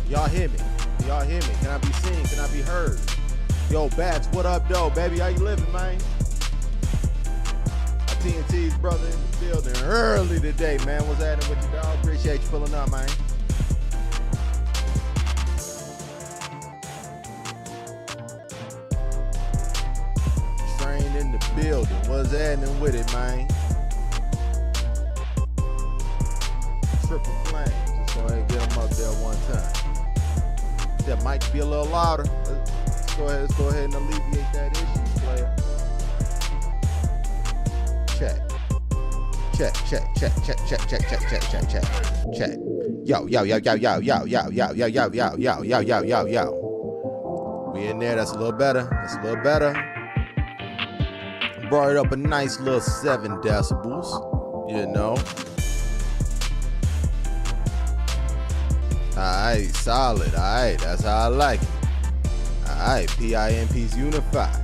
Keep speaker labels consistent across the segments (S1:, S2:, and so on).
S1: Y'all hear me? Y'all hear me? Can I be seen? Can I be heard? Yo, Bats, what up, though, baby? How you living, man? My TnT'z brother in the building early today, man. What's happening with you, dog? Appreciate you pulling up, man. Train in the building. What's happening with it, man? Triple flames. Just go ahead and get them up there one time. That might be a little louder. Let's go ahead and alleviate that issue, player. Check. Yo. We in there, that's a little better. Brought it up a nice little 7 decibels, you know. Alright, solid. Alright, that's how I like it. Alright, PIMP's unified.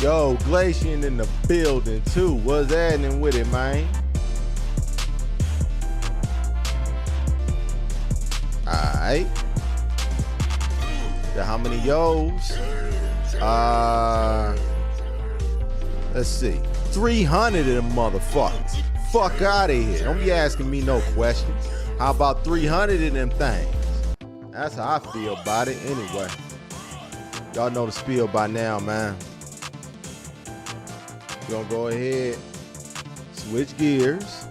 S1: Yo, Glacian in the building too. What's happening with it, man? Alright. How many yo's? Let's see. 300 of them motherfuckers. Fuck out of here. Don't be asking me no questions. How about 300 of them things? That's how I feel about it anyway. Y'all know the spiel by now, man. We're gonna go ahead, switch gears,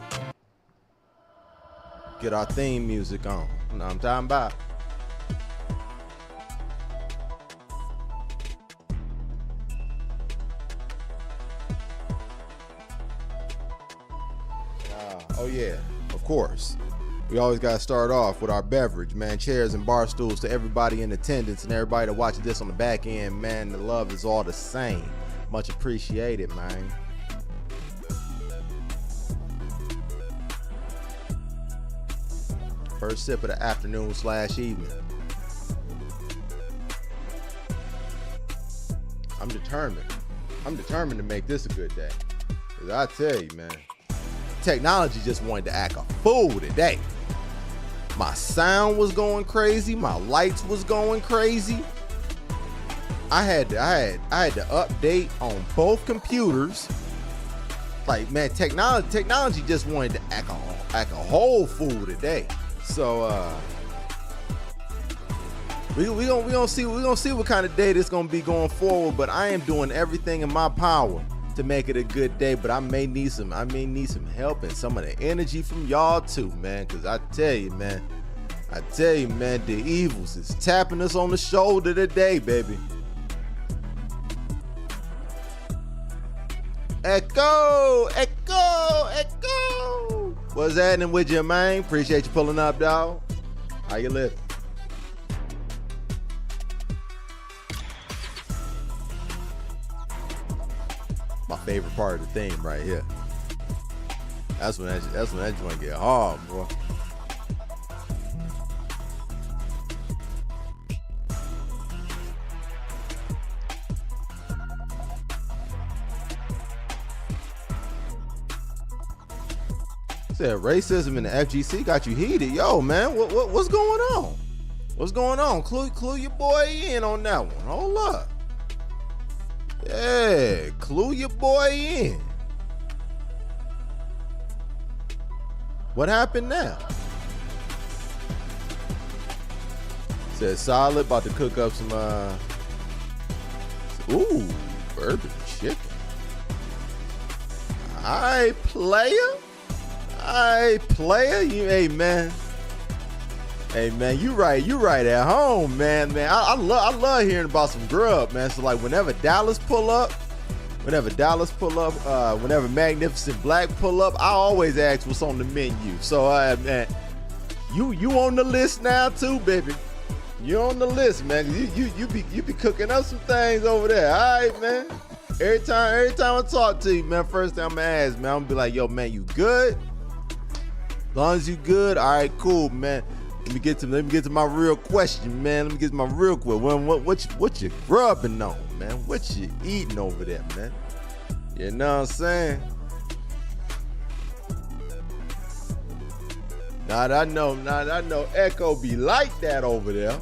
S1: get our theme music on. You know what I'm talking about? Oh yeah, of course. We always gotta start off with our beverage, man. Chairs and bar stools to everybody in attendance and everybody that watches this on the back end, man. The love is all the same. Much appreciated, man. First sip of the afternoon/evening. I'm determined. I'm determined to make this a good day. Cause I tell you, man, technology just wanted to act a fool today. My sound was going crazy. My lights was going crazy. I had to update on both computers. Like, man, technology just wanted to act a whole fool today. So we gonna see what kind of day this gonna be going forward. But I am doing everything in my power to make it a good day. But I may need some help and some of the energy from y'all too, man. Cause I tell you, man, the evils is tapping us on the shoulder today, baby. Echo. What's happening with you, man? Appreciate you pulling up, dog. How you living? My favorite part of the theme right here. That's when that joint get hard, bro. Said racism in the FGC got you heated. Yo, man, what's going on? What's going on? Clue your boy in on that one. Hold up. Yeah, clue your boy in. What happened now? Said solid, about to cook up some ooh, bourbon chicken. Alright, player. Hey man, you right at home, man. I love hearing about some grub, man. So like whenever Magnificent Black pull up, I always ask what's on the menu. So man, you on the list now too, baby. You on the list, man. You be cooking up some things over there. All right, man. Every time I talk to you, man, first thing I'm gonna ask, man, I'm gonna be like, yo, man, you good? As long as you good, all right, cool, man. Let me get to my real question, man. Let me get to my real question. What you grubbing on, man? What you eating over there, man? You know what I'm saying? Now that I know Echo be like that over there.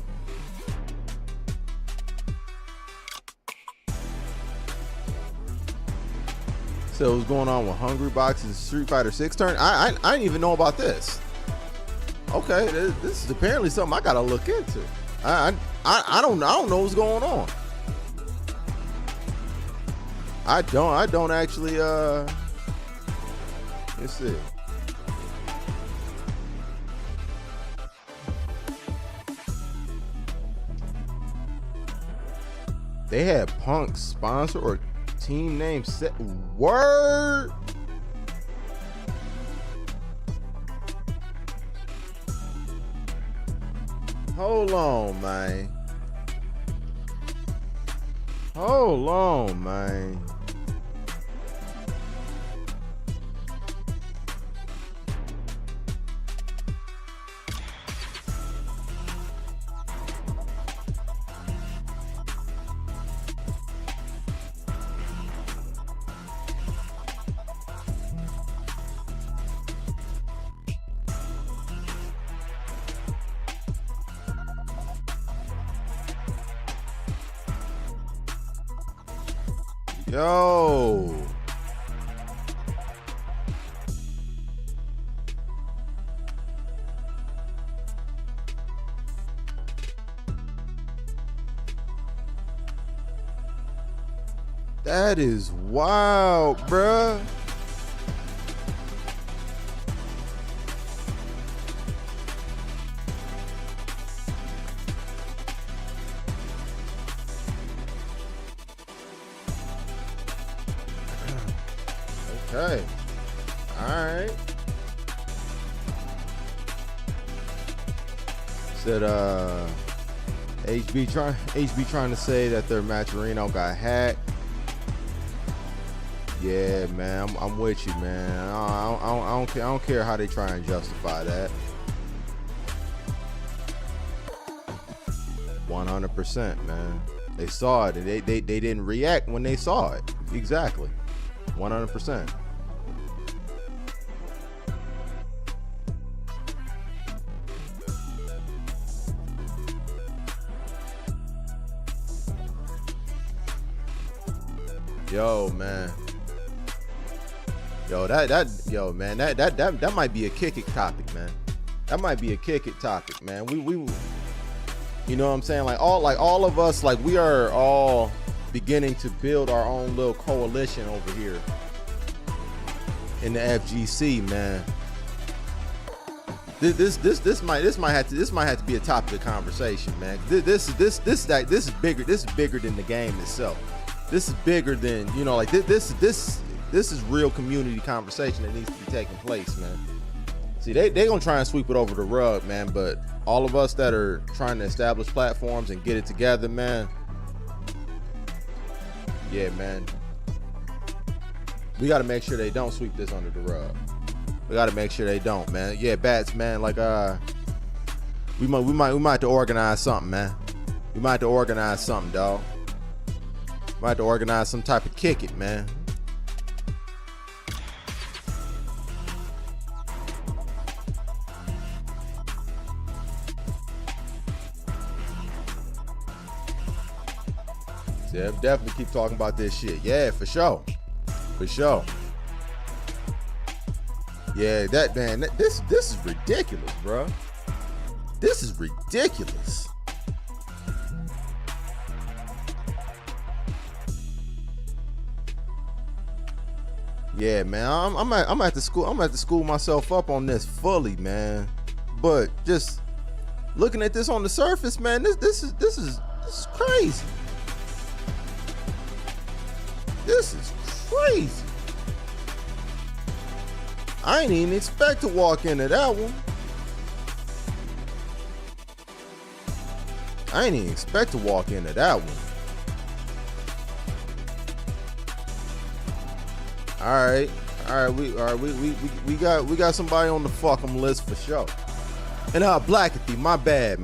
S1: So what's going on with Hungry Box's Street Fighter 6 turn? I didn't even know about this. Okay, this is apparently something I gotta look into. I don't know what's going on. I don't actually let's see. They had Punk sponsor or team name set. Word. Hold on, man. Yo. That is wild, bruh. Okay. All right. Said HB trying to say that their Matcherino got hacked. Yeah, man, I'm with you, man. I don't care how they try and justify that. 100%, man. They saw it and they didn't react when they saw it. Exactly. 100%. Yo, man. Yo, that might be a kick it topic, man. That might be a kick it topic, man. We you know what I'm saying? Like all of us, like we are all beginning to build our own little coalition over here in the FGC, man. This might have to be a topic of conversation, man. This is bigger than the game itself. This is bigger than, you know, like this is real community conversation that needs to be taking place, man. See, they gonna try and sweep it over the rug, man, but all of us that are trying to establish platforms and get it together, man. Yeah, man. We gotta make sure they don't sweep this under the rug. We gotta make sure they don't, man. Yeah, Bats, man, like we might have to organize something, man. We might have to organize something, dog. Might have to organize some type of kick it, man. Yeah, definitely keep talking about this shit. Yeah, for sure. For sure. Yeah, that man, this is ridiculous, bro. This is ridiculous. Yeah, man, I'm at the school myself up on this fully, man. But just looking at this on the surface, man, this is crazy. This is crazy. I ain't even expect to walk into that one. I ain't even expect to walk into that one. All right, we got somebody on the fuck 'em list for sure. And Blackathy, my bad,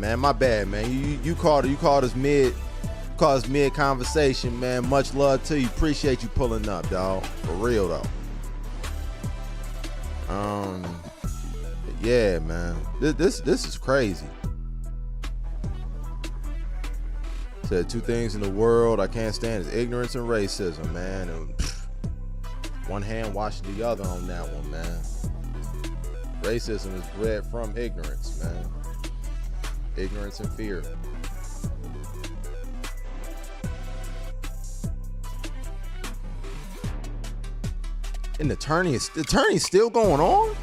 S1: man. You called us mid conversation, man. Much love to you. Appreciate you pulling up, dog. For real though. Yeah, man. This is crazy. Said two things in the world I can't stand is ignorance and racism, man. And one hand washing the other on that one, man. Racism is bred from ignorance, man. Ignorance and fear. And the attorney's still going on?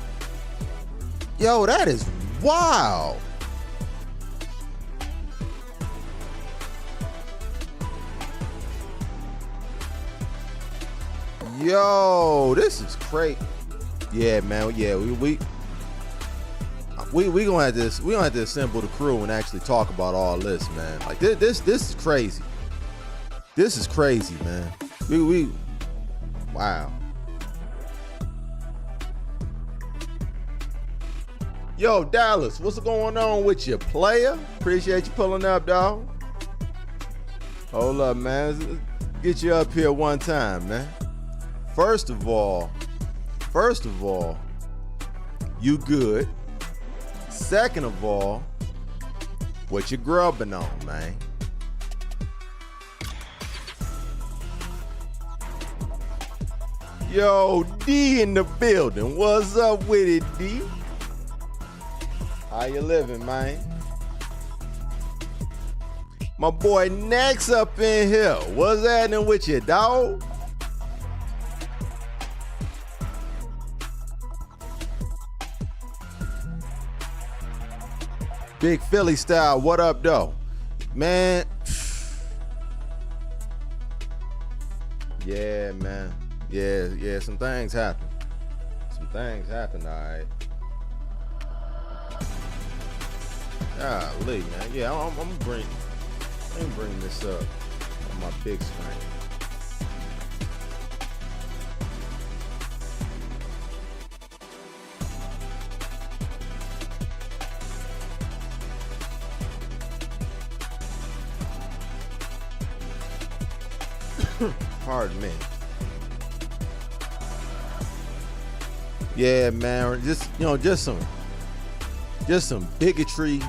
S1: Yo, that is wild. Yo, this is crazy. Yeah, man. Yeah, we gonna have this. We gonna have to assemble the crew and actually talk about all this, man. Like this is crazy. This is crazy, man. Wow. Yo, Dallas, what's going on with you, player? Appreciate you pulling up, dog. Hold up, man. Let's get you up here one time, man. First of all, you good. Second of all, what you grubbing on, man? Yo, D in the building. What's up with it, D? How you living, man? My boy Next up in here. What's happening with you, dog? Big Philly style, what up though? Man. Yeah, man. Yeah, some things happen. Some things happen, alright. Golly, man. Yeah, I'm gonna bring this up on my big screen. Pardon me. Yeah, man. Just some bigotry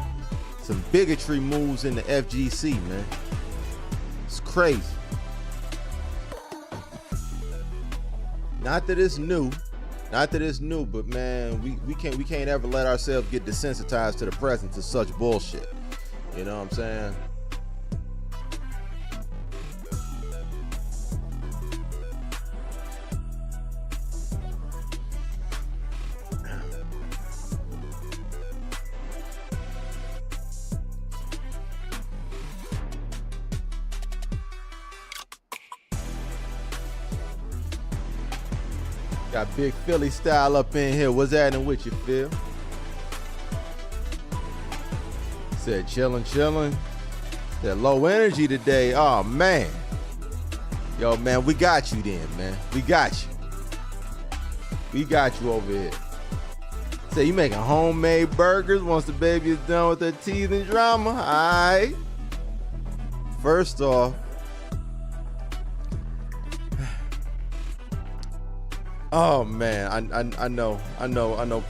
S1: moves in the FGC, man. It's crazy. Not that it's new, but man, we can't ever let ourselves get desensitized to the presence of such bullshit. You know what I'm saying? Got Big Philly style up in here. What's happening with you, Phil? Said chillin'. Said low energy today. Oh, man. Yo, man, we got you then, man. We got you. We got you over here. Say you making homemade burgers once the baby is done with her teeth and drama. All right. First off, oh man, I know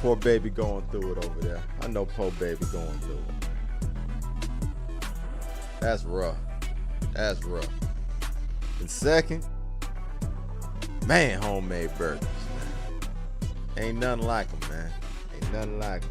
S1: poor baby going through it over there. I know poor baby going through it. That's rough. And second, man, homemade burgers, man. Ain't nothing like them, man. Ain't nothing like them.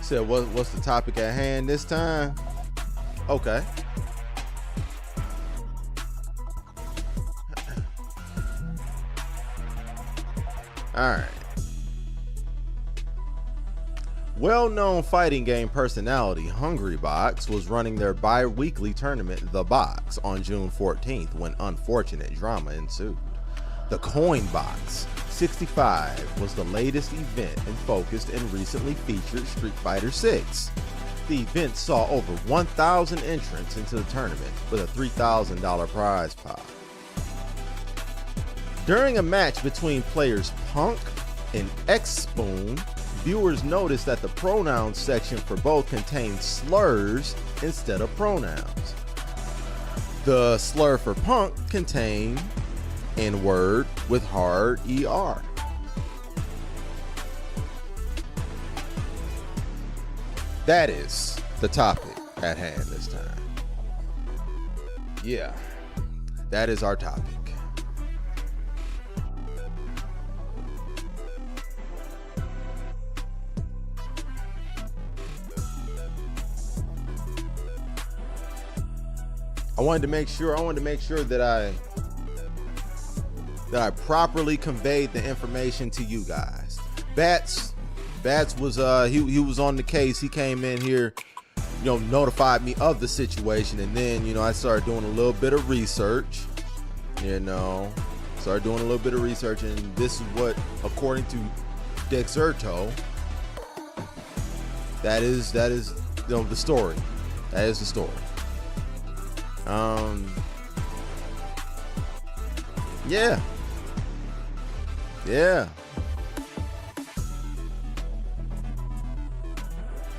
S1: Said what's the topic at hand this time? Okay. All right. Well-known fighting game personality Hungrybox was running their bi-weekly tournament The Box on June 14th when unfortunate drama ensued. The Coin Box 65 was the latest event and focused and recently featured Street Fighter 6. The event saw over 1,000 entrants into the tournament with a $3,000 prize pot. During a match between players Punk and X-Spoon, viewers noticed that the pronouns section for both contained slurs instead of pronouns. The slur for Punk contained N-word with hard ER. That is the topic at hand this time. Yeah, that is our topic. I wanted to make sure that I properly conveyed the information to you guys. Bats was he was on the case. He came in here, notified me of the situation, and then I started doing a little bit of research. And this is what, according to Dexerto, that is the story. That is the story.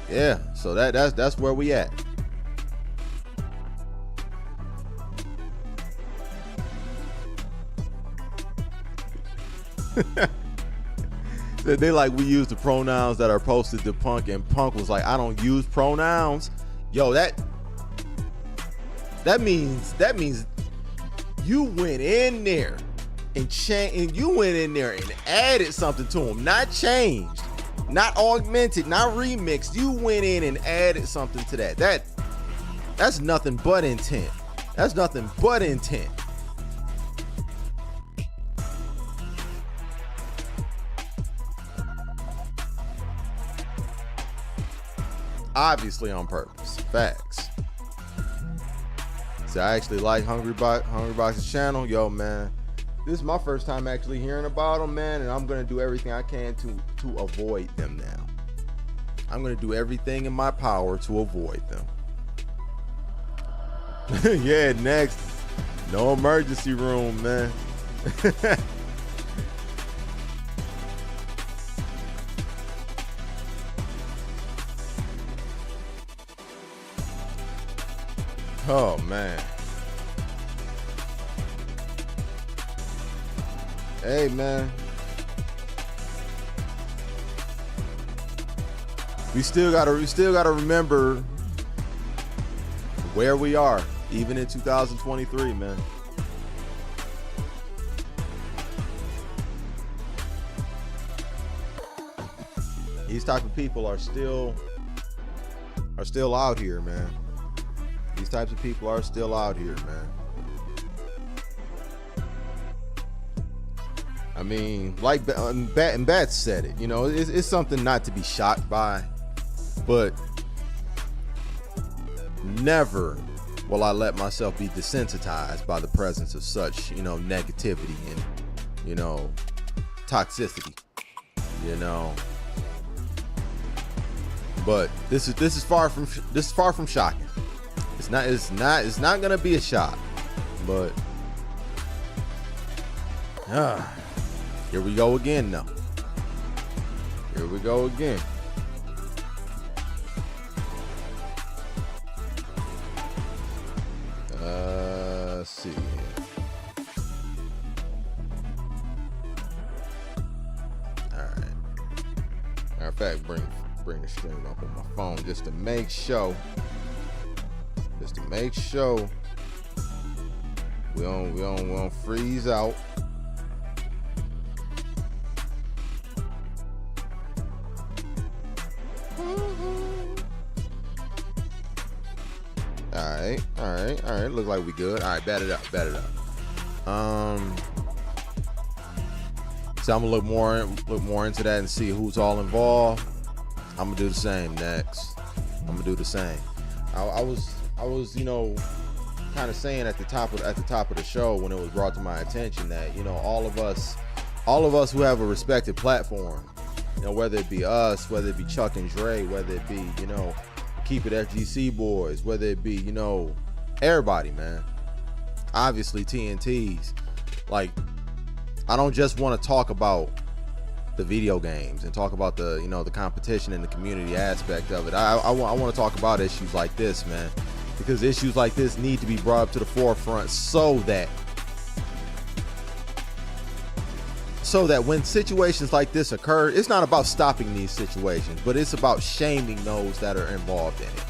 S1: Yeah, so that's where we at. They like, we use the pronouns that are posted to Punk, and Punk was like, I don't use pronouns. Yo, that means you went in there and added something to him, not changed. not augmented, not remixed. You went in and added something to that. That's nothing but intent. That's nothing but intent. Obviously on purpose. Facts. So I actually like Hungry Box's channel. Yo, man, this is my first time actually hearing about them, man, and I'm gonna do everything I can to avoid them now. I'm gonna do everything in my power to avoid them. Yeah, next. No emergency room, man. Oh, man. Hey, man. We still gotta remember where we are, even in 2023, man. These type of people are still out here, man. These types of people are still out here, man. I mean, like Bat said it, you know, it's something not to be shocked by, but never will I let myself be desensitized by the presence of such, you know, negativity and, you know, toxicity, you know. But this is far from shocking. It's not gonna be a shock, but here we go again now. Here we go again. Let's see. All right. Matter of fact, bring the stream up on my phone just to make sure. Just to make sure we don't freeze out. All right. Looks like we good. All right, bat it up. So I'm gonna look more into that and see who's all involved. I'm gonna do the same next. I'm gonna do the same. I was, you know, kind of saying at the top of the show when it was brought to my attention that, you know, all of us who have a respected platform, you know, whether it be us, whether it be Chuck and Dre, whether it be, you know, Keep It FGC boys, whether it be, you know, everybody, man. Obviously TnT'z. Like, I don't just want to talk about the video games and talk about the, you know, the competition and the community aspect of it. I want to talk about issues like this, man, because issues like this need to be brought up to the forefront so that when situations like this occur, it's not about stopping these situations, but it's about shaming those that are involved in it.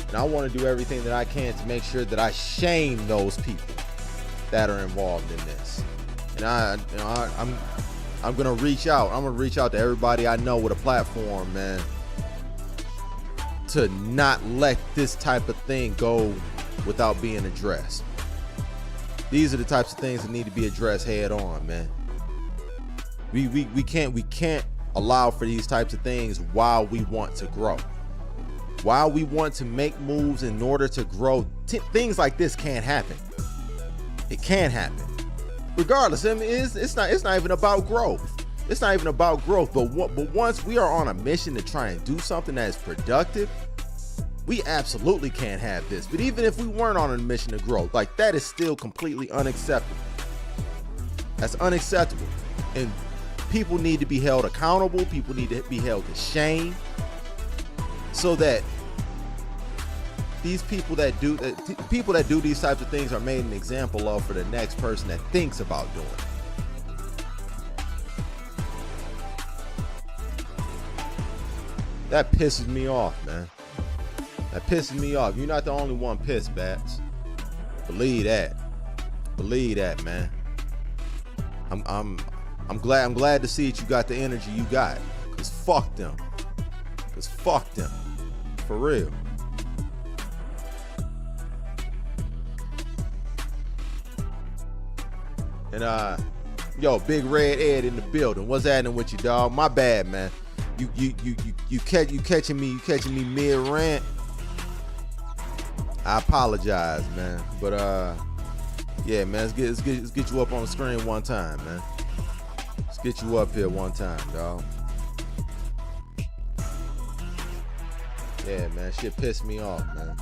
S1: And I want to do everything that I can to make sure that I shame those people that are involved in this. And I'm gonna reach out. I'm gonna reach out to everybody I know with a platform, man, to not let this type of thing go without being addressed. These are the types of things that need to be addressed head on, man. We can't allow for these types of things while we want to grow. While we want to make moves in order to grow, things like this can't happen. It can't happen. Regardless, I mean, it's not even about growth. It's not even about growth. But once we are on a mission to try and do something that is productive, we absolutely can't have this. But even if we weren't on a mission to grow, like, that is still completely unacceptable. That's unacceptable. And people need to be held accountable. People need to be held to shame, so that these people that do these types of things are made an example of for the next person that thinks about doing it. That pisses me off, man. That pisses me off. You're not the only one pissed, Bats. Believe that. Believe that, man. I'm glad to see that you got the energy you got. 'Cause fuck them. Cause fuck them. For real. And yo, Big Red Ed in the building. What's happening with you, dog? My bad, man. You catching me mid rant. I apologize, man. But yeah, man, let's get you up on the screen one time, man. Let's get you up here one time, dog. Yeah, man, shit pissed me off, man.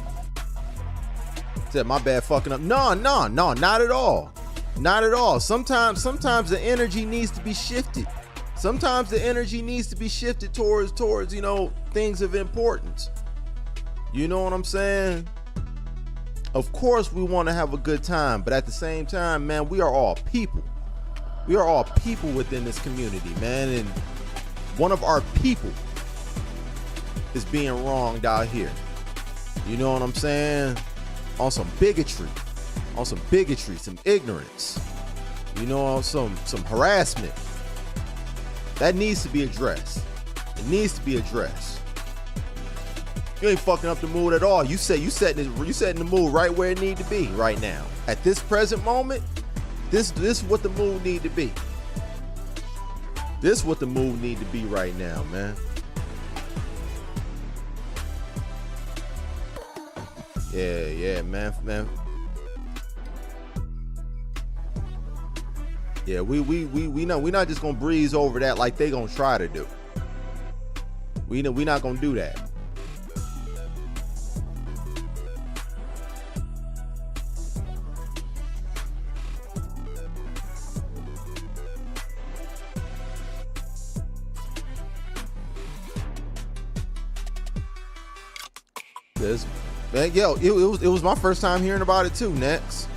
S1: Said my bad fucking up. No, not at all. Not at all. Sometimes the energy needs to be shifted. Sometimes the energy needs to be shifted towards, you know, things of importance. You know what I'm saying? Of course we want to have a good time, but at the same time, man, we are all people. We are all people within this community, man, and one of our people is being wronged out here. You know what I'm saying? On some bigotry, some ignorance, you know, some harassment. That needs to be addressed. It needs to be addressed. You ain't fucking up the mood at all. You setting the mood right where it need to be right now. At this present moment, this is what the mood need to be. This is what the mood need to be right now, man. Yeah, man. Yeah, we know we're not just gonna breeze over that like they gonna try to do. We know we're not gonna do that. This, man, yo, it was my first time hearing about it too, Next.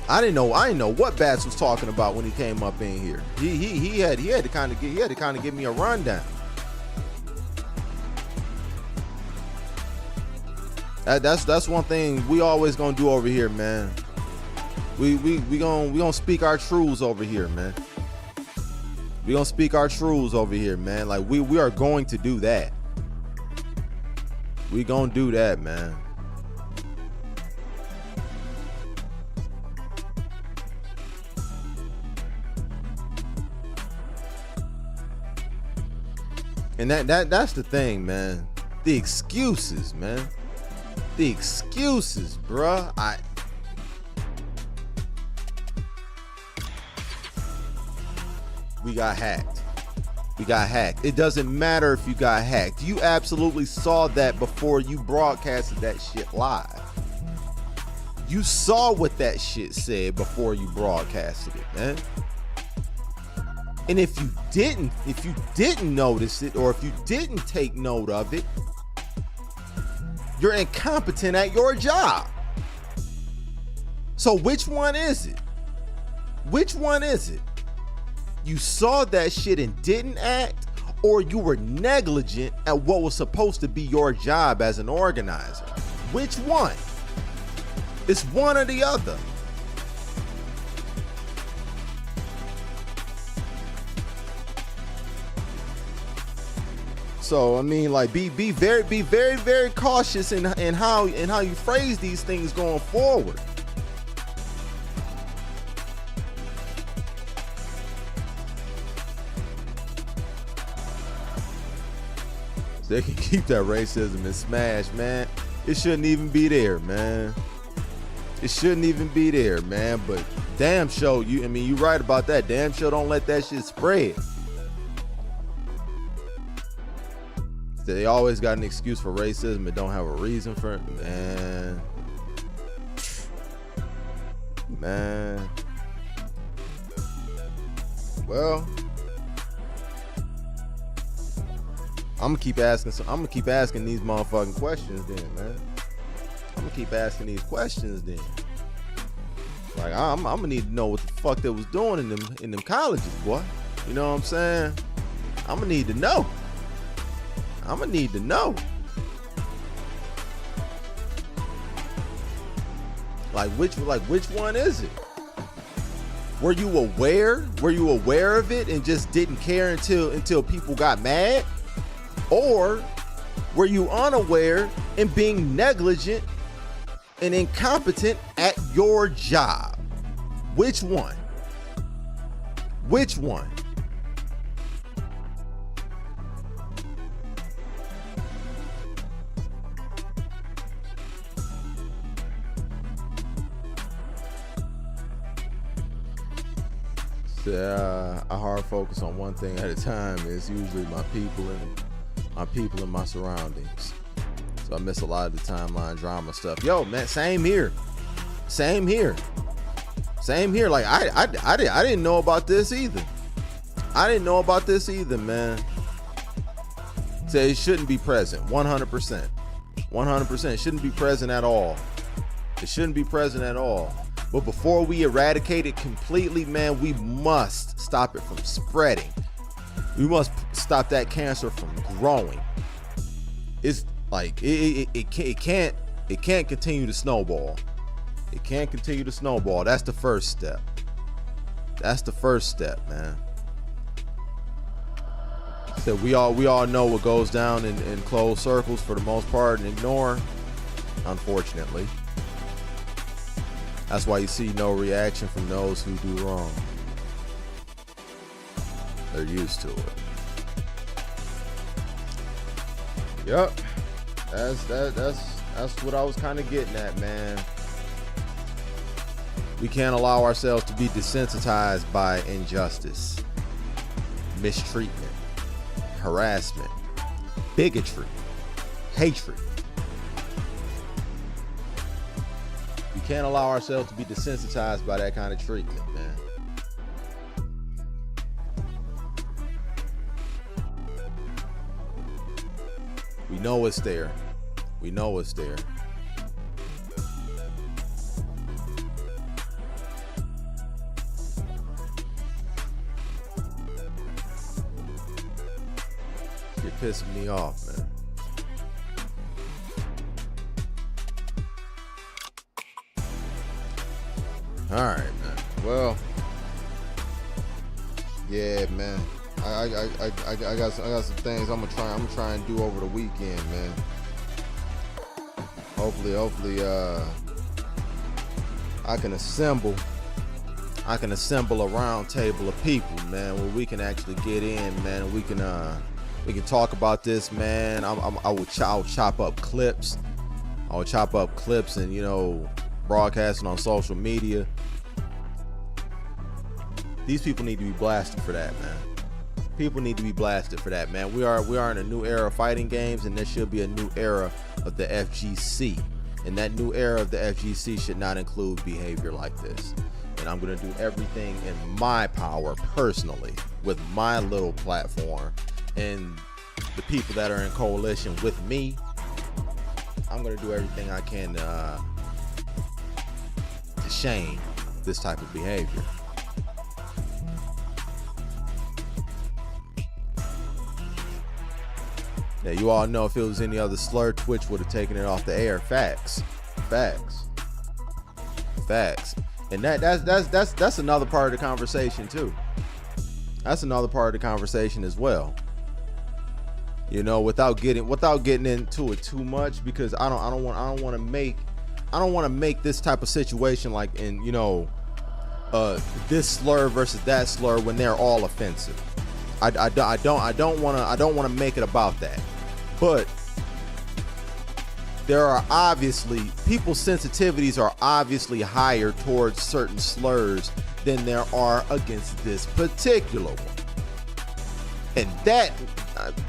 S1: I didn't know what Bats was talking about when he came up in here. He had to kind of give me a rundown. That's one thing we always gonna do over here, man. We gonna speak our truths over here, man. We gonna speak our truths over here, man. Like we are going to do that. We gonna do that, man. And that's the thing, man. The excuses, man. The excuses, bruh. We got hacked. We got hacked. It doesn't matter if you got hacked. You absolutely saw that before you broadcasted that shit live. You saw what that shit said before you broadcasted it, man. And if you didn't notice it, or if you didn't take note of it, you're incompetent at your job. So which one is it? Which one is it? You saw that shit and didn't act, or you were negligent at what was supposed to be your job as an organizer? Which one? It's one or the other. So I mean, like, be very cautious in how you phrase these things going forward. So they can keep that racism and smash, man. It shouldn't even be there, man. It shouldn't even be there, man. But damn show, you right about that. Damn show, don't let that shit spread. They always got an excuse for racism but don't have a reason for it. Man. Well, I'm gonna keep asking these motherfucking questions then, man. I'm gonna keep asking these questions then. Like I'm gonna need to know what the fuck they was doing in them colleges, boy. You know what I'm saying? I'm gonna need to know. I'm gonna need to know. Like which one is it? Were you aware? Were you aware of it and just didn't care until people got mad? Or were you unaware and being negligent and incompetent at your job? Which one? Which one? I hard focus on one thing at a time. Is usually my people and my surroundings. So I miss a lot of the timeline drama stuff. Yo, man, same here. Like I didn't know about this either. Man. So it shouldn't be present. 100%. 100%. It shouldn't be present at all. But before we eradicate it completely, man, we must stop it from spreading. We must stop that cancer from growing. It's like it can't continue to snowball. It can't continue to snowball. That's the first step. Man. So we all know what goes down in closed circles for the most part and ignore, unfortunately. That's why you see no reaction from those who do wrong. They're used to it. Yep. That's what I was kind of getting at, man. We can't allow ourselves to be desensitized by injustice, mistreatment, harassment, bigotry, hatred. We can't allow ourselves to be desensitized by that kind of treatment, man. We know it's there. You're pissing me off, man. All right, man. Well, yeah, man. I got some things I'm gonna try and do over the weekend, man. Hopefully, I can assemble a round table of people, man, where we can actually get in, man, and we can talk about this, man. I'll chop up clips. I'll chop up clips and, you know, broadcasting on social media. These people need to be blasted for that, man. People need to be blasted for that, man. We are in a new era of fighting games, and there should be a new era of the FGC. And that new era of the FGC should not include behavior like this. And I'm going to do everything in my power personally with my little platform and the people that are in coalition with me. I'm going to do everything I can to shame this type of behavior. Now, you all know if it was any other slur, Twitch would have taken it off the air. Facts. And that's another part of the conversation too. That's another part of the conversation as well. You know, without getting into it too much, because I don't want to make this type of situation like in, you know, this slur versus that slur when they're all offensive. I don't want to make it about that. But there are obviously, people's sensitivities are obviously higher towards certain slurs than there are against this particular one. And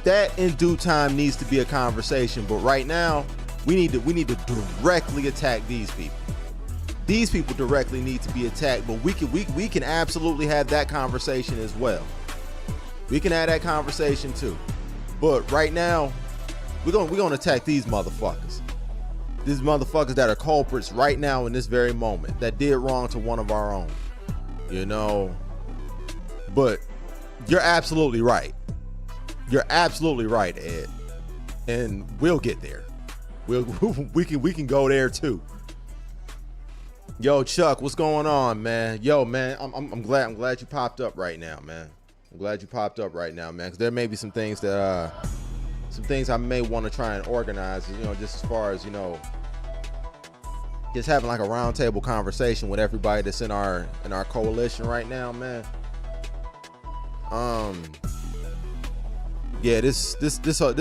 S1: that in due time needs to be a conversation. But right now, we need to directly attack these people. These people directly need to be attacked, but we can absolutely have that conversation as well. We can have that conversation too. But right now, we're gonna attack these motherfuckers. These motherfuckers that are culprits right now in this very moment, that did wrong to one of our own. You know. But you're absolutely right. You're absolutely right, Ed. And we'll get there. We can go there too. Yo, Chuck, what's going on, man? Yo, man, I'm glad you popped up right now, man. I'm glad you popped up right now, man, because there may be some things that I may want to try and organize, you know, just as far as, you know, just having like a roundtable conversation with everybody that's in our coalition right now, man. Yeah, this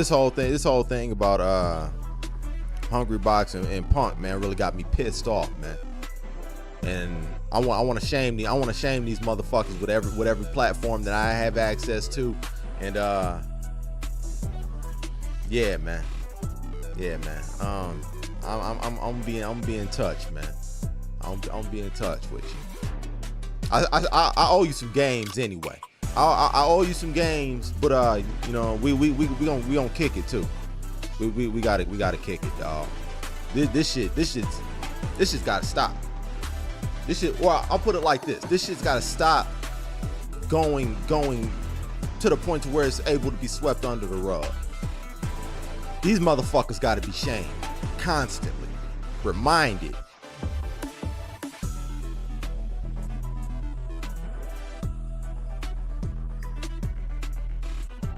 S1: whole thing about Hungry Box and Punk, man, really got me pissed off, man. And I want to shame these motherfuckers with every platform that I have access to. And yeah, man. I'm being in touch, man. I'm being in touch with you. I owe you some games anyway. I owe you some games, but you know, we gonna kick it too. We gotta kick it, dog. This shit's gotta stop. This shit, well, I'll put it like this. This shit's gotta stop going to the point to where it's able to be swept under the rug. These motherfuckers gotta be shamed constantly, reminded.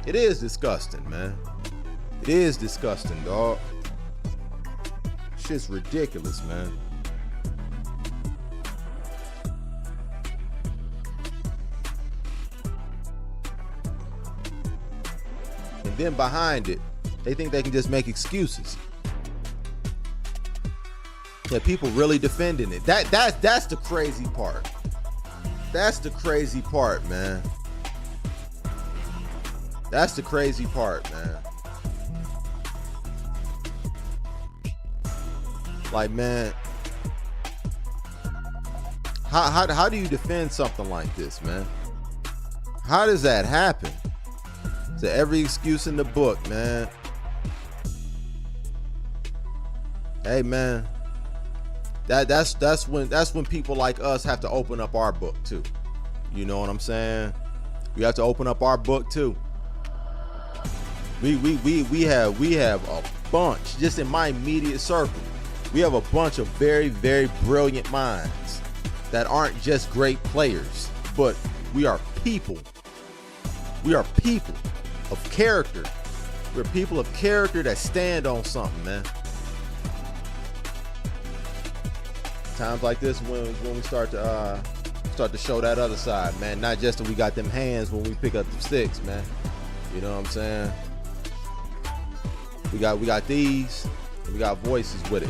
S1: It is disgusting, man. It is disgusting, dog. Shit's ridiculous, man. And then behind it, they think they can just make excuses. Yeah, people really defending it. That's the crazy part. That's the crazy part, man. That's the crazy part, man. Like, man, how do you defend something like this, man? How does that happen? To every excuse in the book, man. Hey, man, that's when people like us have to open up our book too. You know what I'm saying? We have to open up our book too. We have a bunch just in my immediate circle. We have a bunch of very, very brilliant minds that aren't just great players, but we are people. We are people of character. We're people of character that stand on something, man. Times like this when we start to show that other side, man. Not just that we got them hands when we pick up the sticks, man. You know what I'm saying? We got these, and we got voices with it.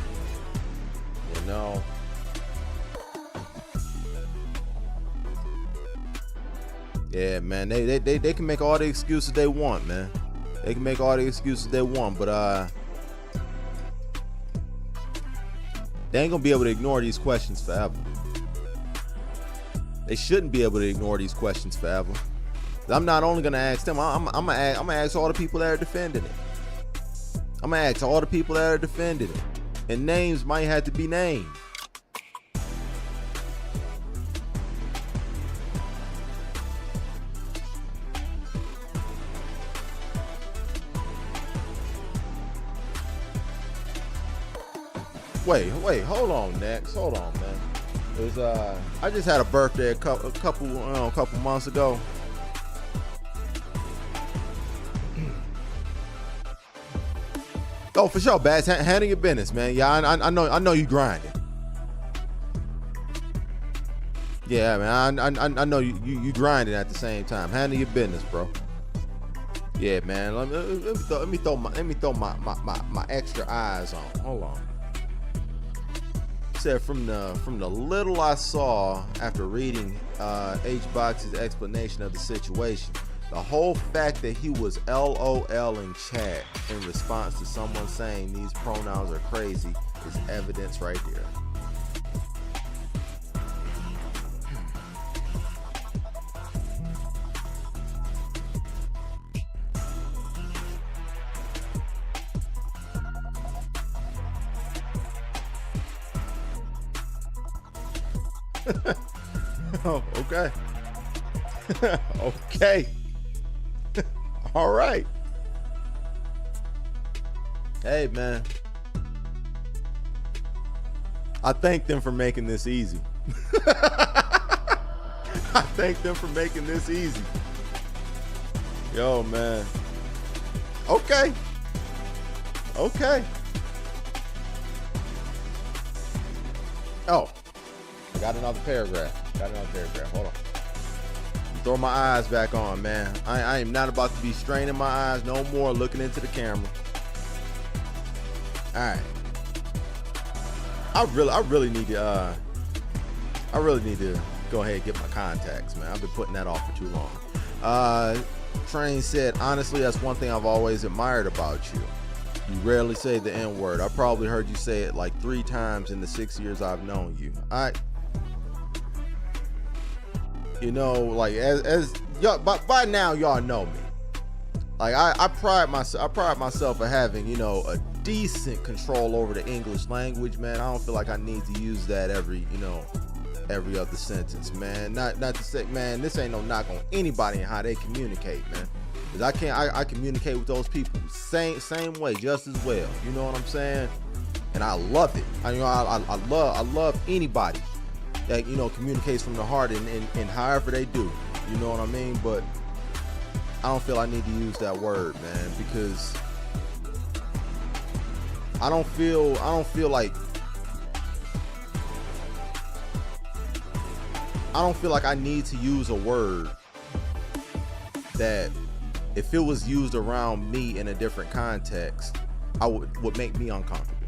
S1: You know. Yeah, man. They can make all the excuses they want, man. They can make all the excuses they want, but they ain't gonna be able to ignore these questions forever. They shouldn't be able to ignore these questions forever. I'm not only gonna ask them. I'm gonna ask all the people that are defending it. I'm gonna ask all the people that are defending it, and names might have to be named. Wait, hold on, Next. Hold on, man. It was I just had a birthday a couple months ago. Oh, for sure, Baz. Handle your business, man. Yeah, I know you grinding. Yeah, man. I know you grinding at the same time. Handle your business, bro. Yeah, man. Let me throw my extra eyes on. Hold on. Said from the little I saw after reading H-Box's explanation of the situation, the whole fact that he was LOL in chat in response to someone saying these pronouns are crazy is evidence right there. Oh, okay. Okay. All right. Hey, man. I thank them for making this easy. I thank them for making this easy. Yo, man. Okay. Okay. Oh, got another paragraph. Hold on. Throw my eyes back on, man. I am not about to be straining my eyes no more, looking into the camera. All right. I really need to go ahead and get my contacts, man. I've been putting that off for too long. Train said, honestly, that's one thing I've always admired about you. You rarely say the N-word. I probably heard you say it like 3 times in the 6 years I've known you. You know, like as y'all, by now y'all know me. Like I pride myself for having, you know, a decent control over the English language, man. I don't feel like I need to use that every other sentence, man. Not to say, man, this ain't no knock on anybody and how they communicate, man. Cause I communicate with those people same way, just as well. You know what I'm saying? And I love it. I love anybody that, you know, communicates from the heart and however they do. You know what I mean? But I don't feel I need to use that word, man, because I don't feel like I need to use a word that, if it was used around me in a different context, would make me uncomfortable.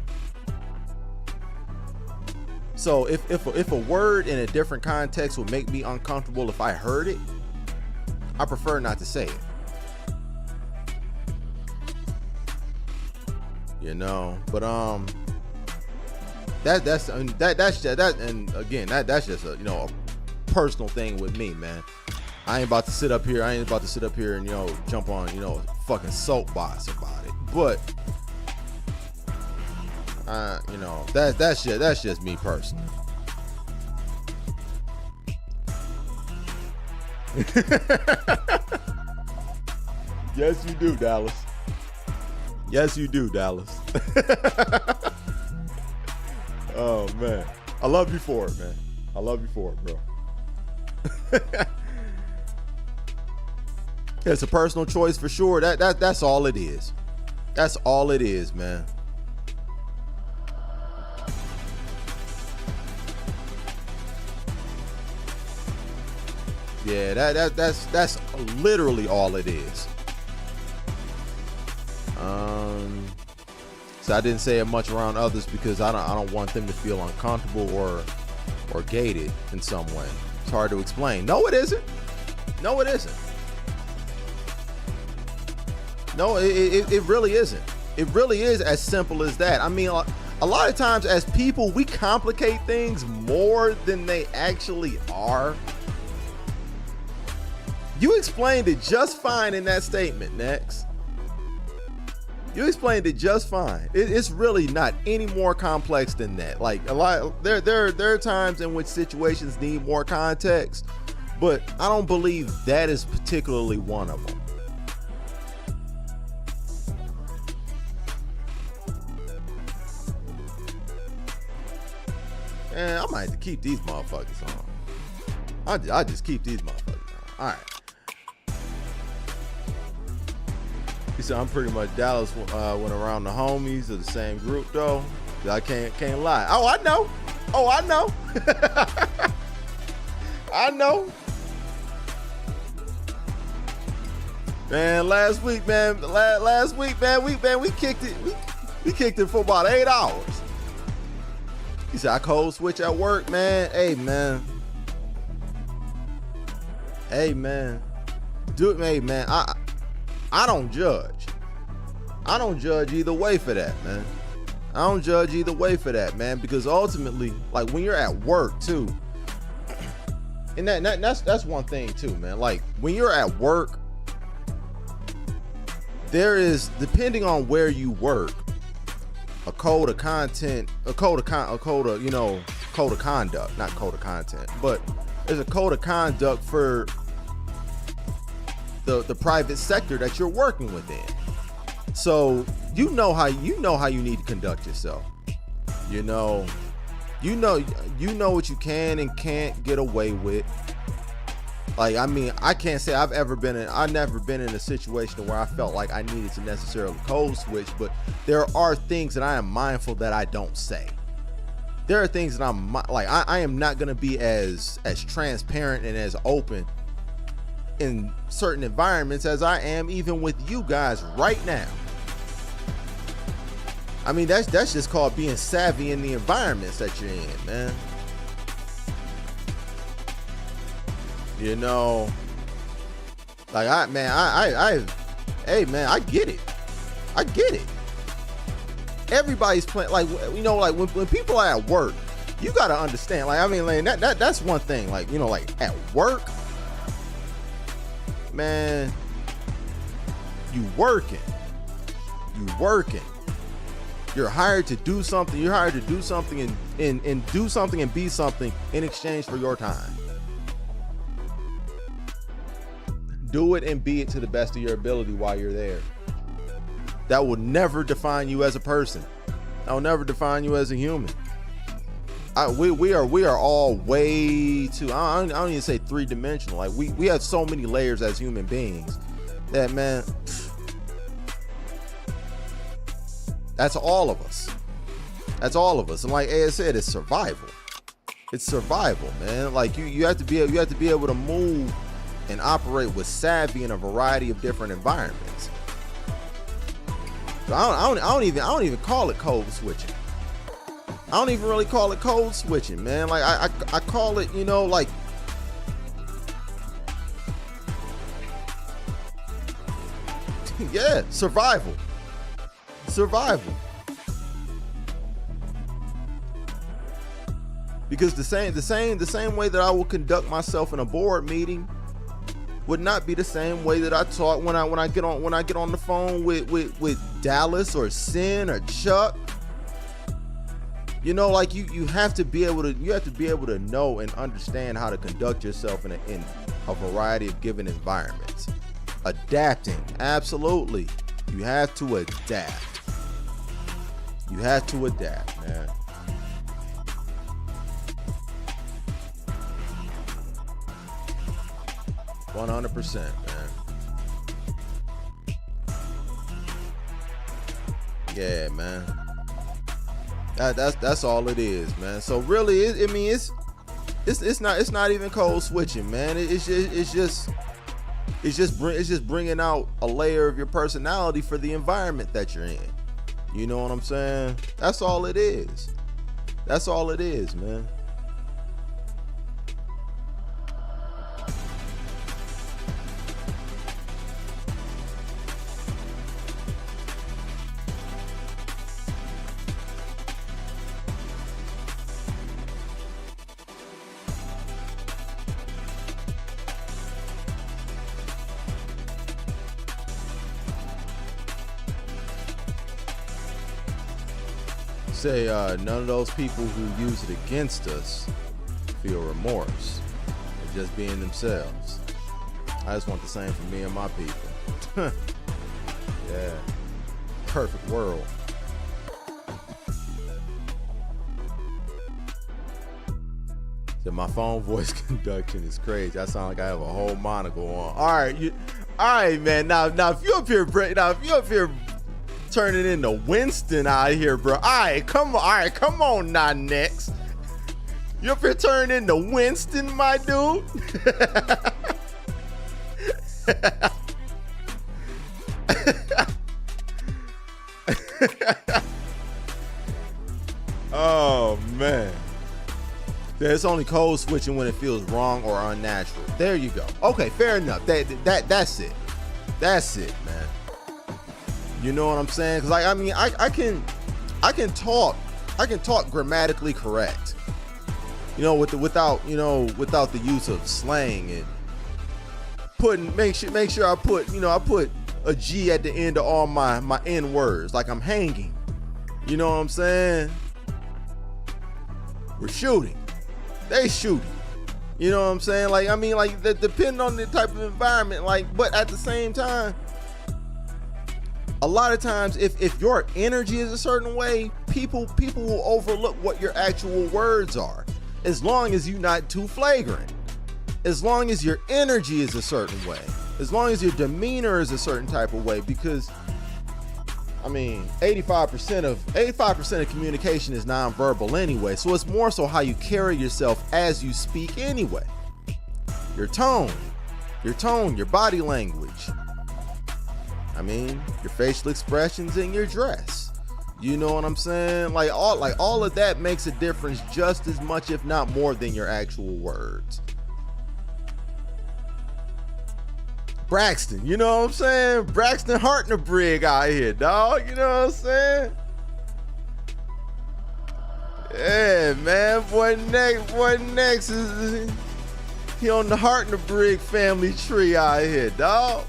S1: So if a word in a different context would make me uncomfortable if I heard it, I prefer not to say it. You know, but that's and again, that's just a, you know, a personal thing with me, man. I ain't about to sit up here and, you know, jump on, you know, a fucking soapbox about it. But you know, that's just me personally. Yes, you do, Dallas. Yes, you do, Dallas. Oh man, I love you for it, man. I love you for it, bro. It's a personal choice for sure. That's all it is. That's all it is, man. Yeah, that's literally all it is. So I didn't say it much around others because I don't want them to feel uncomfortable or gated in some way. It's hard to explain. No, it isn't. No, it isn't. No, it really isn't. It really is as simple as that. I mean, a lot of times as people, we complicate things more than they actually are. You explained it just fine in that statement, Next. You explained it just fine. It's really not any more complex than that. Like there are times in which situations need more context, but I don't believe that is particularly one of them. Man, I might have to keep these motherfuckers on. I just keep these motherfuckers on. All right. He said, I'm pretty much Dallas when around the homies of the same group, though. I can't lie. Oh, I know. I know. Man, last week, man, we kicked it. We kicked it for about 8 hours. He said, I code switch at work, man. Hey, man. Do it, man. I don't judge. I don't judge either way for that, man. Because ultimately, like when you're at work too, and that's one thing too, man. Like when you're at work, there is, depending on where you work, a code of content, not code of content, but there's a code of conduct for the private sector that you're working within. So you know how you need to conduct yourself. You know, You know what you can and can't get away with. Like, I mean, I can't say I've never been in a situation where I felt like I needed to necessarily code switch, but there are things that I am mindful that I don't say. There are things that I'm like, I am not going to be as transparent and as open in certain environments as I am even with you guys right now. I mean, that's just called being savvy in the environments that you're in, man. You know, like hey man, I get it. I get it. Everybody's playing, like, you know, like when people are at work, you got to understand, like, I mean, like, that's one thing, like, you know, like at work, man, you working. You're hired to do something. You're hired to do something and do something and be something in exchange for your time. Do it and be it to the best of your ability while you're there. That will never define you as a person. That will never define you as a human. We are all way too, I don't even say three-dimensional. Like, we have so many layers as human beings that, man, that's all of us. That's all of us. And like I said, it's survival. It's survival, man. Like, you have to be able to move and operate with savvy in a variety of different environments. So I don't even call it code switching. I don't even really call it code switching, man. Like, I call it, you know, like, yeah, survival. Because the same way that I will conduct myself in a board meeting would not be the same way that I talk when I get on the phone with Dallas or Sin or Chuck. You know, like, you have to be able to know and understand how to conduct yourself in a variety of given environments. Adapting, absolutely. You have to adapt. You have to adapt, man. %, man. Yeah, man. That's all it is, man. So really, it's not even code switching, man. It's just bringing out a layer of your personality for the environment that you're in. You know what I'm saying? That's all it is. That's all it is, man. Say none of those people who use it against us feel remorse. They're just being themselves. I just want the same for me and my people. Yeah. Perfect world. So my phone voice conduction is crazy. I sound like I have a whole monocle on. All right, man. Now if you up here turning into Winston out here, bro. All right, come on now, next. You up here turning into Winston, my dude? Oh man. It's only code switching when it feels wrong or unnatural. There you go. Okay, fair enough. That's it. That's it, man. You know what I'm saying? Because, like, I mean, I can talk grammatically correct. You know, without the use of slang and make sure I put a G at the end of all my N words, like I'm hanging. You know what I'm saying? We're shooting. They shooting. You know what I'm saying? Like, I mean, like, depending on the type of environment, like, but at the same time, a lot of times if your energy is a certain way, people will overlook what your actual words are, as long as you're not too flagrant, as long as your energy is a certain way, as long as your demeanor is a certain type of way. Because I mean, 85% of communication is nonverbal anyway, so it's more so how you carry yourself as you speak anyway. Your tone, your body language. I mean, your facial expressions and your dress. You know what I'm saying? Like all of that makes a difference just as much, if not more, than your actual words. Braxton, you know what I'm saying? Braxton Hartnebrig out here, dog. You know what I'm saying? Yeah, man. Boy next is he on the Hartnebrig family tree out here, dog.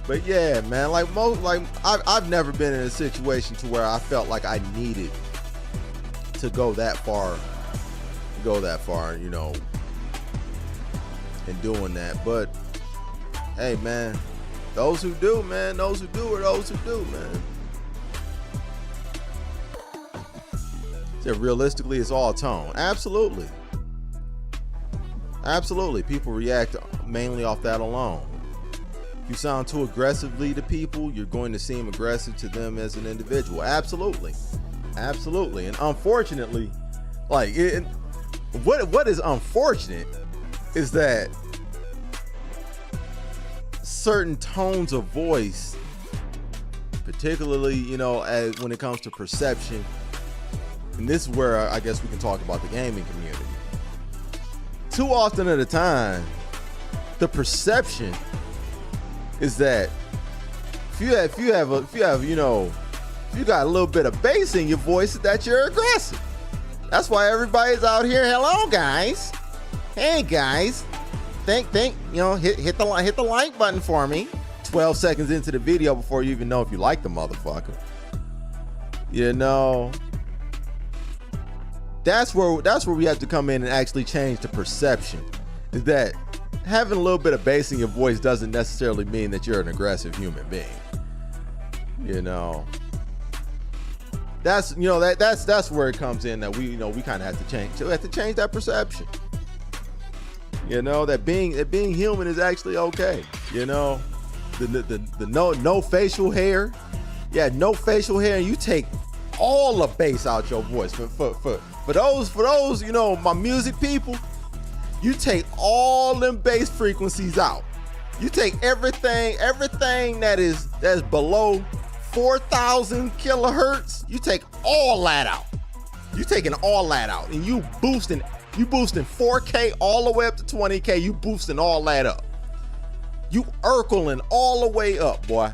S1: But yeah, man, I've never been in a situation to where I felt like I needed to go that far, you know, in doing that. But hey, man, those who do, man, those who do are those who do, man. So realistically, it's all tone. Absolutely. People react mainly off that alone. If you sound too aggressively to people, you're going to seem aggressive to them as an individual. Absolutely. And unfortunately, what is unfortunate is that certain tones of voice, particularly, you know, when it comes to perception, and this is where I guess we can talk about the gaming community. Too often at a time, the perception is that if you got a little bit of bass in your voice, that you're aggressive. That's why everybody's out here. Hello, guys. Hey, guys. Hit the like button for me. 12 seconds into the video before you even know if you like the motherfucker. You know, that's where we have to come in and actually change the perception. Is that having a little bit of bass in your voice doesn't necessarily mean that you're an aggressive human being. You know, that's where it comes in, that we kind of have to change. So we have to change that perception. You know, that being human is actually okay. You know, the no facial hair. Yeah, no facial hair, and you take all the bass out your voice. For those, you know, my music people. You take all them bass frequencies out. You take everything that's below 4,000 kilohertz. You take all that out. You taking all that out, and you boosting 4K all the way up to 20K. You boosting all that up. You Urkeling all the way up, boy.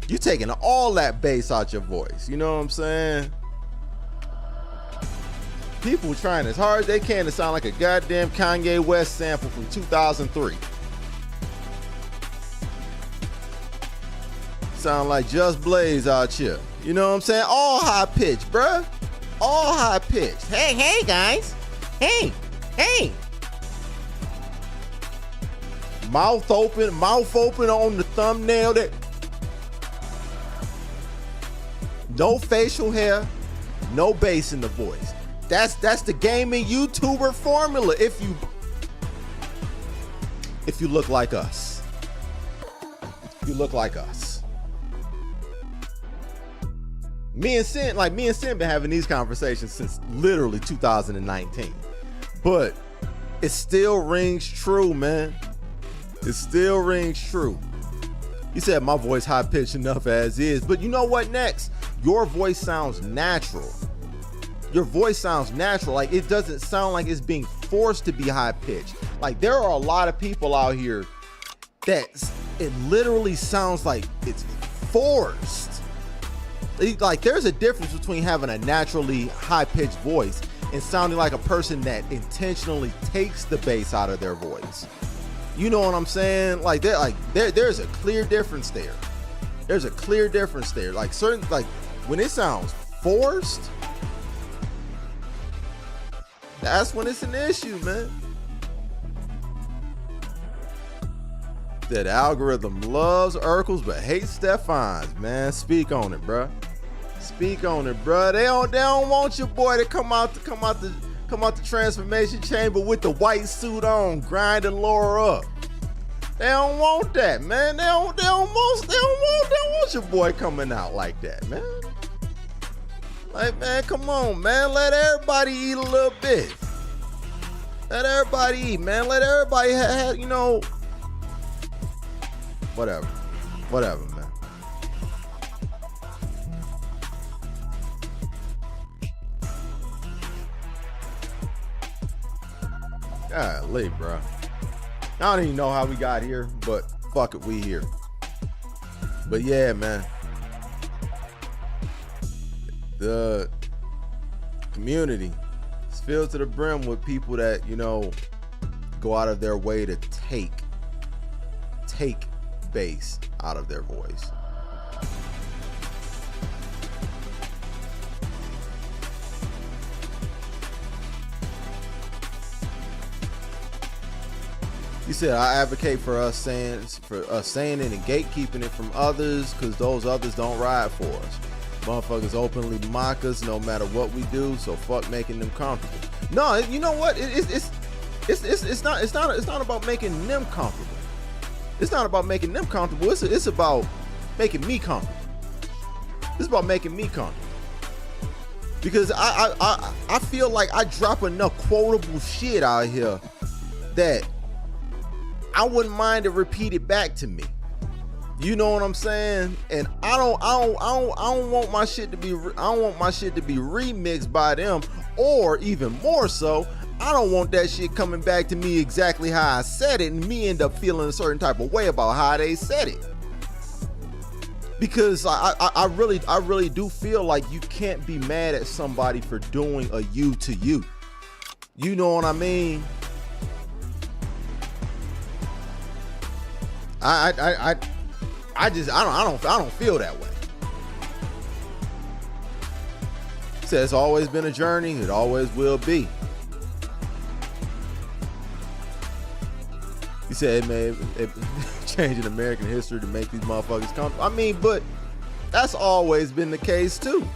S1: You taking all that bass out your voice. You know what I'm saying? People trying as hard as they can to sound like a goddamn Kanye West sample from 2003. Sound like Just Blaze out here. You know what I'm saying? All high pitched, bruh. All high pitched. Hey, guys. Hey. Mouth open on the thumbnail. That no facial hair, no bass in the voice. That's the gaming YouTuber formula. If you look like us. You look like us. Me and Sin been having these conversations since literally 2019. But it still rings true, man. It still rings true. You said my voice high pitched enough as is, but you know what next? Your voice sounds natural. Your voice sounds natural. Like, it doesn't sound like it's being forced to be high pitched. Like, there are a lot of people out here that it literally sounds like it's forced. Like, there's a difference between having a naturally high pitched voice and sounding like a person that intentionally takes the bass out of their voice. You know what I'm saying? There's a clear difference there. There's a clear difference there. Like, when it sounds forced, That's when it's an issue, man. That algorithm loves Urkels but hates Stefan's, man. Speak on it, bruh. Speak on it, bruh. They don't want your boy to come out the transformation chamber with the white suit on, grinding Laura up. They don't want that, man. They don't want your boy coming out like that, man. Like, man, come on, man. Let everybody eat a little bit. Let everybody eat, man. Let everybody have, you know, whatever, man. Golly, bro. I don't even know how we got here, but fuck it, we here. But yeah, man. The community is filled to the brim with people that, you know, go out of their way to take bass out of their voice. He said, I advocate for us saying it and gatekeeping it from others, because those others don't ride for us. Motherfuckers openly mock us no matter what we do, so fuck making them comfortable. No, you know what? It's not about making them comfortable. It's not about making them comfortable. It's about making me comfortable. It's about making me comfortable. Because I feel like I drop enough quotable shit out here that I wouldn't mind to repeat it back to me. You know what I'm saying? And I don't want my shit to be remixed by them, or even more so, I don't want that shit coming back to me exactly how I said it and me end up feeling a certain type of way about how they said it. Because I really do feel like you can't be mad at somebody for doing a you to you. You know what I mean? I don't feel that way. He said it's always been a journey, it always will be. He said it changing American history to make these motherfuckers come. I mean, but that's always been the case too.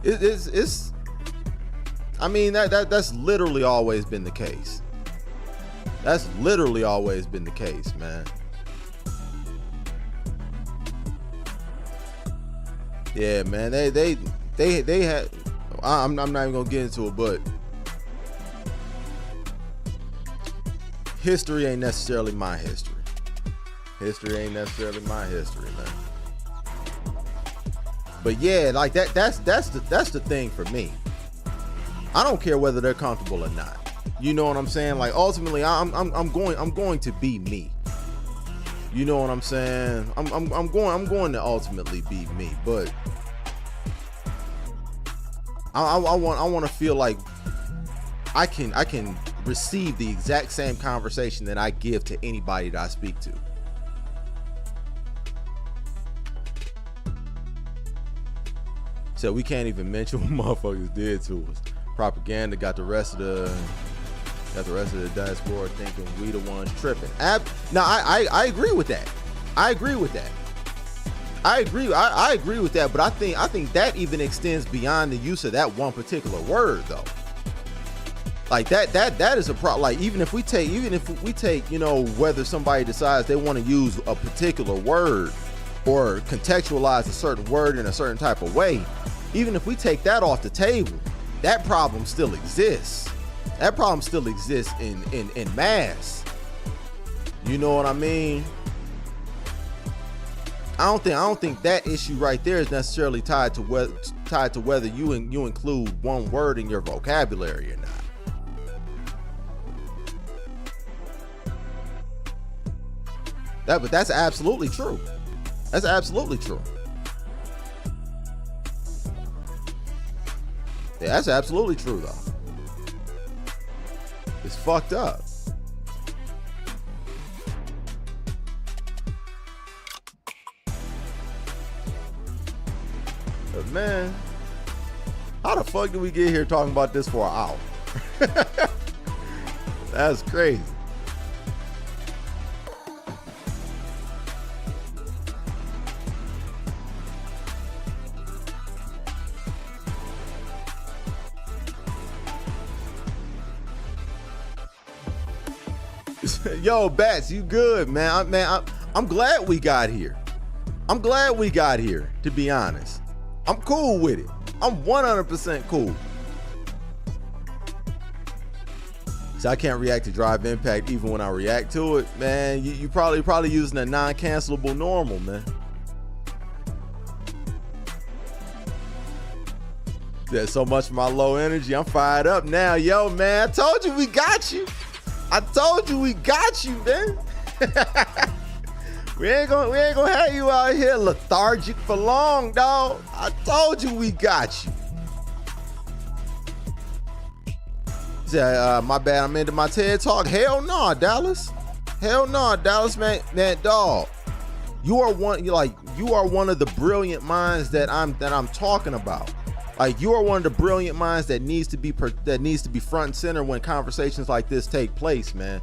S1: It's I mean that's literally always been the case. That's literally always been the case, man. Yeah, man. They had. I'm not even gonna get into it, but history ain't necessarily my history. History ain't necessarily my history, man. But yeah, like that's the thing for me. I don't care whether they're comfortable or not. You know what I'm saying? Like ultimately, I'm going to be me. You know what I'm saying? I'm going to ultimately be me. But I want to feel like I can receive the exact same conversation that I give to anybody that I speak to. So we can't even mention what motherfuckers did to us. Propaganda got the rest of the diaspora thinking we the ones tripping. Now I agree with that. I agree with that. I agree with that. But I think that even extends beyond the use of that one particular word, though. Like that is a problem. Like even if we take, you know, whether somebody decides they want to use a particular word or contextualize a certain word in a certain type of way, even if we take that off the table, that problem still exists. That problem still exists in mass. You know what I mean? I don't think that issue right there is necessarily tied to whether you include one word in your vocabulary or not. But that's absolutely true. That's absolutely true. Yeah, that's absolutely true though. It's fucked up. But man, How the fuck did we get here talking about this for an hour? That's crazy. Yo, Bats, you good, man? I'm glad we got here. I'm glad we got here, to be honest. I'm cool with it. I'm 100% cool. So I can't react to Drive Impact even when I react to it. Man, you probably using a non-cancelable normal, man. There's so much for my low energy. I'm fired up now. Yo, man, I told you we got you. I told you we got you, man. we ain't gonna have you out here lethargic for long, dog. I told you we got you. Say, my bad, I'm into my TED Talk. Hell no, Dallas. Hell no, Dallas, man, dog. You are one of the brilliant minds that I'm talking about. Like, you are one of the brilliant minds that needs to be front and center when conversations like this take place, man.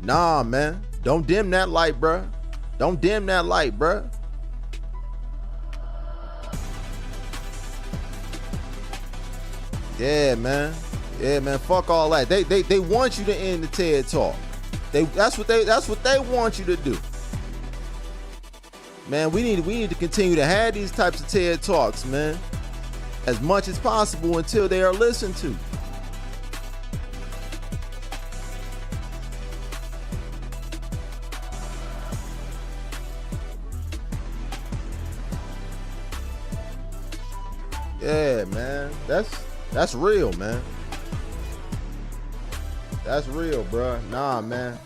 S1: Nah, man. Don't dim that light, bruh. Don't dim that light, bruh. Yeah, man. Yeah, man. Fuck all that. They want you to end the TED Talk. That's what they want you to do. Man, we need to continue to have these types of TED Talks, man, as much as possible until they are listened to. Yeah, man. That's real, man. That's real, bro. Nah, man.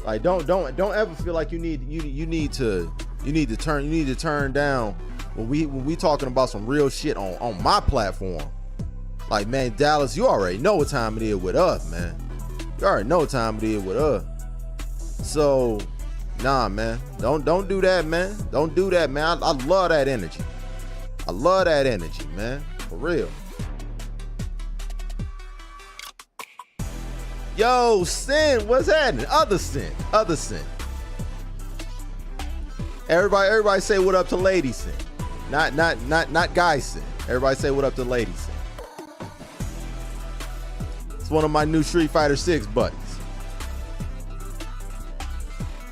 S1: Like, don't ever feel like you need to turn down when we talking about some real shit on my platform. Like, man, Dallas, you already know what time it is with us, man. You already know what time it is with us. So, nah, man. Don't do that, man. Don't do that, man. I love that energy. I love that energy, man. For real. Yo, Sin, what's happening? Other Sin. Everybody say what up to Lady Sin. Not Guy Sin. Everybody say what up to Lady Sin. It's one of my new Street Fighter 6 buddies.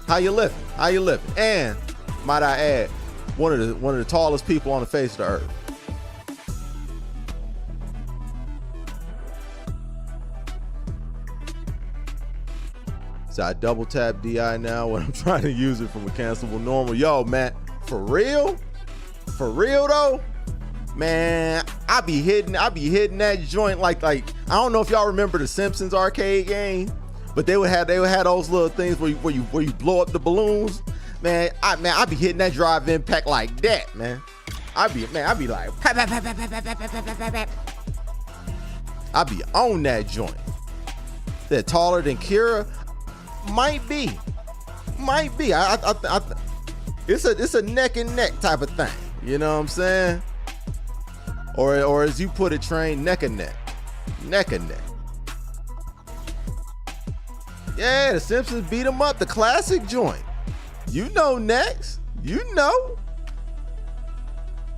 S1: How you living? And might I add, one of the tallest people on the face of the earth. So I double tap DI now when I'm trying to use it from a cancelable normal. Yo, man, for real though, man, I be hitting that joint like I don't know if y'all remember the Simpsons arcade game, but they would have those little things where you blow up the balloons. Man, I be hitting that Drive Impact like that, man. I be like, I be on that joint. They're taller than Kira. Might be. It's a neck and neck type of thing. You know what I'm saying? Or as you put it, Train, neck and neck. Yeah, the Simpsons beat them up. The classic joint. You know, next. You know.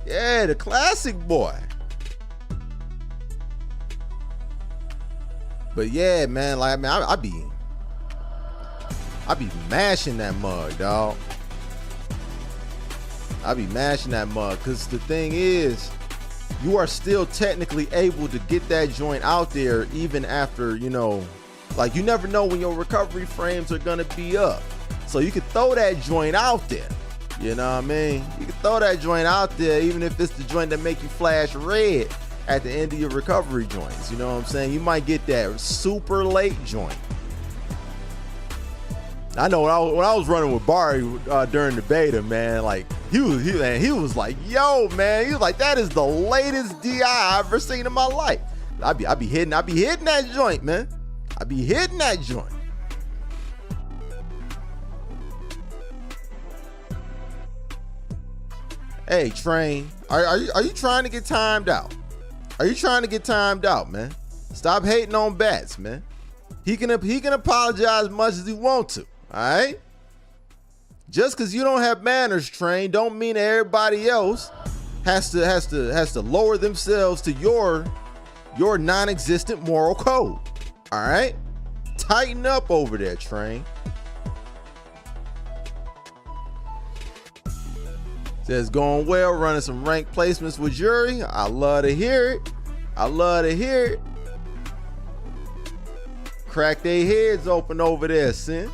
S1: Yeah, the classic boy. But yeah, man, like, man, I be mashing that mug, dog. I be mashing that mug, because the thing is, you are still technically able to get that joint out there even after, you know, like, you never know when your recovery frames are gonna be up. So you can throw that joint out there. You know what I mean? You can throw that joint out there even if it's the joint that make you flash red at the end of your recovery joints. You know what I'm saying? You might get that super late joint. I know when I was running with Barry during the beta, man, like he was like, yo, man, he was like, that is the latest DI I've ever seen in my life. I be hitting that joint, man. I be hitting that joint. Hey, Train, are you trying to get timed out? Are you trying to get timed out, man? Stop hating on Bats, man. He can apologize as much as he want to, all right? Just because you don't have manners, Train, don't mean that everybody else has to lower themselves to your non-existent moral code, all right? Tighten up over there, Train. Says going well, running some ranked placements with Jury. I love to hear it. I love to hear it. Crack their heads open over there, Sin.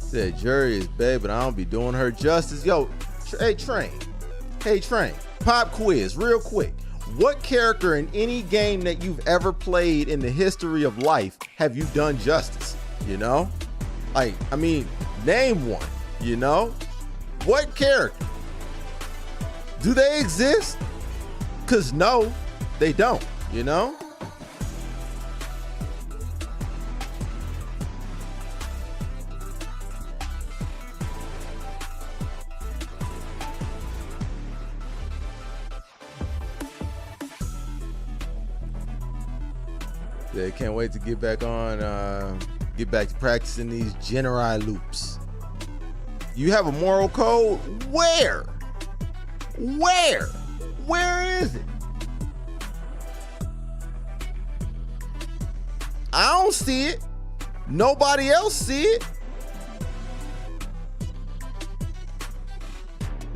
S1: Said Jury is bad, but I don't be doing her justice. Yo, hey Train. Hey Train. Pop quiz, real quick. What character in any game that you've ever played in the history of life have you done justice? You know? Like, I mean, name one, you know? What character? Do they exist? Because no, they don't, you know? Yeah, can't wait to get back on, get back to practicing these Generi loops. You have a moral code? Where? Where? Where is it? I don't see it. Nobody else see it.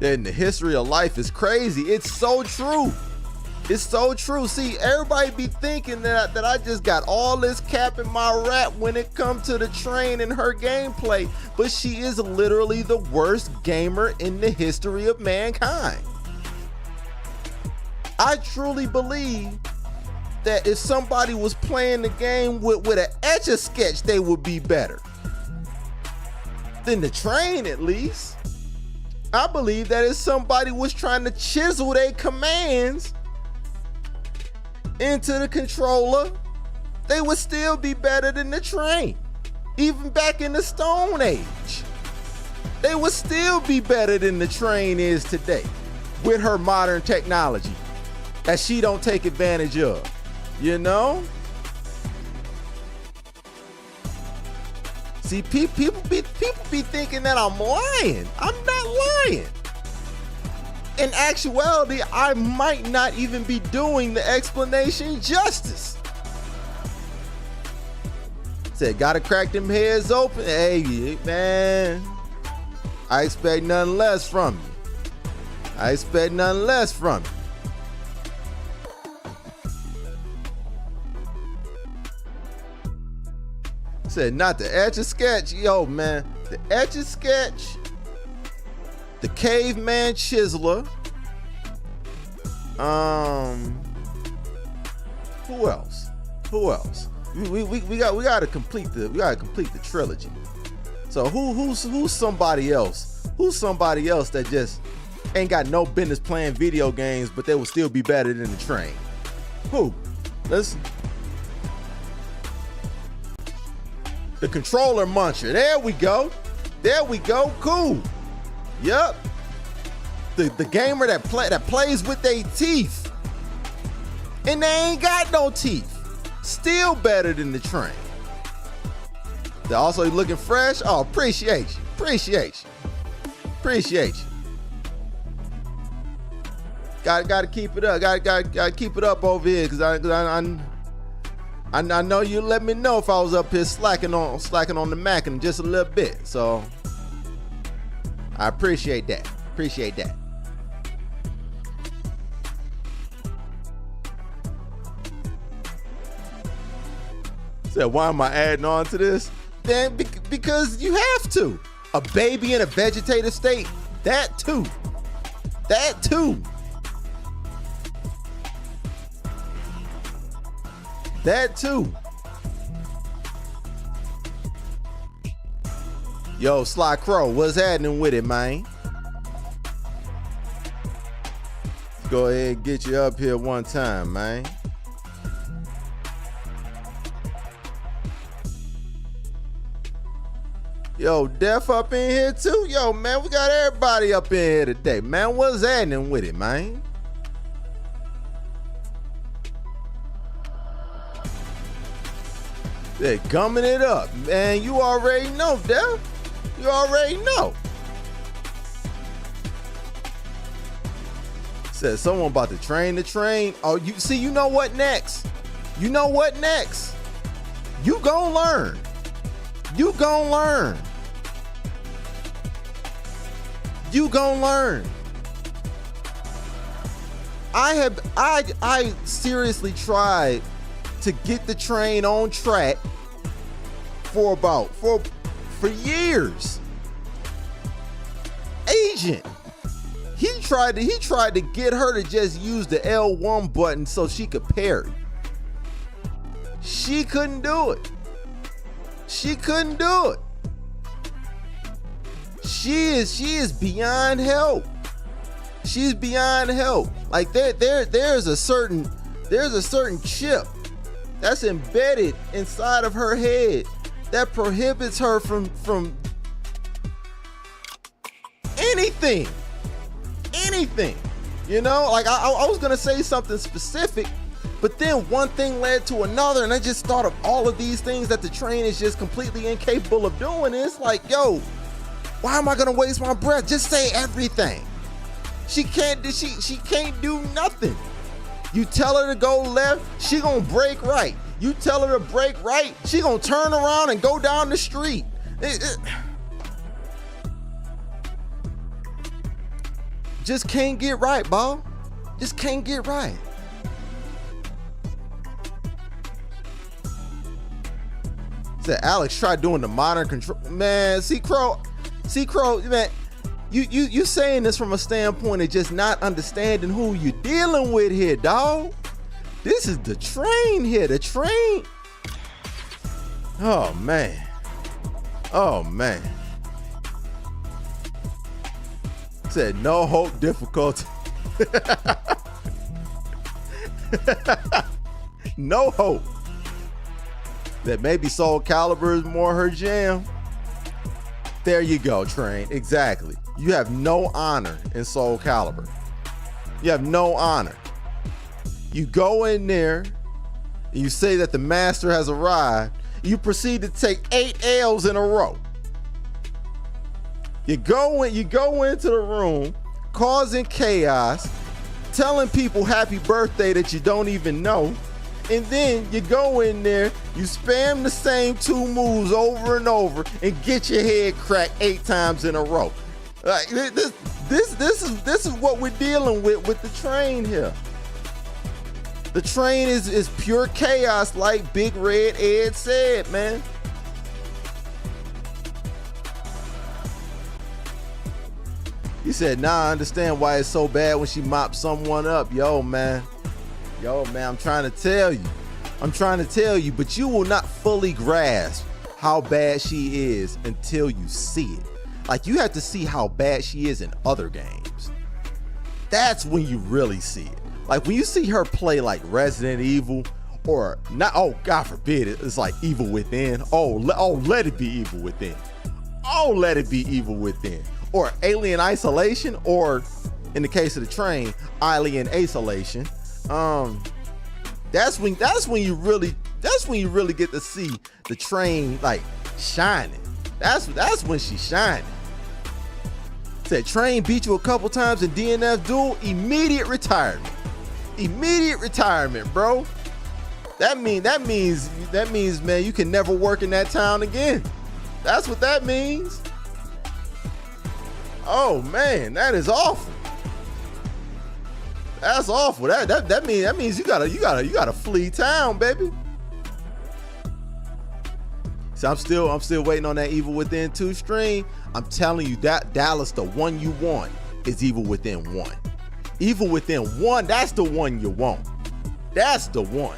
S1: And the history of life is crazy. It's so true. It's so true. See, everybody be thinking that I just got all this cap in my rap when it comes to the Train and her gameplay, but she is literally the worst gamer in the history of mankind. I truly believe that if somebody was playing the game with an Etch-a-Sketch, they would be better than the Train, at least. I believe that if somebody was trying to chisel their commands into the controller, they would still be better than the Train. Even back in the Stone Age, they would still be better than the Train is today with her modern technology that she don't take advantage of, you know? See, people be thinking that I'm lying. I'm not lying. In actuality, I might not even be doing the explanation justice. Said, gotta crack them heads open. Hey, man, I expect nothing less from you. I expect nothing less from you. Said, not the Etch-a-Sketch. Yo, man, the Etch-a-Sketch, the Caveman Chiseler. Who else? Who else? We gotta complete the trilogy. So who's somebody else? Who's somebody else that just ain't got no business playing video games, but they will still be better than the Train? Who? Listen. The controller muncher. There we go. There we go. Cool. Yep. The gamer that plays with their teeth. And they ain't got no teeth. Still better than the Train. They're also looking fresh. Oh, appreciate you. Appreciate you. Appreciate you. Gotta keep it up. Gotta keep it up over here, because I know you let me know if I was up here slacking on the Mac in just a little bit. So I appreciate that. Appreciate that. So why am I adding on to this? Then because you have to. A baby in a vegetative state. That too. That too. That too. Yo, Sly Crow, what's happening with it, man? Go ahead and get you up here one time, man. Yo, Def up in here too. Yo, man, we got everybody up in here today. Man, what's happening with it, man? They're gumming it up. Man, you already know, Def. You already know. Said someone about to train the train. Oh, you see, you know what next? You know what next? You gon' learn. You gon' learn. You gon' learn. I seriously tried to get the train on track for years. Agent. He tried to get her to just use the L1 button so she could parry. She couldn't do it. She couldn't do it. She is beyond help. She's beyond help. Like there's a certain chip that's embedded inside of her head that prohibits her from anything. You know, like I was gonna say something specific, but then one thing led to another, and I just thought of all of these things that the train is just completely incapable of doing. And it's like, yo, why am I gonna waste my breath? Just say everything. She can't do nothing. You tell her to go left, she gonna break right. You tell her to break right, she gonna turn around and go down the street. Just can't get right, Bob. Just can't get right. Said Alex tried doing the modern control. Man, see Crow, man, you saying this from a standpoint of just not understanding who you're dealing with here, dog. This is the train here, the train. Oh man. Oh man. Said no hope, difficulty. No hope. That maybe Soul Calibur is more her jam. There you go, train. Exactly. You have no honor in Soul Calibur. You have no honor. You go in there and you say that the master has arrived. You proceed to take 8 L's in a row. You go into the room, causing chaos, telling people happy birthday that you don't even know, and then you go in there, you spam the same 2 moves over and over, and get your head cracked 8 times in a row. Like this is what we're dealing with the train here. The train is pure chaos, like Big Red Ed said, man. He said, nah, I understand why it's so bad when she mops someone up. Yo, man, I'm trying to tell you, but you will not fully grasp how bad she is until you see it. Like, you have to see how bad she is in other games. That's when you really see it. Like, when you see her play like Resident Evil, or not, oh, God forbid, it's like Evil Within. Oh, let it be Evil Within. Oh, let it be Evil Within. Or Alien Isolation, or in the case of the train, Alien Isolation. That's when you really get to see the train like shining. That's when she's shining. Said train beat you a couple times in DNF duel, immediate retirement. Immediate retirement, bro. That means, man, you can never work in that town again. That's what that means. Oh man, that is awful. That's awful. That means you gotta flee town, baby. So I'm still waiting on that Evil Within 2 stream. I'm telling you, that Dallas, the one you want is Evil Within 1. Evil Within 1, that's the one you want. That's the one.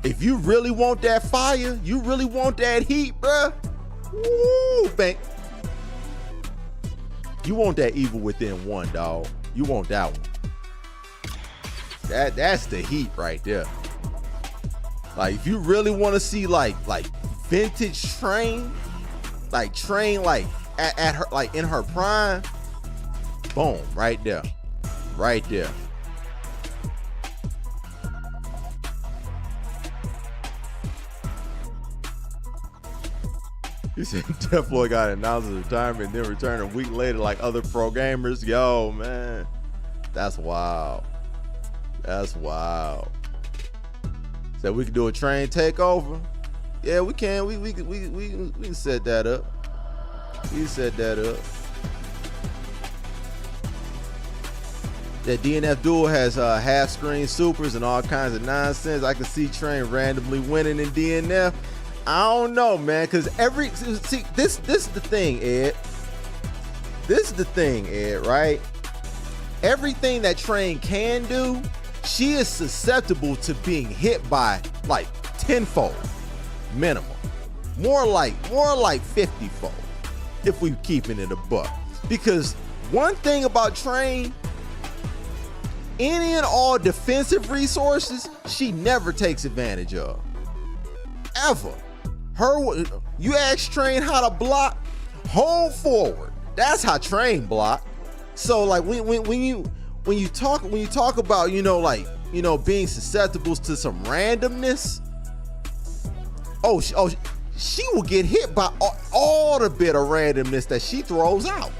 S1: If you really want that fire, you really want that heat, bruh. Woo, bang. You want that Evil Within 1, dog. You want that one. That's the heat right there. Like, if you really want to see like vintage train, like train like at her, like in her prime, boom, right there, right there. He said Deathboy got announced his retirement, then returned a week later like other pro gamers. Yo, man, that's wild. That's wild. Said we could do a train takeover. Yeah, we can. We can set that up. We can set that up. That DNF Duel has half-screen supers and all kinds of nonsense. I can see Train randomly winning in DNF. I don't know, man, because see, this is the thing, Ed. This is the thing, Ed, right? Everything that Train can do, she is susceptible to being hit by like tenfold minimum. More like 50-fold if we keeping it a buck. Because one thing about Train, any and all defensive resources, she never takes advantage of. Ever. You ask Train how to block, hold forward. That's how Train block. So like when you talk about, being susceptible to some randomness, she will get hit by all the bit of randomness that she throws out.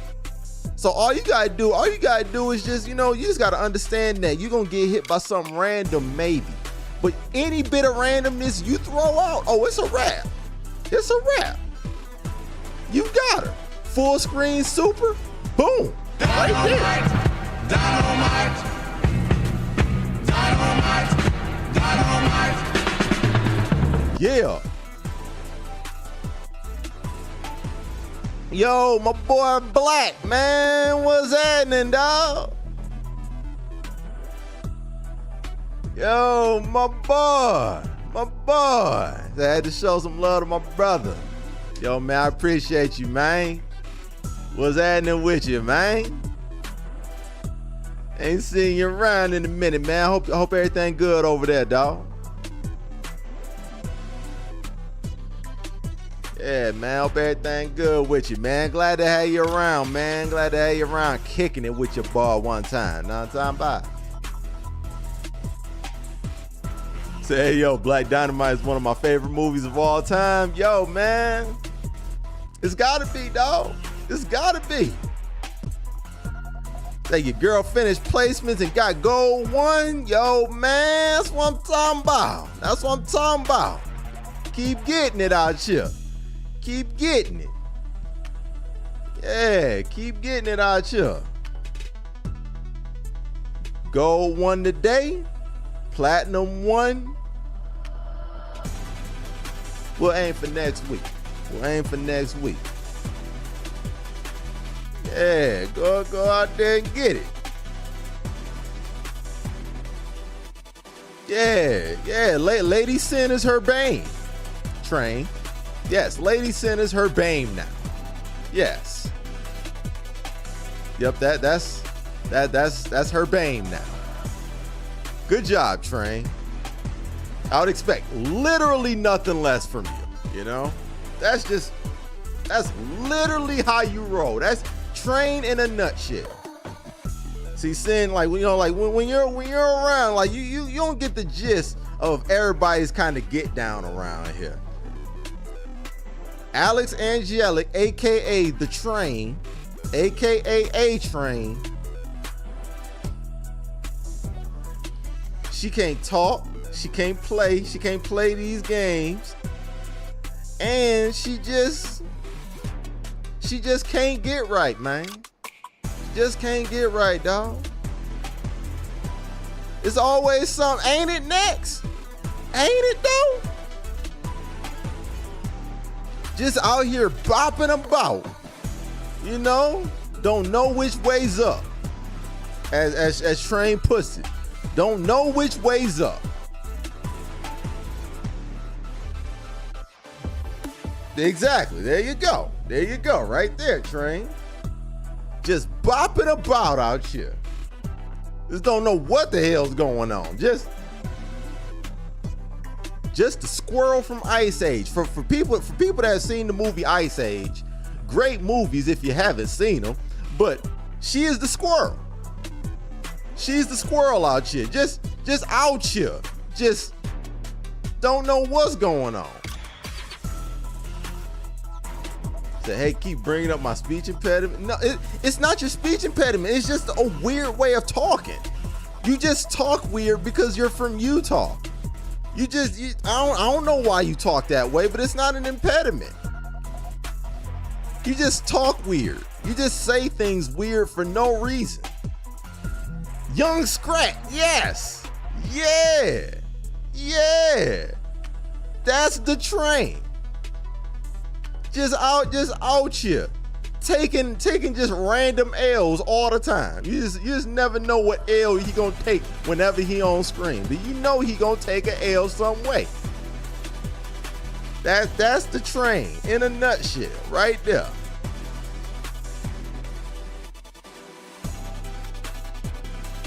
S1: So all you gotta do is just, you just gotta understand that you're gonna get hit by something random maybe. But any bit of randomness you throw out, it's a wrap. It's a wrap. You got her. Full screen super, boom. Right there. Dynamite. Yeah. Yo, my boy Black, man, what's happening, dog? Yo, my boy. I had to show some love to my brother. Yo, man, I appreciate you, man. What's happening with you, man? Ain't seen you around in a minute, man. I hope everything good over there, dog. Yeah, man, hope everything good with you, man. Glad to have you around, man. Glad to have you around kicking it with your ball one time. Know what I'm talking about? Say, hey, yo, Black Dynamite is one of my favorite movies of all time. Yo, man, it's gotta be, dog. It's gotta be. Say your girl finished placements and got gold 1. Yo, man, that's what I'm talking about. That's what I'm talking about. Keep getting it out here. Keep getting it. Yeah, keep getting it out here. Gold 1 today. Platinum 1. We'll aim for next week. Yeah, go out there and get it. Yeah. Lady Sin is her bane. Train. Yes, Lady Sin is her bane now. Yes. Yep, that's her bane now. Good job, Train. I would expect literally nothing less from you, That's literally how you roll. That's Train in a nutshell. See, Sin, like, when you're around, like, you don't get the gist of everybody's kind of get down around here. Alex Angelic, aka the Train, aka A-Train. She can't talk, she can't play these games, and she just can't get right, man. Just can't get right, dog. It's always something, ain't it next? Ain't it though? Just out here bopping about, don't know which way's up. As Train puts it. Don't know which way's up. Exactly. There you go. Right there, Train. Just bopping about out here. Just don't know what the hell's going on. Just just the squirrel from Ice Age. For people that have seen the movie Ice Age, great movies if you haven't seen them, but she is the squirrel. She's the squirrel out here, just out here, just don't know what's going on. Say, hey, keep bringing up my speech impediment. No, it's not your speech impediment. It's just a weird way of talking. You just talk weird because you're from Utah. I don't know why you talk that way, but it's not an impediment. You just talk weird. You just say things weird for no reason. Young Scrat, yes. Yeah. That's the train. Just out here. Taking just random L's all the time. You just never know what L he gonna take whenever he on screen. But you know he gonna take an L some way. That's the train in a nutshell, right there.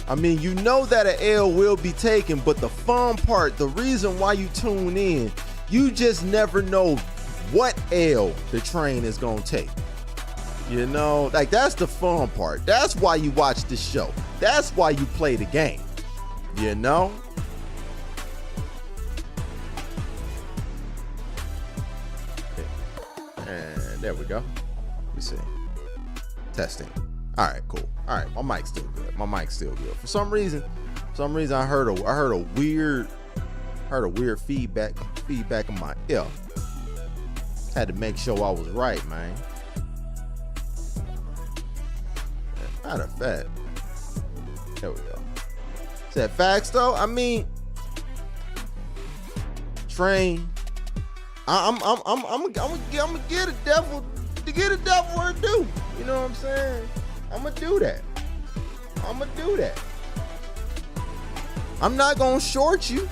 S1: I mean, you know that an L will be taken, but the fun part, the reason why you tune in, you just never know what L the train is gonna take. You know, like that's the fun part. That's why you watch the show. That's why you play the game. You know? Okay. And there we go. Let me see. Testing. All right, cool. All right, my mic's still good. For some reason I heard a weird feedback in my ear. Had to make sure I was right, man. Matter of fact, there we go. Said facts though. I mean, train. I'm gonna get a devil her due. You know what I'm saying? I'm gonna do that. I'm not gonna short you.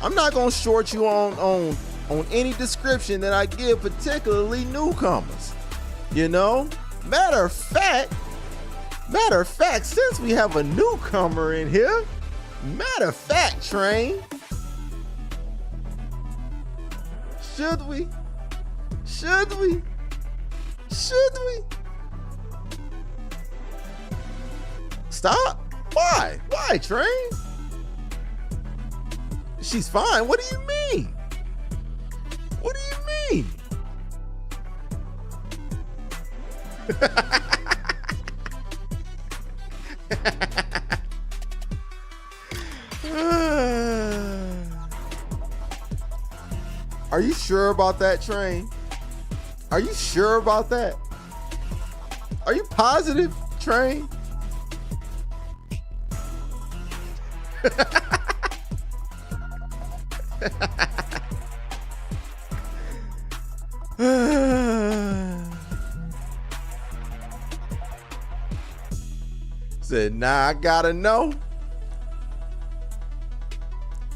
S1: I'm not gonna short you on any description that I give, particularly newcomers. You know? Matter of fact, since we have a newcomer in here, train, should we? Stop? Why, train? She's fine. What do you mean? Are you sure about that, train? Are you sure about that? Are you positive, train? Said, nah, I gotta know.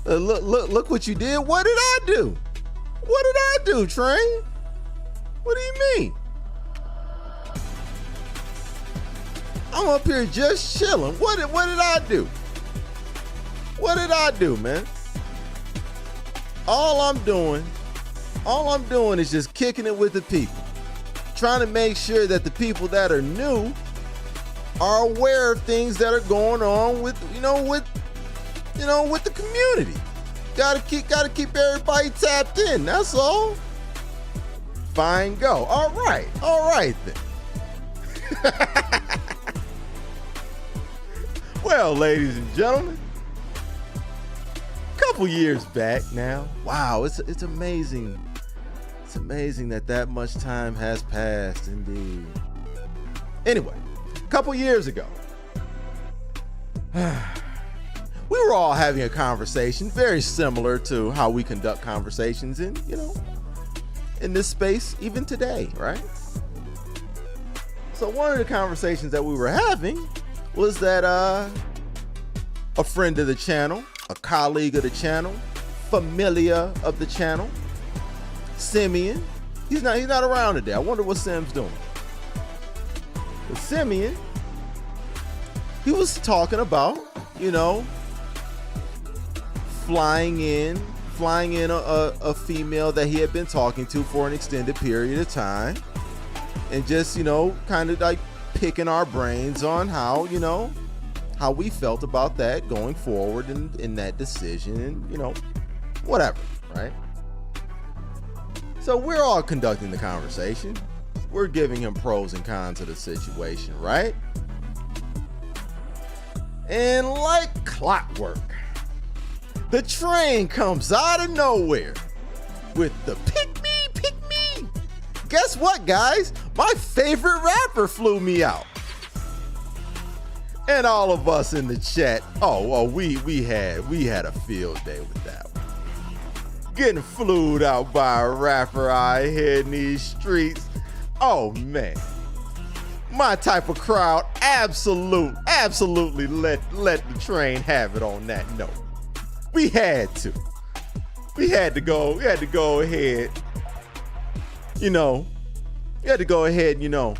S1: Look what you did. What did I do? Train? What do you mean? I'm up here just chilling. What did I do? What did I do, man? All I'm doing is just kicking it with the people. Trying to make sure that the people that are new are aware of things that are going on with the community. Gotta keep everybody tapped in, that's all. Fine, go. All right then. Well, ladies and gentlemen, a couple years back now. Wow, it's amazing. It's amazing that much time has passed, indeed. Anyway, a couple years ago, we were all having a conversation very similar to how we conduct conversations in this space even today, right? So one of the conversations that we were having was that a friend of the channel, a colleague of the channel, familiar of the channel, Simeon, he's not around today. I wonder what Sim's doing. But Simeon, he was talking about, flying in flying in a female that he had been talking to for an extended period of time, and just, you know, kind of like picking our brains on how, you know, how we felt about that going forward in that decision, and, you know, whatever, right? So we're all conducting the conversation. We're giving him pros and cons of the situation, right? And like clockwork, the train comes out of nowhere with the pick me. Guess what, guys? My favorite rapper flew me out. And all of us in the chat, we had a field day with that one. Getting flued out by a rapper out here in these streets. Oh man. My type of crowd absolutely let the train have it on that note. We had to go ahead, you know,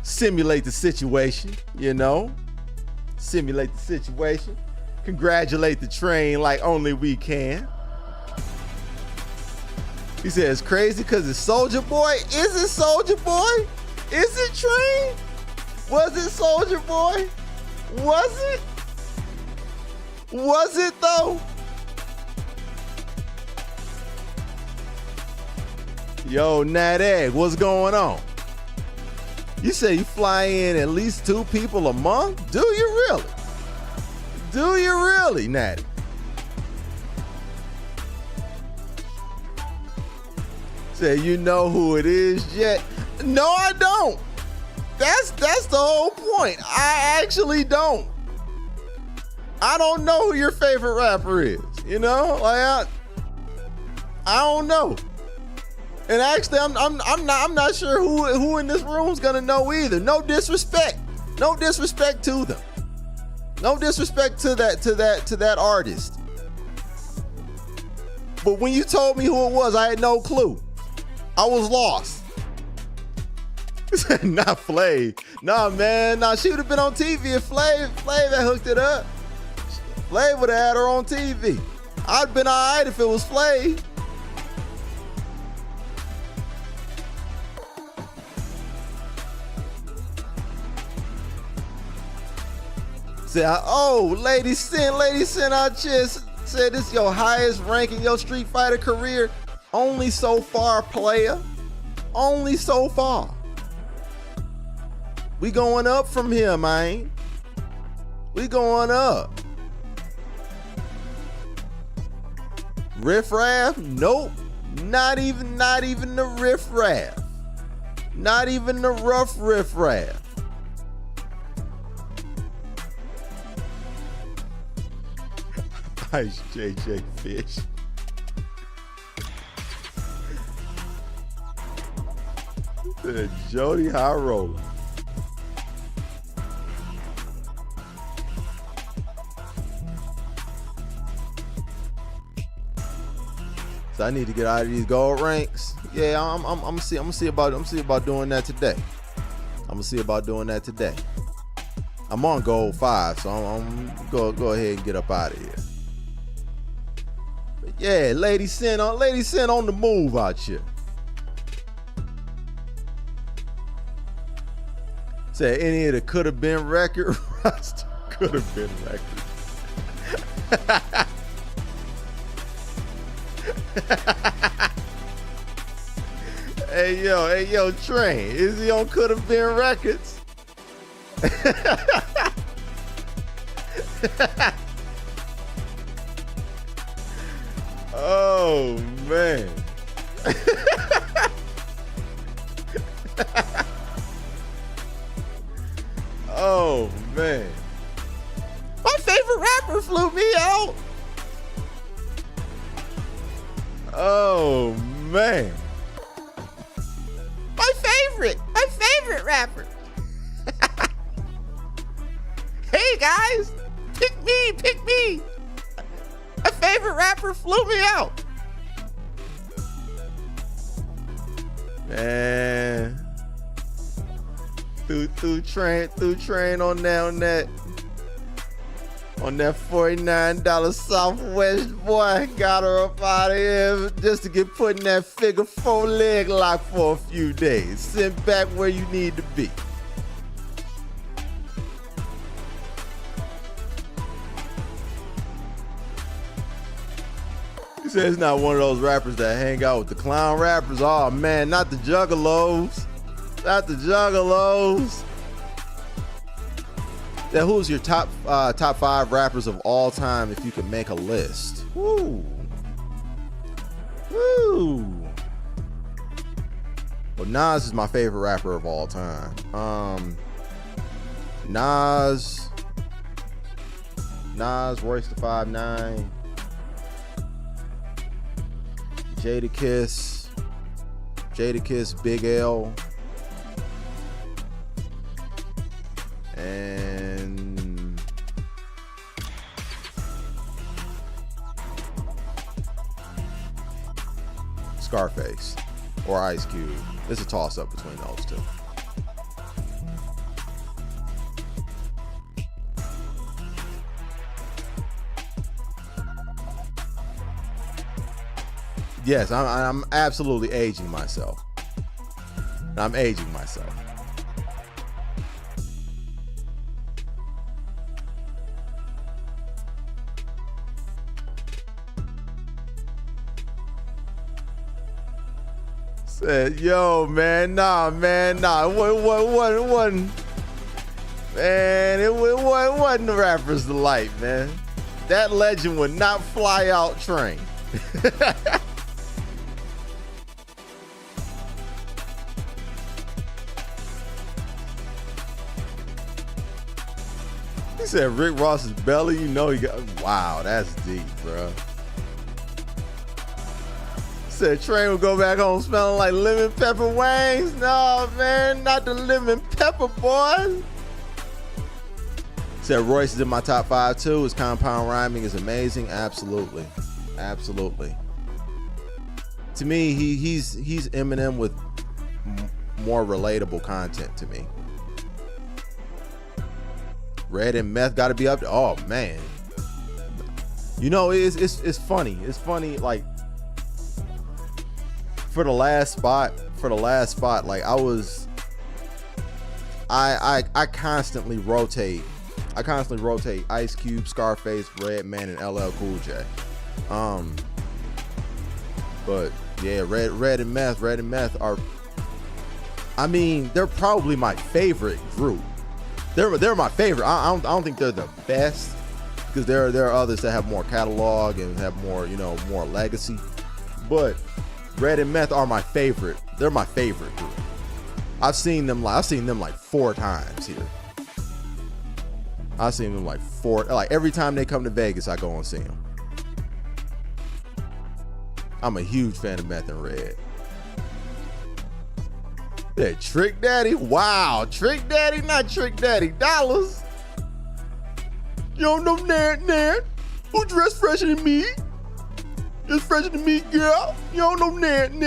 S1: simulate the situation, congratulate the train like only we can. He says crazy because it's Soulja Boy. Is it Soulja Boy? Is it Train? Was it Soulja Boy? Was it? Was it though? Yo, Nat Egg, what's going on? You say you fly in at least 2 people a month? Do you really? Do you really, Natty? Say, you know who it is yet? No, I don't. That's the whole point. I actually don't. I don't know who your favorite rapper is. You know, like I don't know. And actually, I'm not sure who in this room is gonna know either. No disrespect to them. No disrespect to that artist. But when you told me who it was, I had no clue. I was lost. Not Flav. Nah, man. Nah, she would have been on TV if Flav had hooked it up. Flav would have had her on TV. I'd been all right if it was Flav. Say, oh, Lady Sin, I just said this your highest rank in your Street Fighter career. Only so far, player. Only so far. We going up from here, man. We going up. Riff Raff? Nope. Not even the Riff Raff. Not even the rough Riff Raff. Ice JJ Fish. Jody High Roller. So I need to get out of these gold ranks. Yeah, I'm gonna see about doing that today. I'm on gold 5, so I'm go ahead and get up out of here. But yeah, Lady Sin on the move out here. Say any of the could have been record roster could have been record. Hey yo, Train, is he on could have been records? Oh man. Oh man. My favorite rapper flew me out. Oh man. My favorite rapper. Hey guys, pick me. My favorite rapper flew me out. Man. Through train on that. On that $49 Southwest, boy, got her up out of here just to get put in that figure 4 leg lock for a few days. Sent back where you need to be. He said it's not one of those rappers that hang out with the clown rappers. Oh man, not the juggalos. Not the juggalos. Now, who's your top 5 rappers of all time if you could make a list? Woo. Woo. Well, Nas is my favorite rapper of all time. Nas, Royce the 5'9", Jadakiss, Big L, and Scarface or Ice Cube. It's a toss-up between those two. Yes, I'm absolutely aging myself. I'm aging myself. Said, yo, man, nah. It wasn't. Man, it wasn't the rapper's delight, man. That legend would not fly out train. He said Rick Ross's belly, you know he got, wow, that's deep, bro. Said Train will go back home smelling like lemon pepper wings. No, man, not the lemon pepper, boy. Said Royce is in my top 5 too. His compound rhyming is amazing. Absolutely. Absolutely. To me, he's Eminem with more relatable content to me. Red and Meth got to be up there. Oh man, you know it's funny. It's funny. Like for the last spot, like I constantly rotate. Ice Cube, Scarface, Redman, and LL Cool J. But yeah, Red and Meth are. I mean, they're probably my favorite group. They're my favorite. I don't think they're the best because there are others that have more catalog and have more, you know, more legacy. But Red and Meth are my favorite. They're my favorite group. I've seen them like 4 times here. I've seen them like 4. Like every time they come to Vegas, I go and see them. I'm a huge fan of Meth and Red. Yeah, Trick Daddy. Wow, Trick Daddy, not Trick Daddy Dollars. You don't know Nan. Who dressed fresher than me? Just fresher than me, girl. You don't know Nan.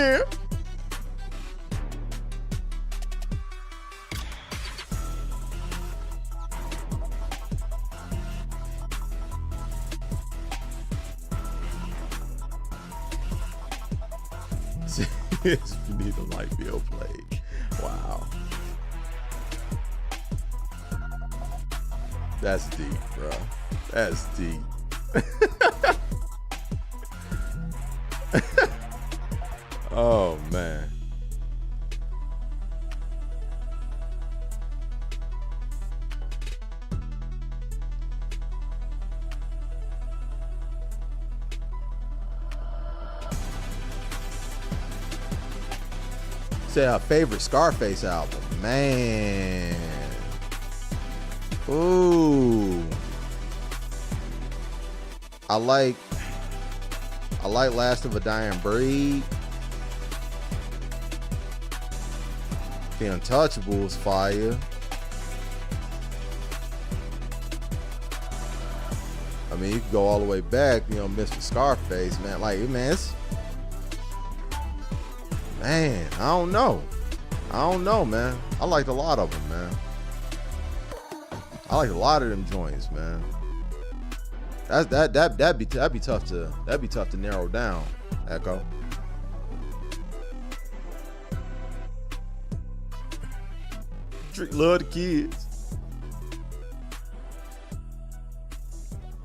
S1: Yes, you need the light bill played. Wow. That's deep, bro. That's deep. Oh, man. Say our favorite Scarface album, man. Ooh, I like Last of a Dying Breed. The Untouchables fire. I mean, you can go all the way back, you know, Mr. Scarface, man. Like, man, man, I don't know, man. I liked a lot of them, man. I liked a lot of them joints, man. That'd be tough to narrow down, Echo. Love the kids.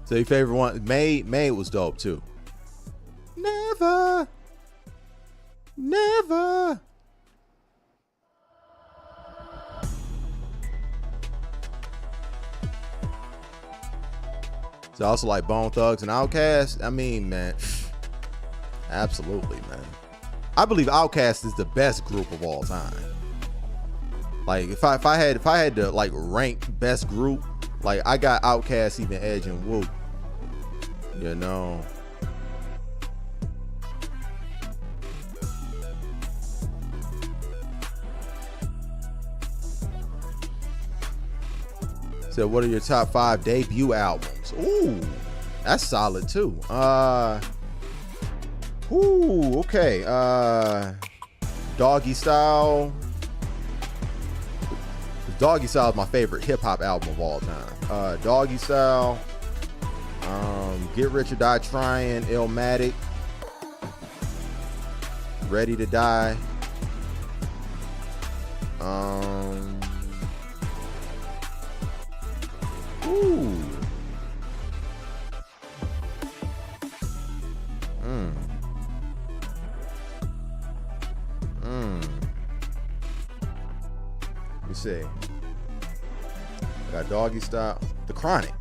S1: So your favorite one, May was dope too. Never. So also like Bone Thugs and Outkast. I mean, man, absolutely, man. I believe Outkast is the best group of all time. Like if I had to like rank best group, like I got Outkast even edging Whoop. You know. So what are your top 5 debut albums? Ooh, that's solid too. Okay. Doggy Style. Doggy Style is my favorite hip hop album of all time. Doggy Style. Get Rich or Die Trying, Illmatic, Ready to Die. Let me see. I got Doggy Style, The Chronic.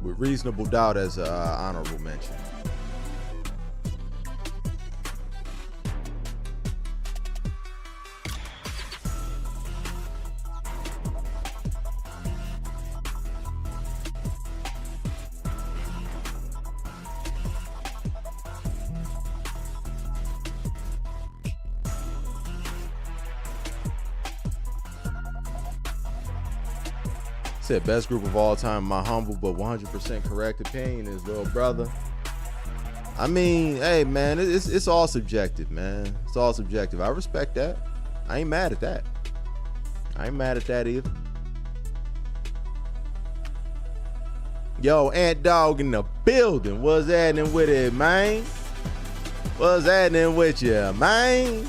S1: With Reasonable Doubt as an honorable mention. Said best group of all time. My humble but 100% correct opinion is Little Brother. I mean, hey man, it's all subjective, man. It's all subjective. I respect that. I ain't mad at that. I ain't mad at that either. Yo, Ant Dog in the building. What's happening with it, man? What's happening with you, man?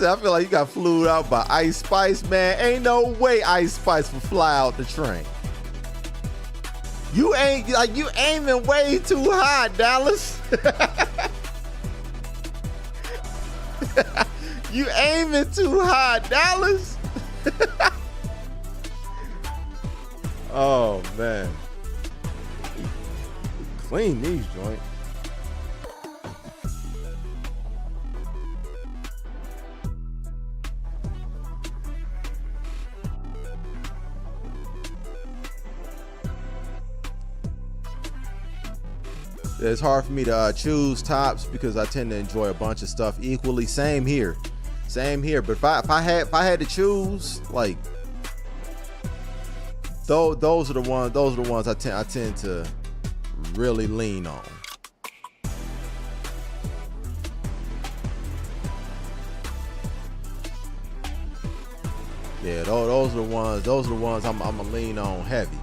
S1: I feel like you got flew out by Ice Spice, man. Ain't no way Ice Spice will fly out the train. You aiming way too high, Dallas. You aiming too high, Dallas. Oh man, clean these joints. It's hard for me to choose tops because I tend to enjoy a bunch of stuff equally. Same here. But if I had to choose, like those are the ones I tend to really lean on. Yeah, those are the ones I'm gonna lean on heavy.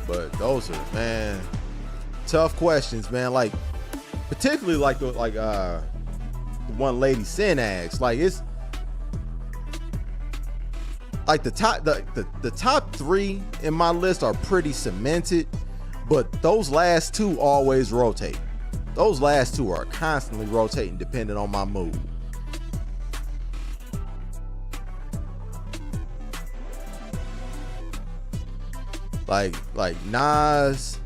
S1: But those are, man, tough questions, man. Like, particularly like the one Lady Sin asked. Like, it's like the top 3 in my list are pretty cemented, but those last 2 always rotate. Those last 2 are constantly rotating depending on my mood. Like Nas,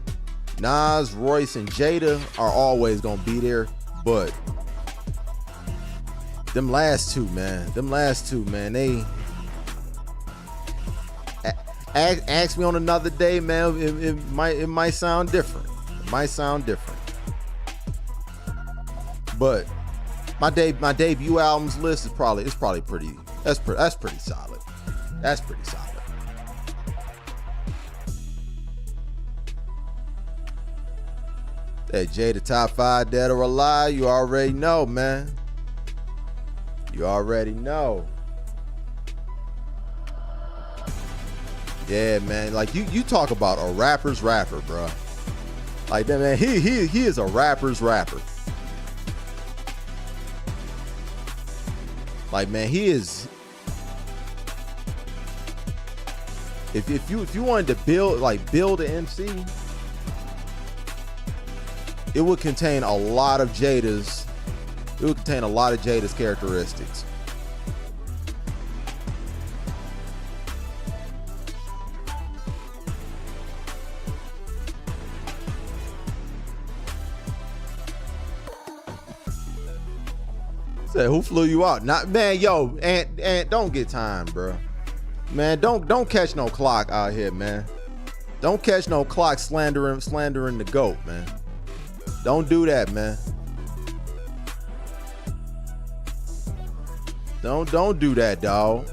S1: Royce, and Jada are always gonna be there, but them last two, man, they ask me on another day, man. It might sound different. But My debut albums list is probably pretty. That's pretty solid. That's pretty solid. Hey, Jay, the top 5 dead or alive, you already know, man. You already know. Yeah, man. Like you talk about a rapper's rapper, bro. Like that, man. He is a rapper's rapper. Like, man, he is. If you wanted to build an MC, it would contain a lot of Jada's. It would contain a lot of Jada's characteristics. Said, who flew you out? Not, man, yo, and don't get time, bro. Man, don't catch no clock out here, man. Don't catch no clock slandering the GOAT, man. Don't do that, man. Don't do that, dog.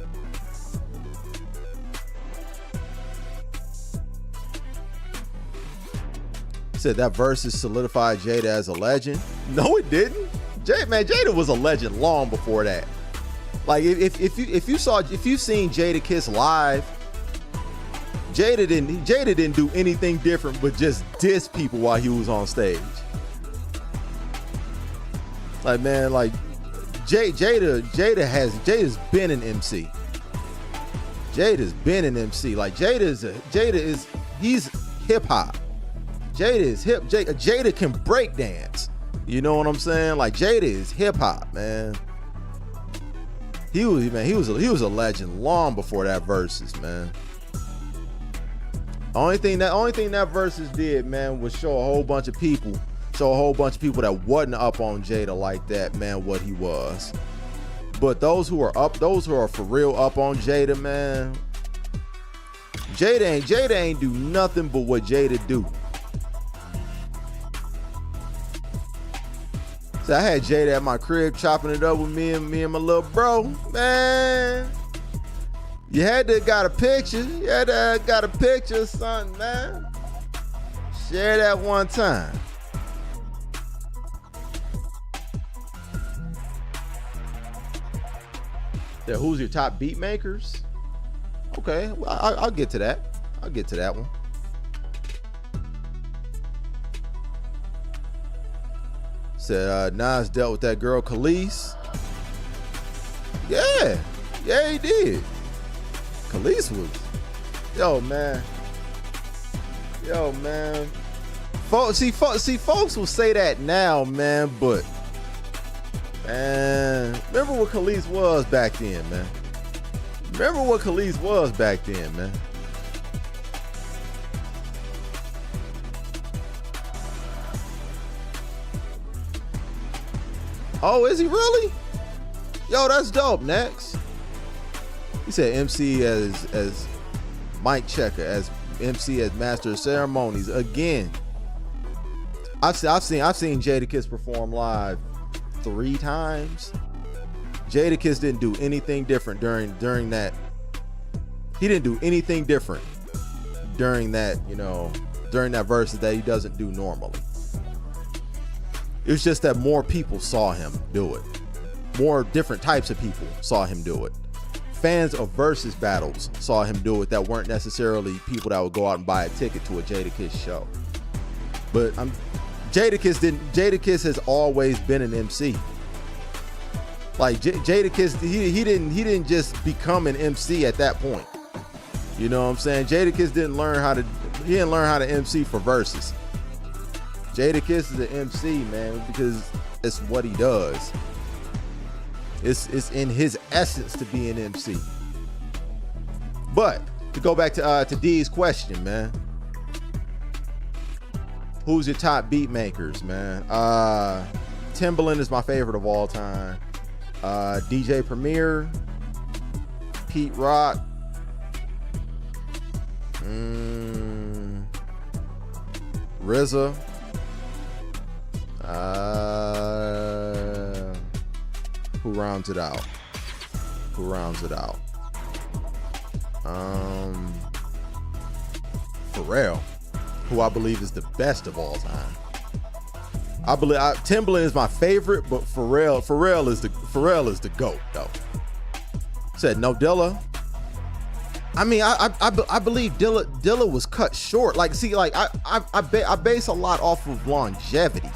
S1: Said that versus solidified Jada as a legend. No, it didn't. Jada was a legend long before that. Like if you've seen Jadakiss live, Jada didn't do anything different but just diss people while he was on stage. Like, man, like Jada's been an MC. Jada's been an MC. Like he's hip hop. Jada is hip. Jada can break dance. You know what I'm saying? Like, Jada is hip hop, man. He was a legend long before that versus, man. Only thing that versus did, man, was show a whole bunch of people that wasn't up on Jada like that, man, what he was. But those who are for real up on Jada, man, Jada ain't do nothing but what Jada do. So I had Jada at my crib chopping it up with me and my little bro. Man, you had to got a picture. You had to got a picture or something, man. Share that one time. Yeah, who's your top beat makers? Okay, well, I'll get to that. I'll get to that one. Said Nas dealt with that girl Khalees. Yeah, he did. Khalees was, yo man. Folks will say that now, man, but man, remember what Khalees was back then, man. Oh, is he really? Yo, that's dope. Next, he said MC as mic checker, as MC as master of ceremonies. Again, I've seen Jadakiss perform live 3 times. Jadakiss didn't do anything different during that. He didn't do anything different during that verse that he doesn't do normally. It was just that more people saw him do it. More different types of people saw him do it. Fans of versus battles saw him do it that weren't necessarily people that would go out and buy a ticket to a Jadakiss show. But Jadakiss has always been an MC. Like Jadakiss, he didn't just become an MC at that point. You know what I'm saying? Jadakiss didn't learn how to MC for verses. Jadakiss is an MC, man, because it's what he does. It's in his essence to be an MC. But to go back to D's question, man. Who's your top beat makers, man? Timbaland is my favorite of all time. DJ Premier, Pete Rock, RZA, who rounds it out? Who rounds it out? Pharrell, who I believe is the best of all time. I believe Timbaland is my favorite, but Pharrell is the GOAT though. Said no Dilla. I mean, I believe Dilla was cut short. Like, see, like I base a lot off of longevity,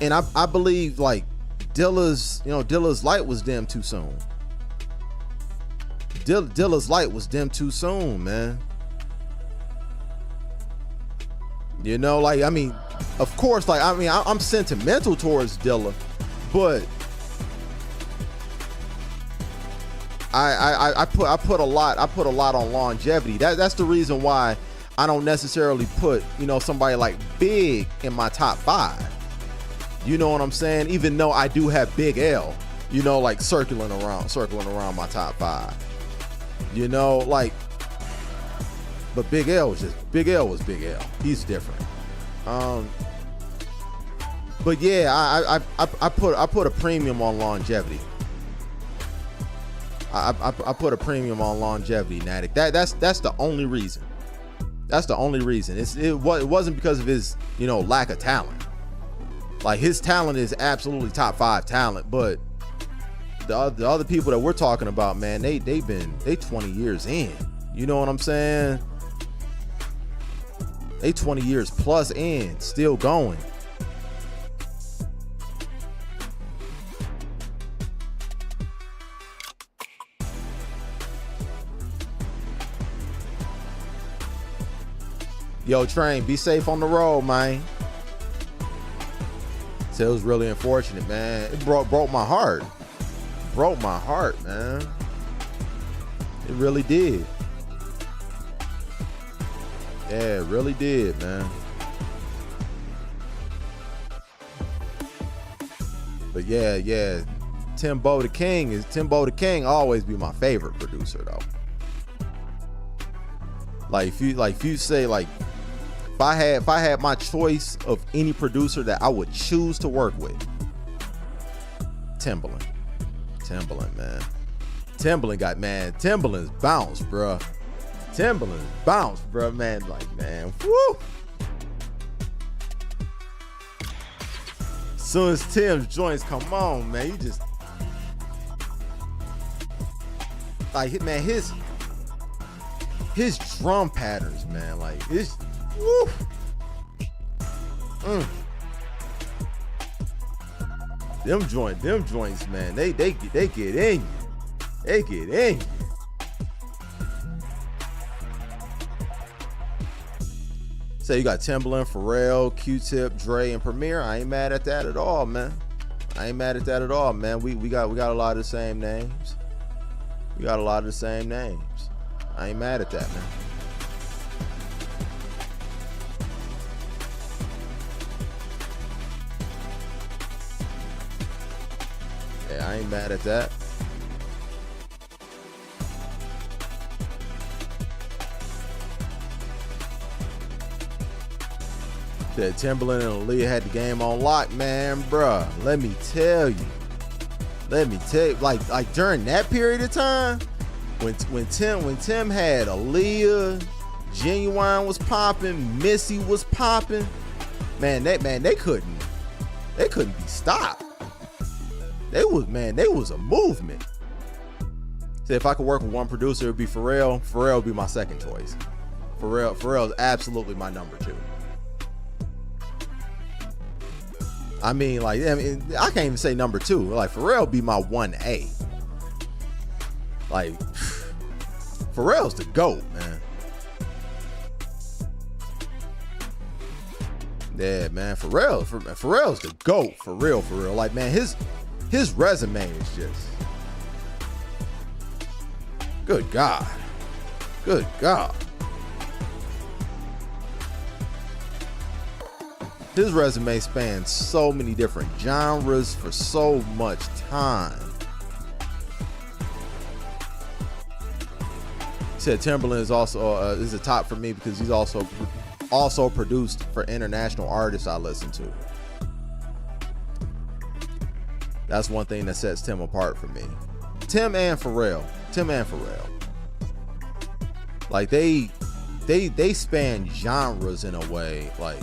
S1: and I believe like Dilla's light was dimmed too soon. Dilla's light was dimmed too soon, man. You know, like, I mean, of course, like, I mean, I'm sentimental towards Dilla, but I put a lot on longevity. That's the reason why I don't necessarily put, you know, somebody like Big in my top 5. You know what I'm saying? Even though I do have Big L, you know, like circling around my top 5. You know, like, but Big L was Big L. He's different. But yeah, I put a premium on longevity. I put a premium on longevity, Natick. That's the only reason. That's the only reason. It wasn't because of his, you know, lack of talent. Like, his talent is absolutely top 5 talent, but the other people that we're talking about, man, they 20 years in. You know what I'm saying? They 20 years plus in, still going. Yo, Train, be safe on the road, man. So it was really unfortunate, man. It broke my heart. Broke my heart, man. It really did. Yeah, it really did, man. But yeah, Timbo the King always be my favorite producer though. Like if you say, like, if I had my choice of any producer that I would choose to work with, Timbaland, man. Timbaland's bounce, bruh. Man. Like, man, woo. As soon as Tim's joints come on, man, you just, like, man, his drum patterns, man, like, it's, woo. Them joints, man, they get in you. They get in you. So you got Timbaland, Pharrell, Q-Tip, Dre, and Premier. I ain't mad at that at all, man. We got a lot of the same names. I ain't mad at that, man. Yeah, I ain't mad at that. That Timbaland and Aaliyah had the game on lock, man, bruh. Let me tell you, like during that period of time, when Tim had Aaliyah, Genuine was popping, Missy was popping, man, they couldn't be stopped. They was a movement. So if I could work with one producer, it'd be Pharrell. Pharrell would be my second choice. Pharrell is absolutely my number 2. I mean, I can't even say number 2. Like, Pharrell be my 1A. Like, Pharrell's the GOAT, man. Yeah, man, Pharrell's the GOAT, for real. Like, man, his resume is just, good God. His resume spans so many different genres for so much time. He said Timbaland is also is a top for me because he's also produced for international artists I listen to. That's one thing that sets Tim apart for me. Tim and Pharrell. Like they span genres in a way. Like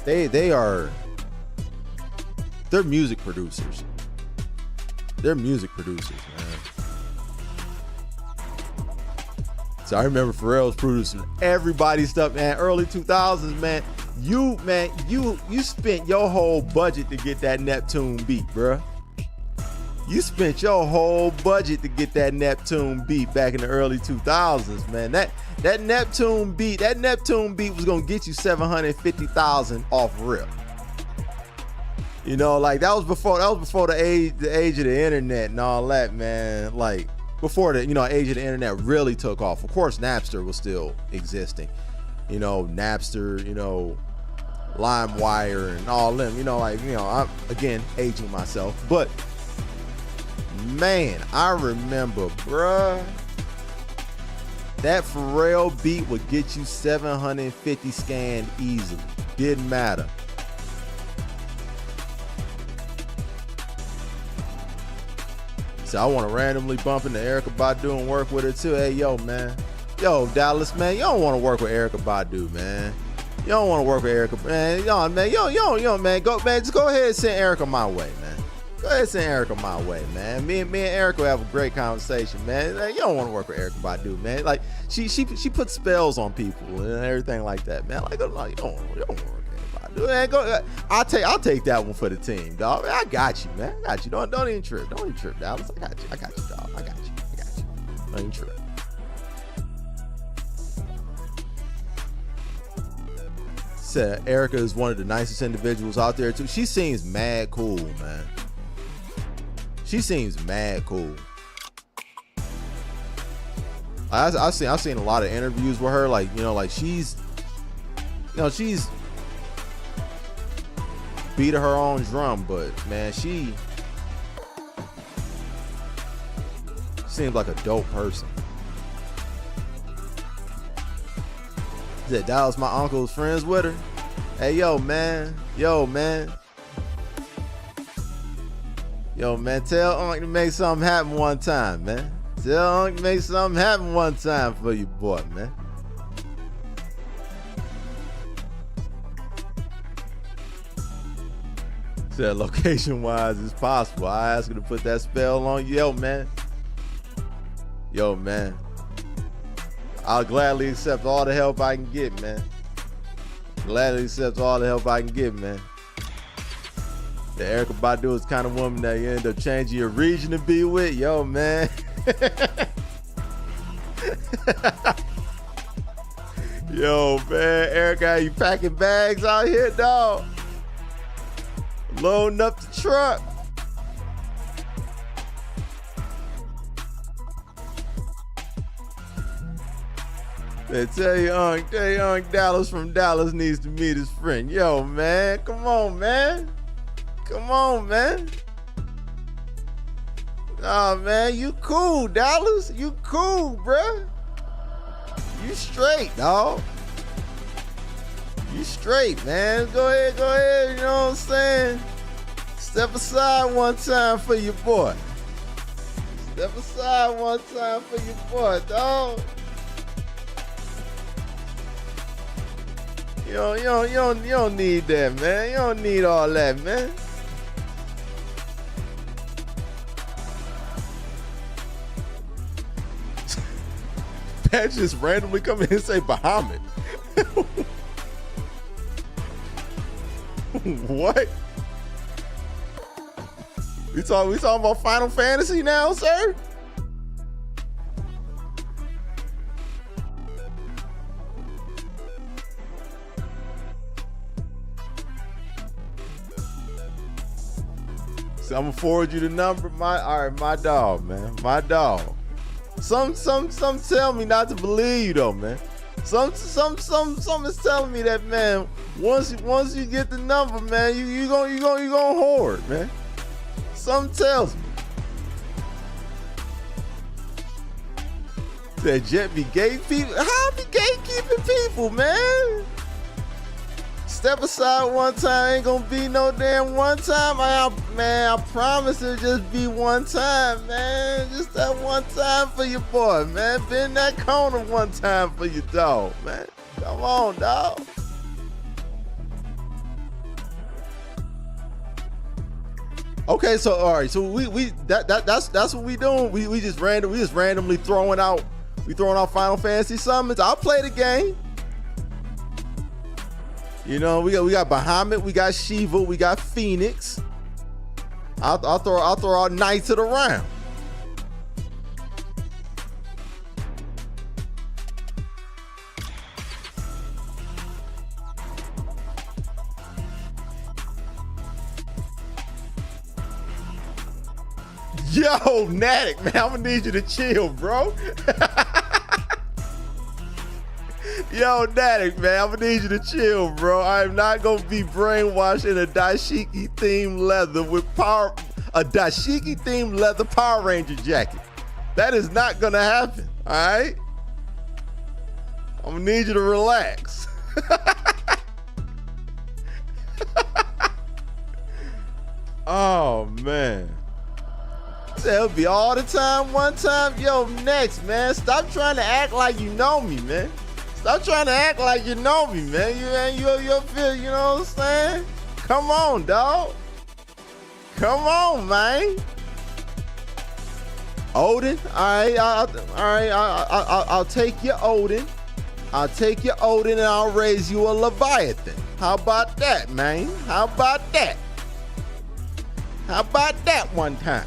S1: they're music producers. They're music producers, man. So I remember Pharrell was producing everybody's stuff, man. Early 2000s, man. You spent your whole budget to get that Neptune beat, bruh. You spent your whole budget to get that Neptune beat back in the early 2000s, man. That Neptune beat was gonna get you $750,000 off rip. You know, like that was before the age of the internet and all that, man. Like before the age of the internet really took off. Of course, Napster was still existing. You know, Napster, LimeWire and all them. I'm again aging myself, but man, I remember, bruh, that Pharrell beat would get you 750 scanned easily. Didn't matter. So I want to randomly bump into Erykah Badu and work with her too. Hey, yo, man. Yo, Dallas, man, you don't want to work with Erykah Badu, man. You don't want to work with Erykah, man. Yo, man, man. Just go ahead and send Erykah my way, man. Go ahead and send Erykah my way, man. Me and Erykah will have a great conversation, man. Like, you don't want to work with Erykah Badu, man. Like she puts spells on people and everything like that, man. Like you don't want to work with Erykah Badu, man. I'll take that one for the team, dog. I got you, man. I got you. Don't even trip. Don't even trip, Dallas. I got you, dog. I got you. Don't even trip. Said Erykah is one of the nicest individuals out there too. She seems mad cool, man. She seems mad cool. I've seen a lot of interviews with her. Like she's beat her own drum, but man, she seems like a dope person. Said Dallas, my uncle's friends with her. Hey, yo, man, tell Unc to make something happen one time, man. Tell Unc to make something happen one time for you, boy, man. Said location-wise, it's possible. I asked her to put that spell on you. Yo, man. I'll gladly accept all the help I can get, man. The Erykah Badu is the kind of woman that you end up changing your region to be with. Yo, man. Yo, man. Erykah, you packing bags out here, dog? Loading up the truck. They tell you Unc Dallas from Dallas needs to meet his friend. Yo, man, come on, man. Nah, man, you cool, Dallas. You cool, bruh. You straight, dog. You straight, man. Go ahead, you know what I'm saying? Step aside one time for your boy. Dog. You don't need that, man. You don't need all that, man. Pat just randomly come in and say Bahamut. What? We talking about Final Fantasy now, sir? So I'm gonna forward you the number. My dog, man. My dog. Some tell me not to believe you though, man. Some is telling me that, man, once you get the number, man, you gonna hoard, man. Some tells me. That Jet be gatekeeping. How be gatekeeping people, man? step aside one time. Ain't gonna be no damn one time. Man, I promise it'll just be one time, man. Just that one time for your boy, man. Bend that corner one time for your dog, man. Come on, dog. Okay, so all right, so that's what we doing. We just randomly throwing out Final Fantasy summons. I'll play the game. You know, we got Bahamut, we got Shiva, we got Phoenix. I'll throw out Knights of the Round. Yo, Natic, man, I'm gonna need you to chill, bro. Yo, Natic, man, I'm gonna need you to chill, bro. I am not gonna be brainwashed in a dashiki themed leather with a dashiki themed leather Power Ranger jacket. That is not gonna happen, all right? I'm gonna need you to relax. Oh, man. It'll be all the time, one time. Yo, next, man. Stop trying to act like you know me, man. Stop trying to act like you know me, man. You feel, you know what I'm saying? Come on, dog. Come on, man. Odin, all right. I'll take your Odin. I'll take your Odin and I'll raise you a Leviathan. How about that, man? How about that? How about that one time?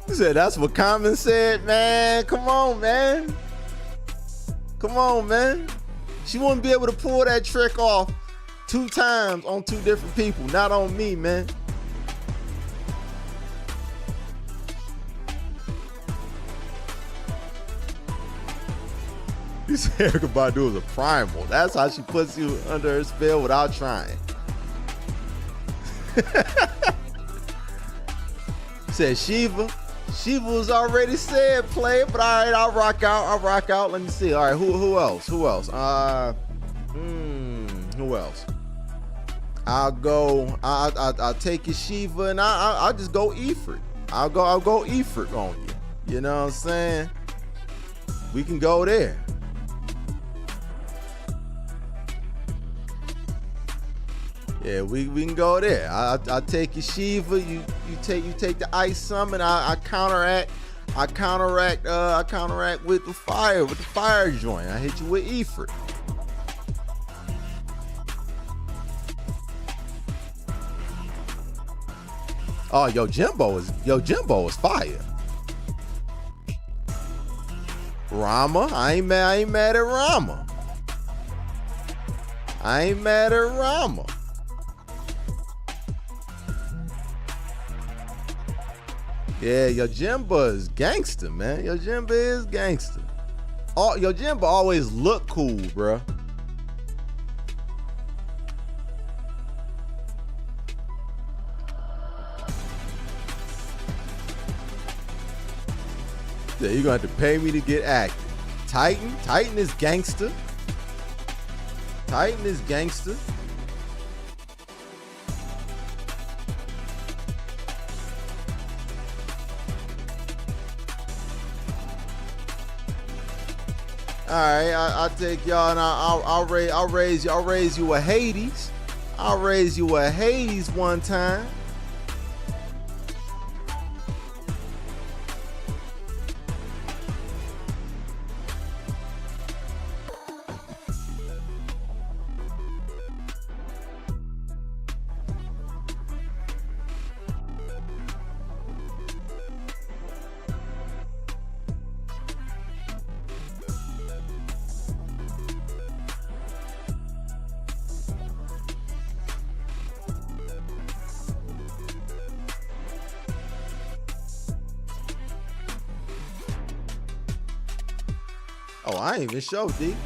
S1: He said that's what Common said, man. Come on, man. Come on, man. She wouldn't be able to pull that trick off 2 times on 2 different people. Not on me, man. You said Erykah Badu is a primal. That's how she puts you under her spell without trying. Said Shiva. Shiva was already said play, but all right, I'll rock out. Let me see. All right, who else? Who else? I'll take your Shiva and I'll just go Ifrit. I'll go Ifrit on you. You know what I'm saying? We can go there. Yeah, we can go there. I'll take your Shiva. You take the Ice Summon. I counteract with the fire joint. I hit you with Ifrit. Oh, Jimbo is fire. Rama, I ain't mad at Rama. Yeah, Yojimba is gangster, man. Yojimba is gangster. Yojimba always look cool, bruh. Yeah, you're gonna have to pay me to get active. Titan is gangster. All right, I'll take y'all and I'll raise you a Hades. I'll raise you a Hades one time. Oh, I ain't even show, D.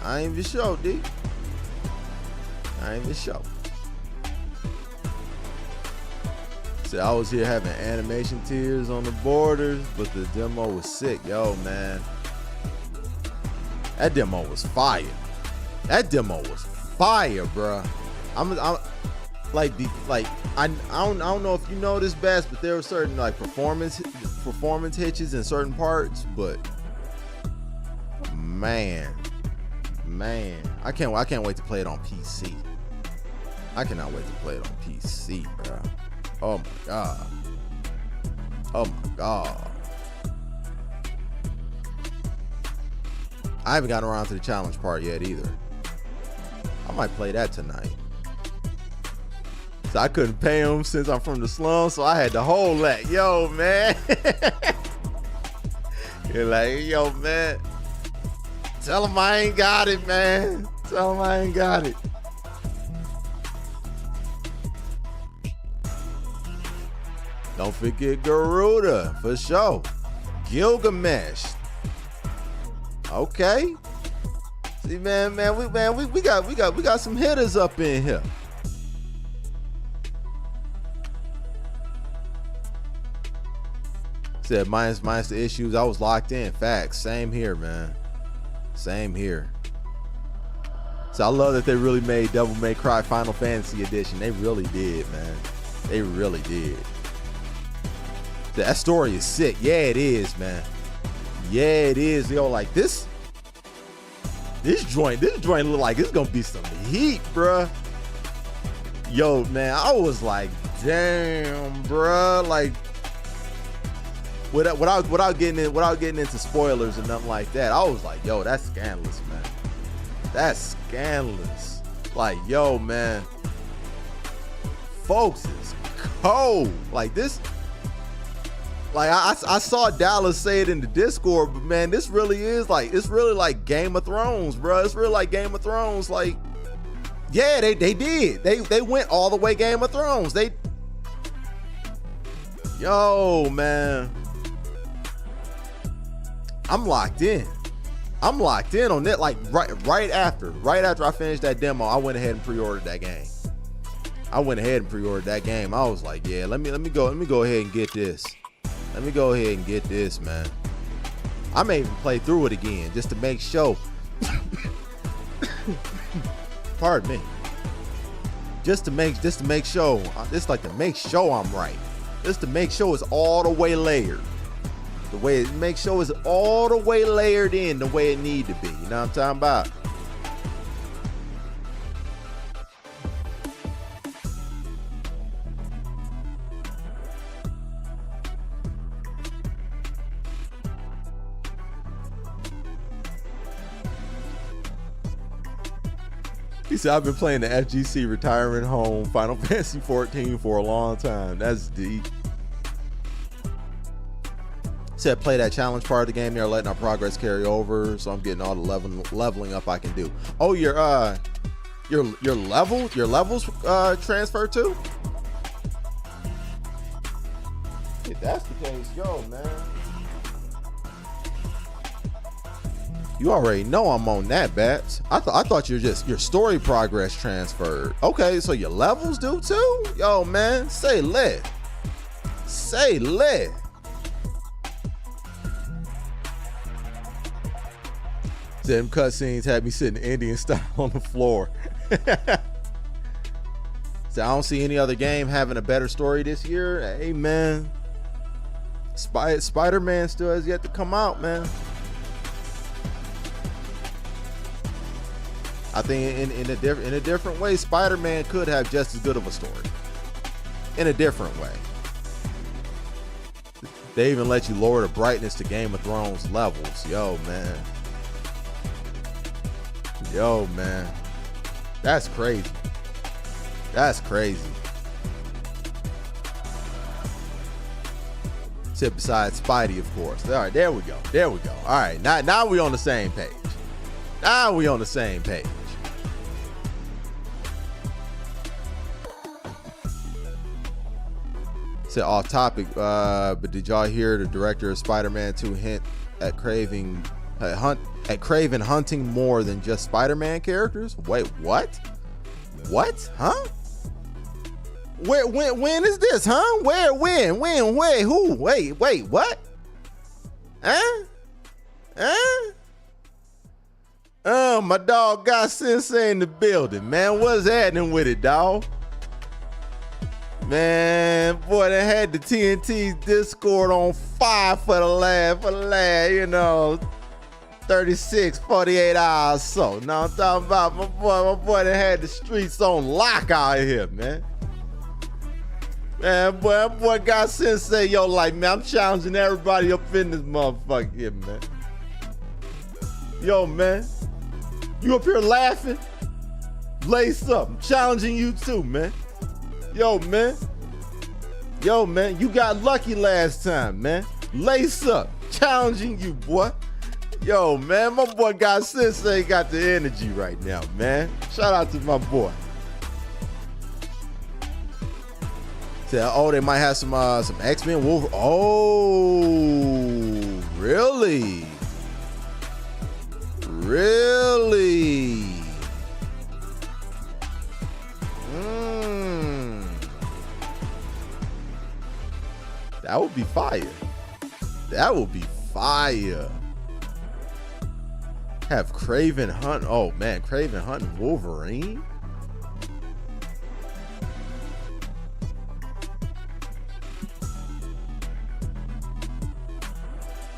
S1: I ain't even show, D. I ain't even show. See, I was here having animation tears on the borders, but the demo was sick. Yo, man. That demo was fire. That demo was fire, bruh. I'm like I don't know if you know this, Bass, but there were certain like performance hitches in certain parts, but man, I can't wait to play it on PC. I cannot wait to play it on PC, bro. Oh my god. Oh my god. I haven't gotten around to the challenge part yet either. I might play that tonight. So I couldn't pay him since I'm from the slum, so I had to hold that. Yo, man. You're like, yo, man. Tell him I ain't got it, man. Tell him I ain't got it. Don't forget Garuda for sure. Gilgamesh. Okay. See, we got some hitters up in here. Said minus the issues. I was locked in. Facts. Same here, man. Same here. So I love that they really made Devil May Cry Final Fantasy Edition. They really did, man. They really did. That story is sick. Yeah, it is, man. Yeah, it is. Yo, like this joint look like it's gonna be some heat, bruh. Yo, man, I was like, damn, bruh. Like, without getting into spoilers and nothing like that, I was like, yo, that's scandalous, man. That's scandalous. Like, yo, man, folks is cold. Like this. Like I saw Dallas say it in the Discord, but man, this really is like, it's really like Game of Thrones, bro. It's really like Game of Thrones. Like, yeah, they did. They went all the way Game of Thrones. Yo, man, I'm locked in. I'm locked in on that. Like right after I finished that demo, I went ahead and pre-ordered that game. I was like, yeah, let me go ahead and get this. Let me go ahead and get this, man. I may even play through it again just to make sure. Pardon me. Just to make sure. Just like to make sure I'm right. Just to make sure it's all the way layered. Make sure it's all the way layered in the way it need to be. You know what I'm talking about? He said, I've been playing the FGC Retirement Home Final Fantasy 14 for a long time. That's deep. Said, play that challenge part of the game. They're letting our progress carry over, so I'm getting all the leveling up I can do. Oh, your levels transferred too? If that's the case, yo, man. You already know I'm on that, Bats. I thought your story progress transferred. Okay, so your levels do too? Yo, man, say let. Say let. Them cutscenes had me sitting Indian style on the floor. So I don't see any other game having a better story this year. Hey, man. Spider-Man still has yet to come out, man. I think in a different way, Spider-Man could have just as good of a story. In a different way. They even let you lower the brightness to Game of Thrones levels. Yo, man. Yo, man. That's crazy. That's crazy. Except besides Spidey, of course. All right, there we go. There we go. All right, now we on the same page. Now we on the same page. Said off topic, but did y'all hear the director of Spider-Man 2 hint at Craving At Craven hunting more than just Spider-Man characters? Wait, what? What? Huh? Where? When is this? Huh? Where? When? Where? Who? Wait, what? Huh? Oh, my dog got Sensei in the building, man. What's happening with it, dog? Man, boy, they had the TnT'z Discord on fire for the last, 36, 48 hours. So now I'm talking about my boy that had the streets on lock out here, man. Man, boy got Sensei, yo, like, man, I'm challenging everybody up in this motherfucker here, man. Yo, man, you up here laughing? Lace up, I'm challenging you too, man. Yo, man, you got lucky last time, man. Lace up, challenging you, boy. Yo, man, my boy got Sensei got the energy right now, man. Shout out to my boy. Oh, they might have some X-Men Wolverine. Oh, really? Really? That would be fire. That would be fire. Have Craven hunt. Oh man, Craven hunting Wolverine.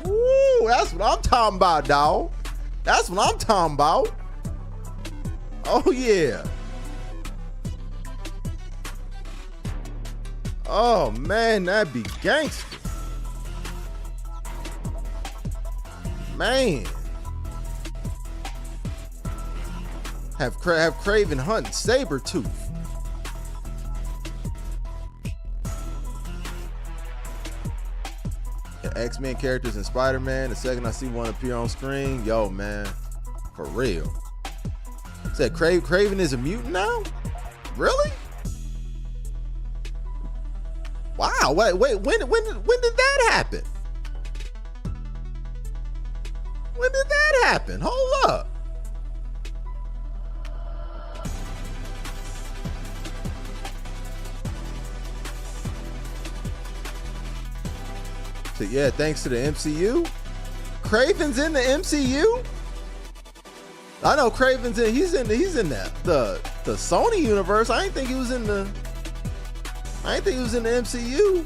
S1: Ooh, that's what I'm talking about, dog. That's what I'm talking about. Oh yeah. Oh man, that'd be gangster. Man. Have Craven hunting Sabretooth. X-Men characters and Spider-Man. The second I see one appear on screen, yo, man, for real. Said Craven is a mutant now? Really? Wow, wait, when did that happen? When did that happen? Hold up. So yeah, thanks to the MCU. Craven's in the MCU? I know Craven's in, he's in the Sony universe. I didn't think he was in the MCU.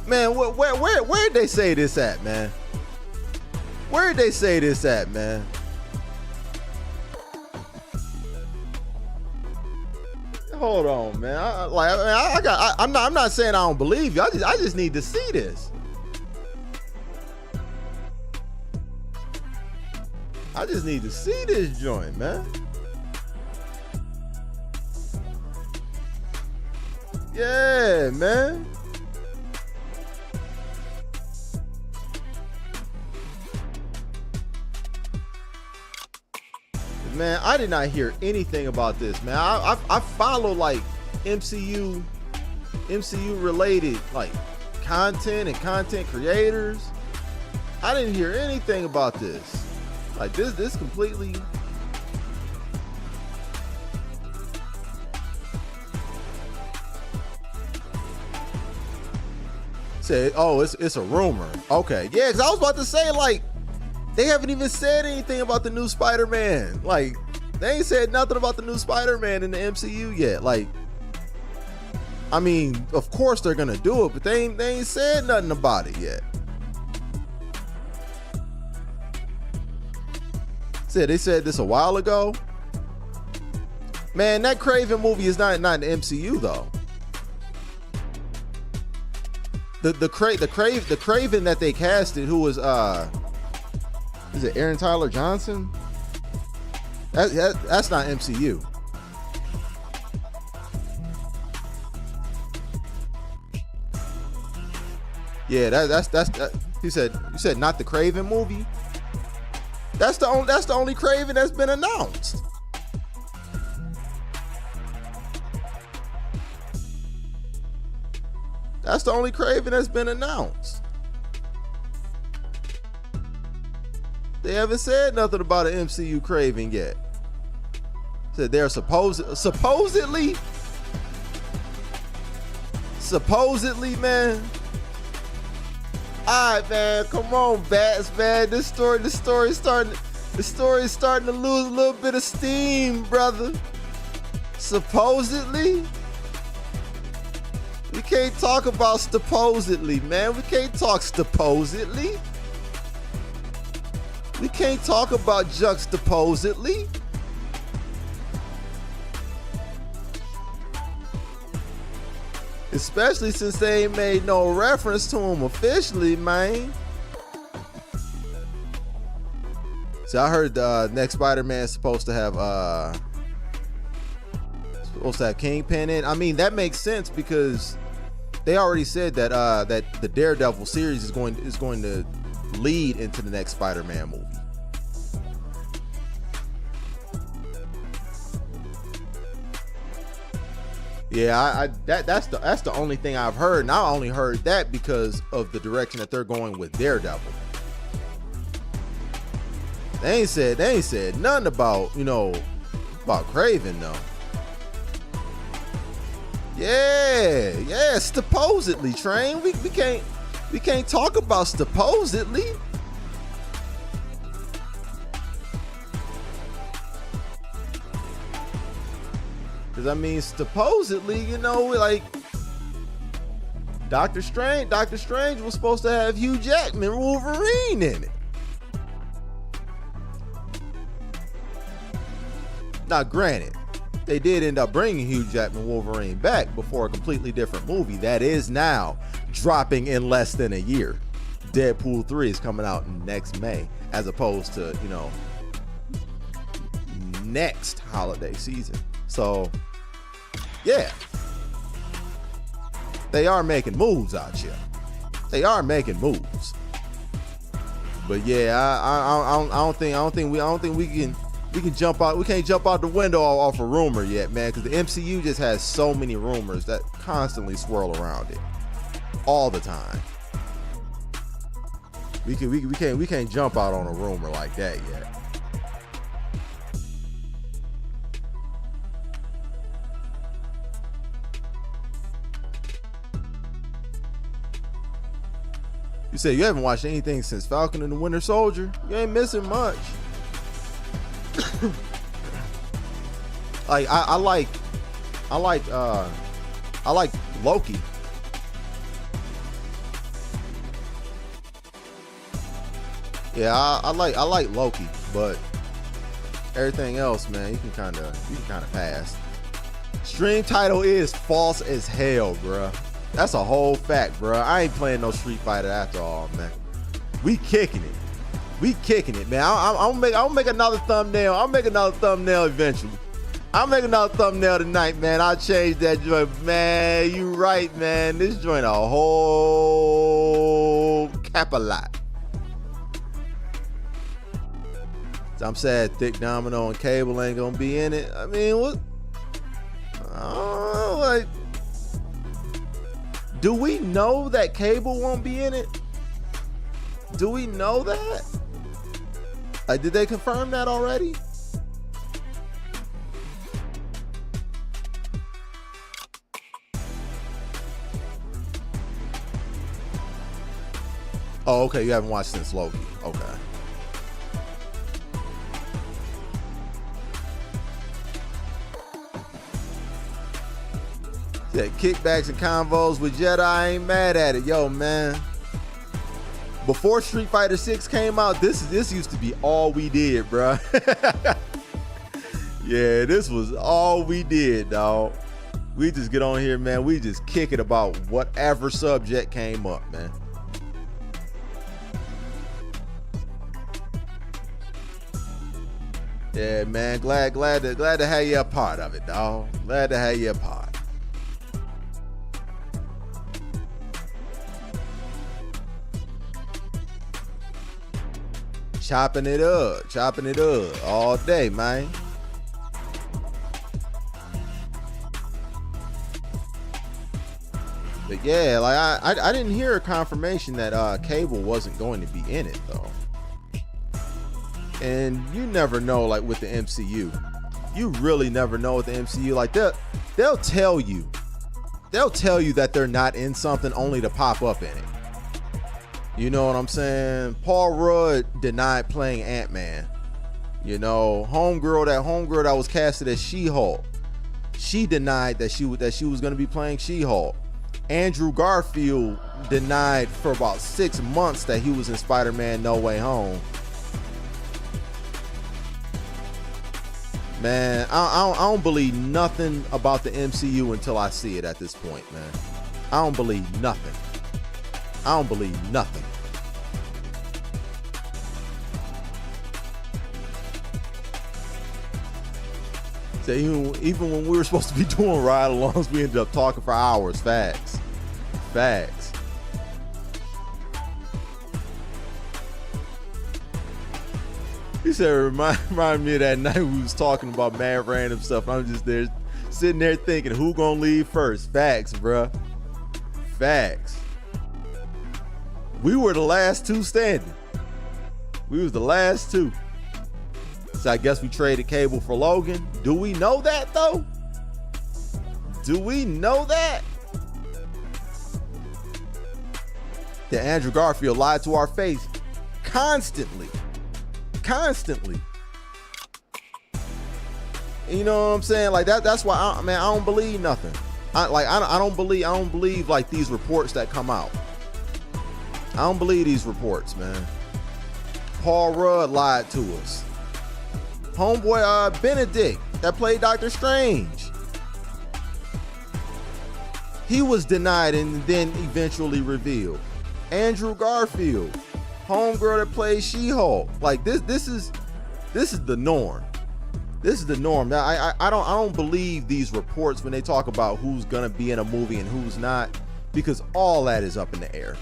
S1: Man, where'd they say this at, man? Where'd they say this at, man? Hold on, man. I'm not saying I don't believe you. I just need to see this. I just need to see this joint, man. Yeah, man. Man, I did not hear anything about this, man. I follow like MCU related like content and content creators. I didn't hear anything about this. Like this completely. Said, oh, it's a rumor. Okay, yeah, because I was about to say like. They haven't even said anything about the new Spider-Man. Like, they ain't said nothing about the new Spider-Man in the MCU yet. Like, I mean, of course they're gonna do it, but they ain't said nothing about it yet. They said this a while ago. Man, that Craven movie is not in the MCU though. The Craven that they casted, who was is it Aaron Tyler Johnson? That's not MCU. Yeah, that's you said not the Craven movie. That's the only Craven that's been announced. That's the only Kraven that's been announced. They haven't said nothing about an MCU Kraven yet. Said they're supposedly, man. All right, man, come on, Bats, man. This story's starting to lose a little bit of steam, brother. Supposedly. We can't talk about supposedly, man. We can't talk supposedly. We can't talk about juxtaposedly. Especially since they ain't made no reference to him officially, man. See, I heard the next Spider-Man is supposed to have Kingpin in. I mean, that makes sense because they already said that that the Daredevil series is going to lead into the next Spider-Man movie. Yeah, that's the only thing I've heard, and I only heard that because of the direction that they're going with Daredevil. They ain't said nothing about, about Kraven though. Yeah, supposedly, Train. We can't talk about supposedly. Cause I mean, supposedly, like Doctor Strange was supposed to have Hugh Jackman Wolverine in it. Now, granted, they did end up bringing Hugh Jackman Wolverine back before a completely different movie that is now dropping in less than a year. Deadpool 3 is coming out next May, as opposed to, next holiday season. So, yeah, they are making moves out here. They are making moves. But yeah, I don't think we can jump out. We can't jump out the window off a rumor yet, man, because the MCU just has so many rumors that constantly swirl around it all the time. We can't jump out on a rumor like that yet. You say you haven't watched anything since Falcon and the Winter Soldier? You ain't missing much. Like I like Loki. Yeah, I like Loki, but everything else, man, you can kind of pass. Stream title is false as hell, bruh. That's a whole fact, bruh. I ain't playing no Street Fighter after all, man. We kicking it, man. I'll make another thumbnail. I'll make another thumbnail eventually. I'll make another thumbnail tonight, man. I'll change that joint, man. You right, man. This joint a whole cap-a-lot. So I'm sad Thick Domino and Cable ain't gonna be in it. I mean, what? Like, do we know that Cable won't be in it? Do we know that? Like, did they confirm that already? Oh, okay. You haven't watched since Loki. Okay. Yeah, kickbacks and convos with Jedi. I ain't mad at it, yo, man. Before Street Fighter 6 came out, this used to be all we did, bro. Yeah, this was all we did, dog. We just get on here, man. We just kick it about whatever subject came up, man. Yeah, man. Glad to have you a part of it, dog. Glad to have you a part. Chopping it up all day, man. But yeah, like I didn't hear a confirmation that Cable wasn't going to be in it though. And you never know, like with the MCU, you really never know with the MCU. Like they'll tell you that they're not in something only to pop up in it. You know what I'm saying? Paul Rudd denied playing Ant-Man. You know, homegirl that was casted as She-Hulk, she denied that she was going to be playing She-Hulk. Andrew Garfield denied for about 6 months that he was in Spider-Man No Way Home. Man, I don't believe nothing about the MCU until I see it at this point, man. I don't believe nothing. I don't believe nothing. So even when we were supposed to be doing ride-alongs, we ended up talking for hours. Facts. Facts. He said, remind me of that night we was talking about mad random stuff. I'm just there, sitting there thinking, who gonna leave first? Facts, bruh. Facts. We were the last two standing. We was the last two. So I guess we traded Cable for Logan. Do we know that though? Do we know that? That Andrew Garfield lied to our face constantly. Constantly. You know what I'm saying? Like that's why I don't believe nothing. I don't believe like these reports that come out. I don't believe these reports, man. Paul Rudd lied to us. Homeboy Benedict that played Doctor Strange, he was denied and then eventually revealed. Andrew Garfield, homegirl that plays She-Hulk. Like this is the norm. This is the norm. Now I don't believe these reports when they talk about who's gonna be in a movie and who's not, because all that is up in the air.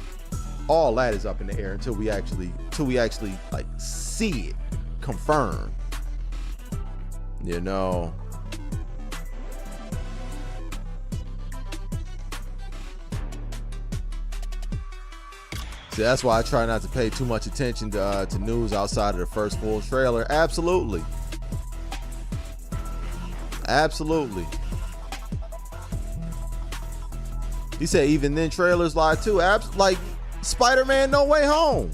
S1: All that is up in the air until we actually like see it confirmed. You know. See, that's why I try not to pay too much attention to news outside of the first full trailer. Absolutely. Absolutely. He said even then trailers lie too. Like Spider-Man No Way Home.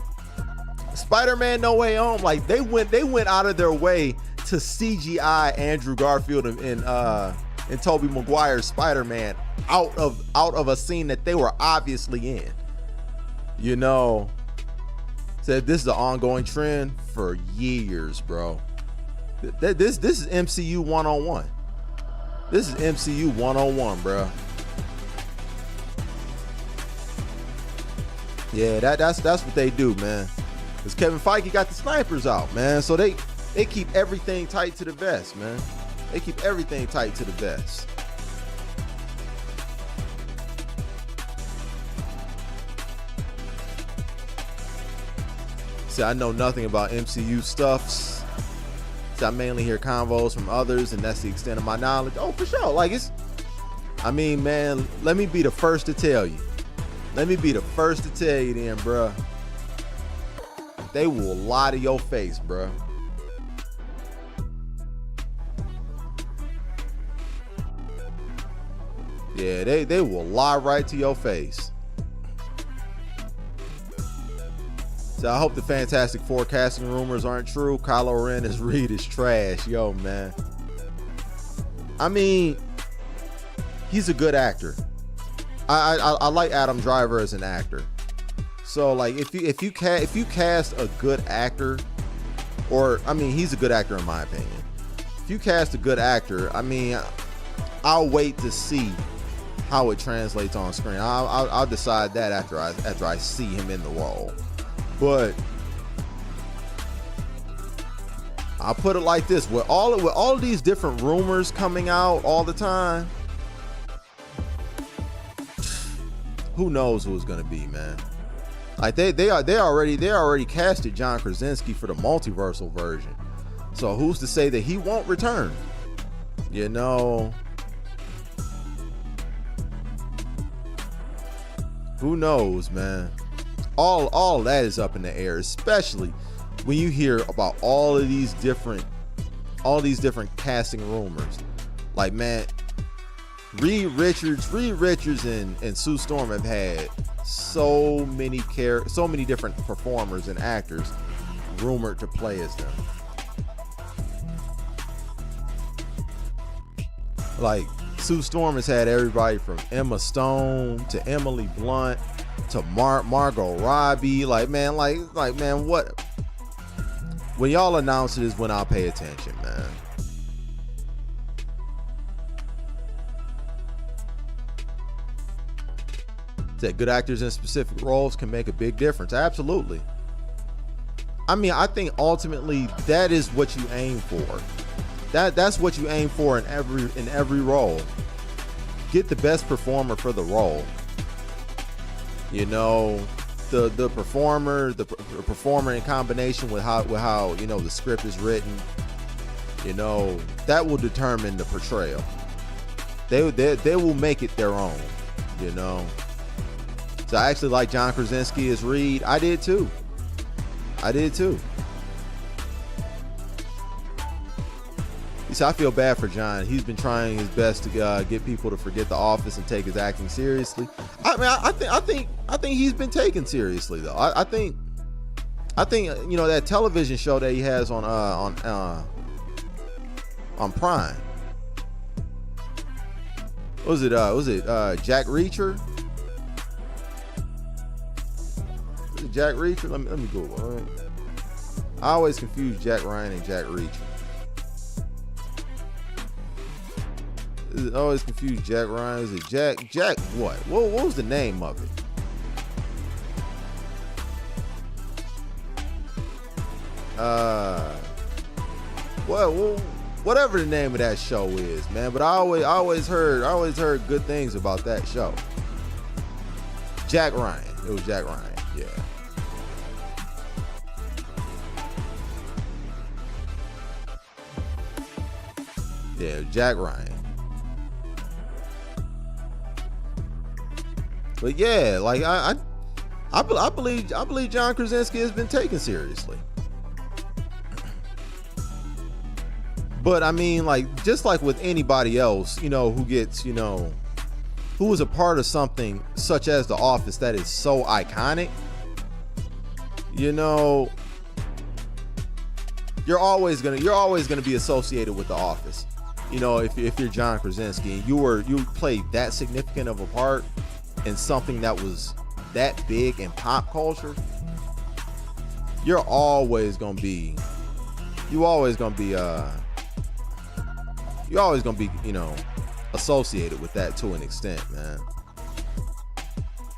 S1: Spider-Man No Way Home. Like they went out of their way to CGI Andrew Garfield and Tobey Maguire's Spider-Man out of a scene that they were obviously in. You know, said this is an ongoing trend for years, bro. This is MCU 101. This is MCU 101, bro. Yeah, that's what they do, man. Because Kevin Feige got the snipers out, man. So they keep everything tight to the vest, man. They keep everything tight to the vest. See, I know nothing about MCU stuffs. See, I mainly hear convos from others, and that's the extent of my knowledge. Oh, for sure. Like I mean, man, let me be the first to tell you. Let me be the first to tell you then, bruh. They will lie to your face, bruh. Yeah, they will lie right to your face. So I hope the Fantastic Four casting rumors aren't true. Kylo Ren as Reed is trash. Yo, man. I mean, he's a good actor. I like Adam Driver as an actor. So like if you cast a good actor, or I mean he's a good actor in my opinion. If you cast a good actor, I mean I'll wait to see how it translates on screen. I'll decide that after I see him in the role. But I'll put it like this: with all of these different rumors coming out all the time, who knows who it's gonna be, man? Like they already casted John Krasinski for the multiversal version, so who's to say that he won't return? You know. Who knows, man? All that is up in the air, especially when you hear about all these different casting rumors. Like, man, Reed Richards and Sue Storm have had so many different performers and actors rumored to play as them. Like, Sue Storm has had everybody from Emma Stone to Emily Blunt to Margot Robbie. Like, man, what? When y'all announce it is when I'll pay attention, man. That good actors in specific roles can make a big difference. Absolutely. I mean, I think ultimately that is what you aim for. That's what you aim for in every role. Get the best performer for the role. You know, the performer in combination with how you know the script is written. You know, that will determine the portrayal. They will make it their own. You know. So I actually like John Krasinski as Reed. I did too. You see, I feel bad for John. He's been trying his best to get people to forget The Office and take his acting seriously. I mean, I think he's been taken seriously though. I think you know that television show that he has on Prime. Was it Jack Reacher? Jack Reacher? Let me Google. All right. I always confuse Jack Ryan and Jack Reacher. I always confuse Jack Ryan. Is it Jack what? What was the name of it? Well, whatever the name of that show is, man. But I always heard good things about that show. Jack Ryan. It was Jack Ryan. Yeah. Yeah, Jack Ryan. But yeah, like I believe John Krasinski has been taken seriously. But I mean, like, just like with anybody else, you know, who gets, you know, who is a part of something such as The Office that is so iconic, you know, you're always gonna be associated with The Office. You know, if you're John Krasinski and you played that significant of a part in something that was that big in pop culture, you're always gonna be, you know, associated with that to an extent, man.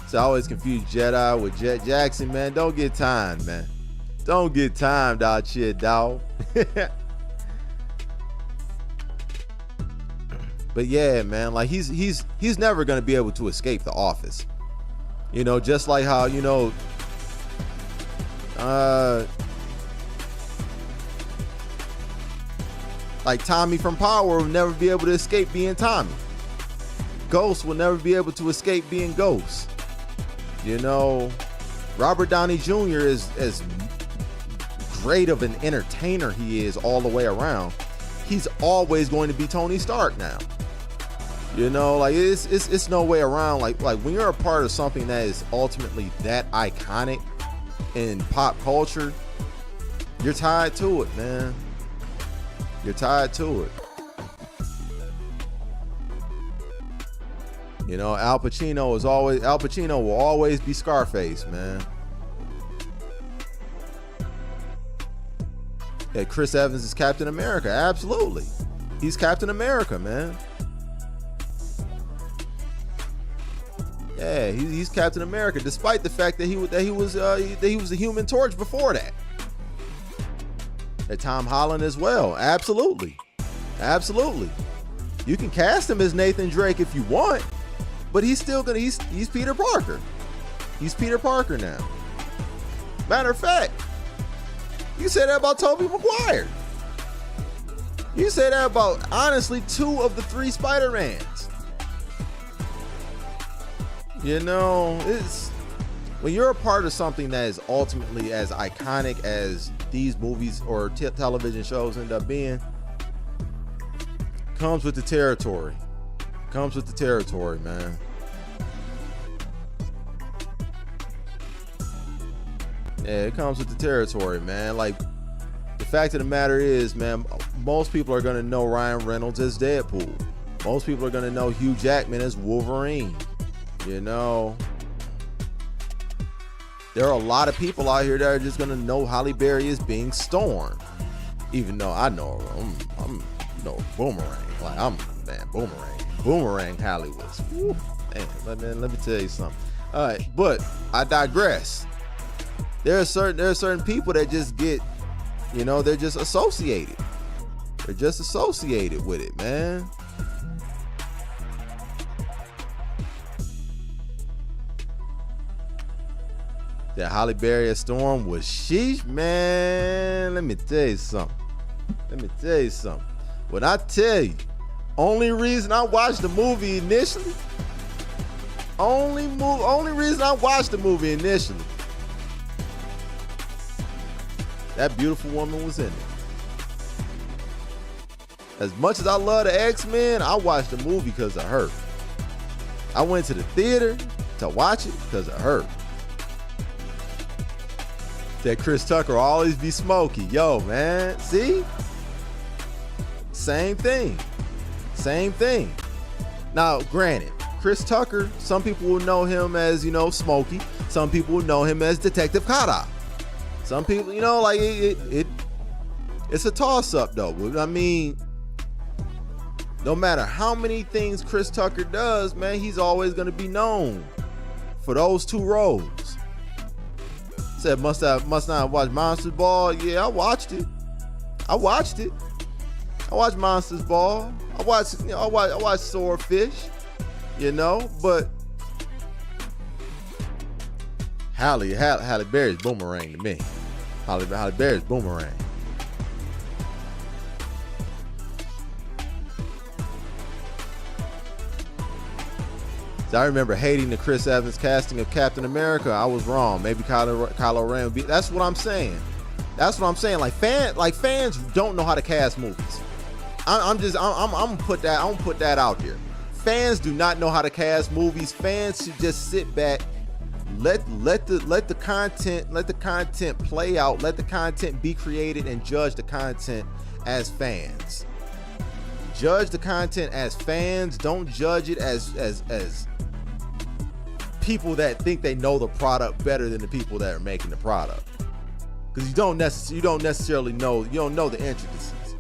S1: So I always confuse Jedi with Jet Jackson, man. Don't get timed, man. Don't get timed out shit, dog. But yeah, man, like he's never gonna be able to escape The Office. You know, just like how, you know, like Tommy from Power will never be able to escape being Tommy. Ghost will never be able to escape being Ghost. You know, Robert Downey Jr. is as great of an entertainer he is all the way around. He's always going to be Tony Stark now. You know, like it's no way around. Like when you're a part of something that is ultimately that iconic in pop culture, you're tied to it, man. You're tied to it. You know, Al Pacino will always be Scarface, man. Yeah, Chris Evans is Captain America. Absolutely. He's Captain America, man. Yeah, he's Captain America, despite the fact that he was the Human Torch before that. And Tom Holland as well. Absolutely. Absolutely. You can cast him as Nathan Drake if you want, but he's Peter Parker. He's Peter Parker now. Matter of fact, you say that about Tobey Maguire. You say that about, honestly, 2 of the 3 Spider-Mans. You know, it's when you're a part of something that is ultimately as iconic as these movies or television shows end up being, comes with the territory. Comes with the territory, man. Yeah, it comes with the territory, man. Like, the fact of the matter is, man, most people are gonna know Ryan Reynolds as Deadpool. Most people are gonna know Hugh Jackman as Wolverine. You know, there are a lot of people out here that are just gonna know Halle Berry as being Storm, even though I know I'm Boomerang. Like, Boomerang Halle was. Whew, man, let me tell you something. All right, but I digress. There are certain people that just get, you know, they're just associated. They're just associated with it, man. That Halle Berry as Storm was sheesh, man. Let me tell you something. When I tell you, only reason I watched the movie initially, only reason I watched the movie initially, that beautiful woman was in it. As much as I love the X-Men, I watched the movie because of her. I went to the theater to watch it because of her. That Chris Tucker will always be smoky. Yo, man, see? Same thing. Now, granted, Chris Tucker, some people will know him as, you know, Smokey. Some people will know him as Detective Kata. Some people, you know, like it's a toss-up though. I mean, no matter how many things Chris Tucker does, man, he's always gonna be known for those two roles. Said must not watch Monsters Ball. Yeah, I watched it. I watched Monsters Ball. I watched Swordfish. You know, but Halle Berry's Boomerang to me. Halle Berry's Boomerang. So I remember hating the Chris Evans casting of Captain America. I was wrong. Maybe Kylo Ren would be. That's what I'm saying. Like fans don't know how to cast movies. I'm gonna put that out there. Fans do not know how to cast movies. Fans should just sit back, let the content play out, let the content be created, and judge the content as fans. Judge the content as fans. Don't judge it as people that think they know the product better than the people that are making the product. Because you don't necessarily know. You don't know the intricacies.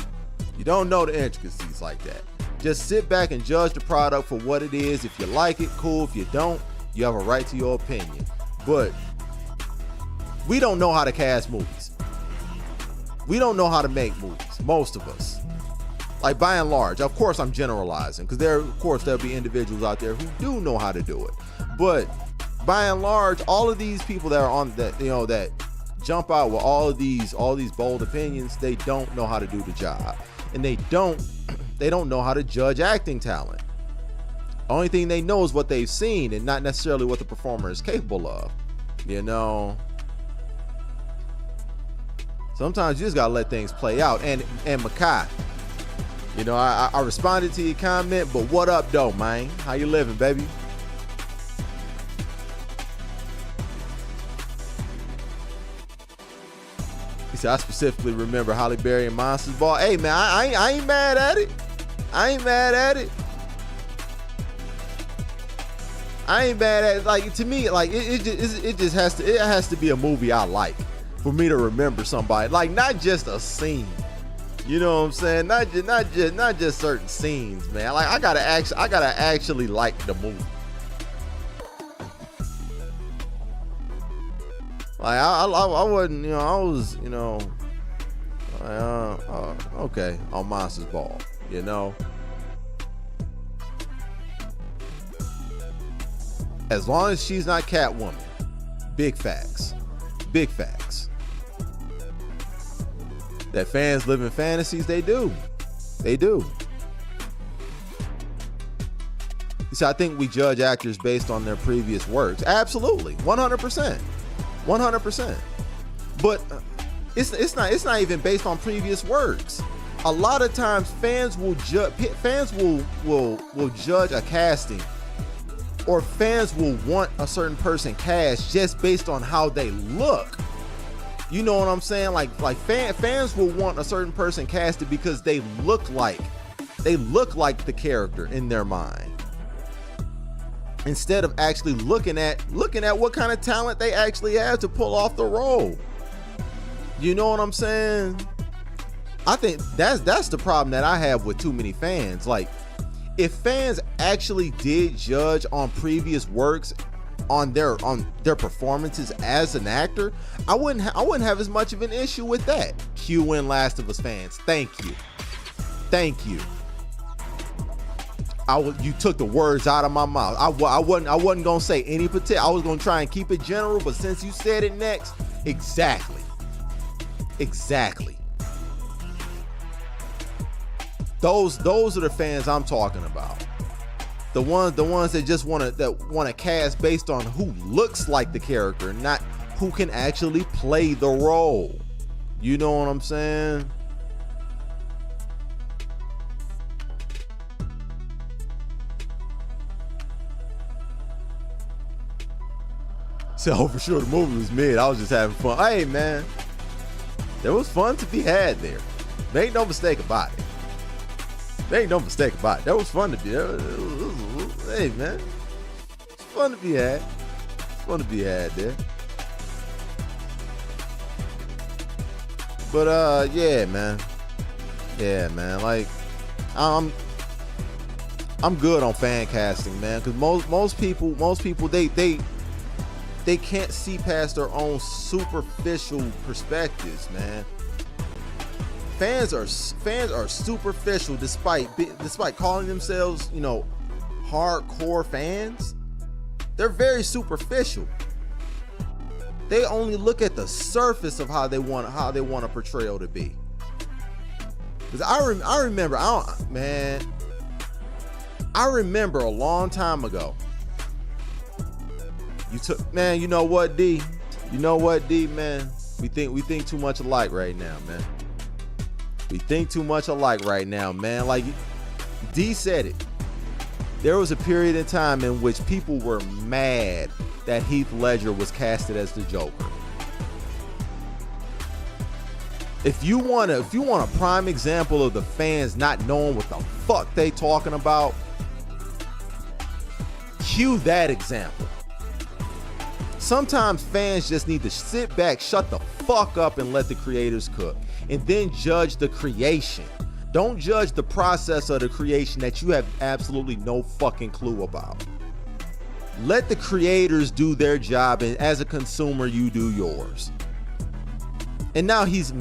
S1: You don't know the intricacies like that. Just sit back and judge the product for what it is. If you like it, cool. If you don't, you have a right to your opinion. But we don't know how to cast movies. We don't know how to make movies, most of us. Like, by and large, of course I'm generalizing, because there'll be individuals out there who do know how to do it. But by and large, all of these people that are on that, you know, that jump out with all these bold opinions, they don't know how to do the job. And they don't know how to judge acting talent. Only thing they know is what they've seen and not necessarily what the performer is capable of. You know, sometimes you just gotta let things play out. And Makai, you know, I responded to your comment, but what up though, man? How you living, baby? He said, I specifically remember Halle Berry and Monsters Ball. Hey man, I ain't mad at it. I ain't mad at it. Like, to me, like it just has to be a movie I like for me to remember somebody. Like, not just a scene. You know what I'm saying? Not just certain scenes, man. Like, I gotta actually like the movie. Like, I wasn't, you know, I was, you know, okay, on Monsters Ball, you know. As long as she's not Catwoman, big facts. That fans live in fantasies, they do. He see, I think we judge actors based on their previous works. Absolutely, 100%, 100%. But it's not even based on previous works. A lot of times, fans will judge a casting, or fans will want a certain person cast just based on how they look. You know what I'm saying? Like fans will want a certain person casted because they look like the character in their mind, instead of actually looking at what kind of talent they actually have to pull off the role. You know what I'm saying? I think that's the problem that I have with too many fans. Like, if fans actually did judge on previous works, on their performances as an actor, I wouldn't have as much of an issue with that. QN Last of Us fans, thank you. You took the words out of my mouth. I wasn't gonna say any particular. I was gonna try and keep it general, but since you said it next, exactly. Those are the fans I'm talking about. The ones that just want to cast based on who looks like the character, not who can actually play the role. You know what I'm saying? So for sure the movie was mid. I was just having fun. Hey man, there was fun to be had there. Make no mistake about it. There ain't no mistake about it. That was fun to be. Hey man, it's fun to be had. It's fun to be had there. But yeah, man. Like, I'm good on fan casting, man, because most people they can't see past their own superficial perspectives, man. Fans are superficial, despite calling themselves, you know, hardcore fans. They're very superficial. They only look at the surface of how they want a portrayal to be. Because I remember a long time ago. You know what, D, man? We think too much alike right now, man. We think too much alike right now, man. Like D said it. There was a period in time in which people were mad that Heath Ledger was casted as the Joker. If you want a prime example of the fans not knowing what the fuck they talking about, cue that example. Sometimes fans just need to sit back, shut the fuck up, and let the creators cook. And then judge the creation. Don't judge the process of the creation that you have absolutely no fucking clue about. Let the creators do their job, and as a consumer, you do yours. And now he's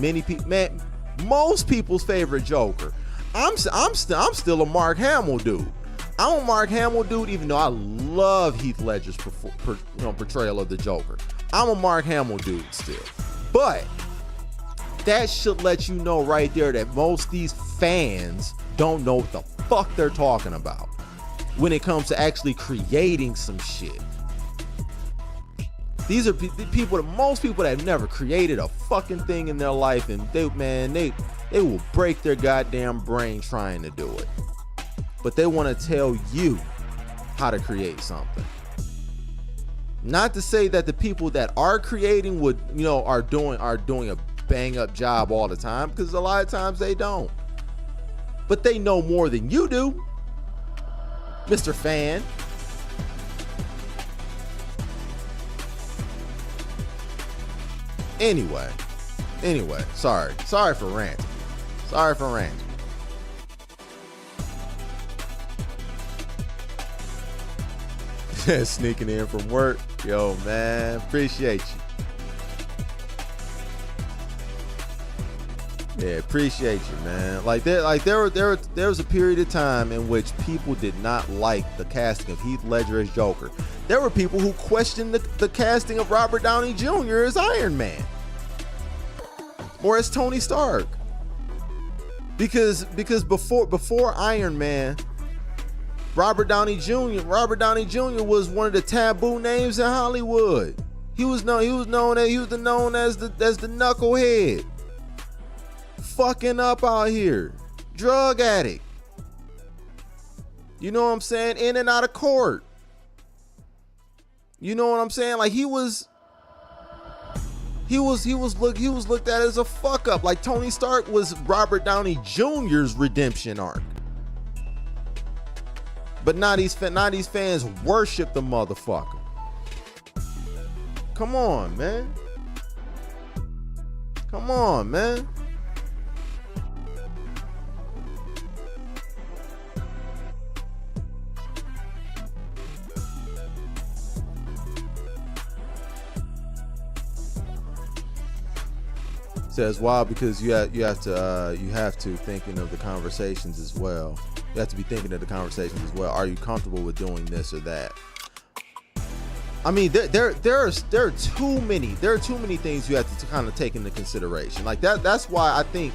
S1: most people's favorite Joker. I'm still a Mark Hamill dude. I'm a Mark Hamill dude, even though I love Heath Ledger's portrayal of the Joker. I'm a Mark Hamill dude still. But that should let you know right there that most of these fans don't know what the fuck they're talking about when it comes to actually creating some shit. These are most people that have never created a fucking thing in their life, and they will break their goddamn brain trying to do it. But they want to tell you how to create something. Not to say that the people that are creating are doing a bang up job all the time, because a lot of times they don't. But they know more than you do, Mr. Fan. Anyway, sorry for ranting. Sneaking in from work. Yo, man, appreciate you. Yeah, appreciate you, man. There was a period of time in which people did not like the casting of Heath Ledger as Joker. There were people who questioned the casting of Robert Downey Jr. as Iron Man or as Tony Stark, because before Iron Man, Robert Downey Jr. was one of the taboo names in Hollywood. He was known as the knucklehead. Fucking up out here. Drug addict. You know what I'm saying? In and out of court. You know what I'm saying? Like he was looked at as a fuck up. Like Tony Stark was Robert Downey Jr.'s redemption arc. But now these fans worship the motherfucker. Come on, man. Come on, man. Says why? Because you have to thinking of the conversations as well. You have to be thinking of the conversations as well. Are you comfortable with doing this or that? I mean, there are too many things you have to kind of take into consideration. Like that's why I think,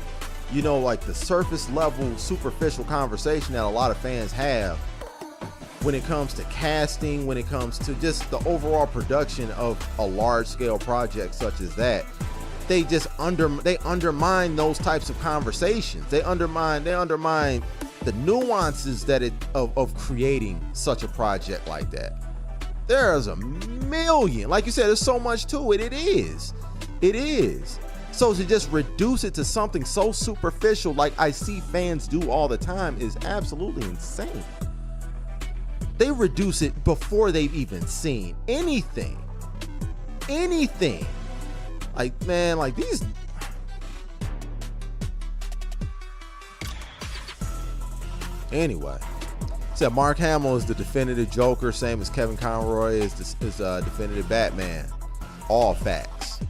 S1: you know, like the surface level, superficial conversation that a lot of fans have when it comes to casting, when it comes to just the overall production of a large scale project such as that. They just undermine those types of conversations. They undermine the nuances of creating such a project like that. There's a million, like you said, there's so much to it. It is. So to just reduce it to something so superficial, like I see fans do all the time, is absolutely insane. They reduce it before they've even seen anything. Like, man, like these. Anyway, said Mark Hamill is the definitive Joker, same as Kevin Conroy is definitive Batman. All facts.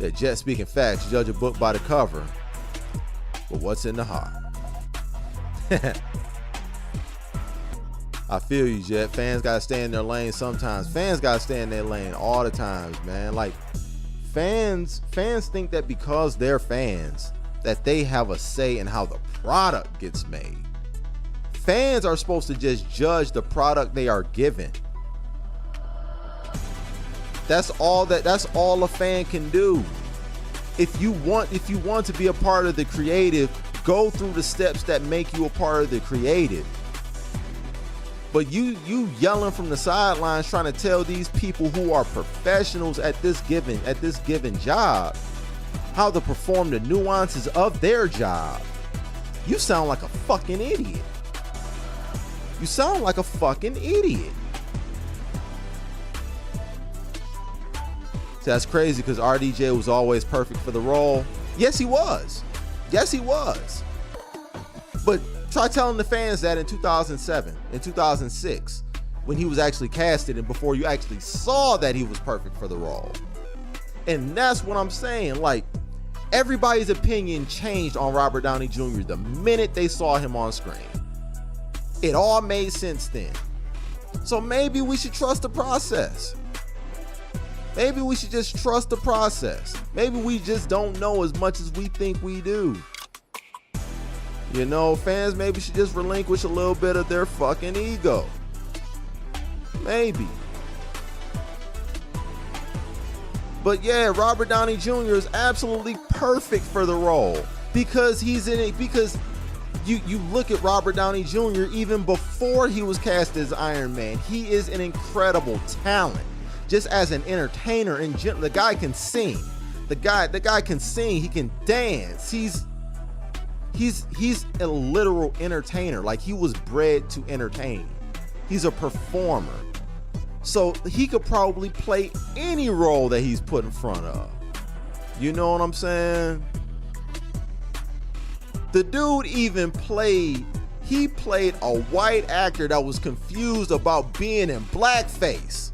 S1: Yeah, Jet speaking facts. Judge a book by the cover, but what's in the heart? I feel you, Jet. Fans gotta stay in their lane sometimes. Fans gotta stay in their lane all the times, man. Like fans think that because they're fans that they have a say in how the product gets made. Fans are supposed to just judge the product they are given. That's all a fan can do. If you want to be a part of the creative, go through the steps that make you a part of the creative. But you yelling from the sidelines trying to tell these people who are professionals at this given job how to perform the nuances of their job. You sound like a fucking idiot. So that's crazy because RDJ was always perfect for the role. Yes, he was. But try telling the fans that in 2007, in 2006, when he was actually casted and before you actually saw that he was perfect for the role. And that's what I'm saying. Like, everybody's opinion changed on Robert Downey Jr. the minute they saw him on screen. It all made sense then. So maybe we should trust the process. Maybe we should just trust the process. Maybe we just don't know as much as we think we do. You know, fans maybe should just relinquish a little bit of their fucking ego. Maybe. But yeah, Robert Downey Jr. is absolutely perfect for the role because he's in it. Because you look at Robert Downey Jr. even before he was cast as Iron Man, he is an incredible talent. Just as an entertainer in general, the guy can sing. The guy can sing. He can dance. He's a literal entertainer. Like, he was bred to entertain. He's a performer. So he could probably play any role that he's put in front of. You know what I'm saying? The dude even played a white actor that was confused about being in blackface.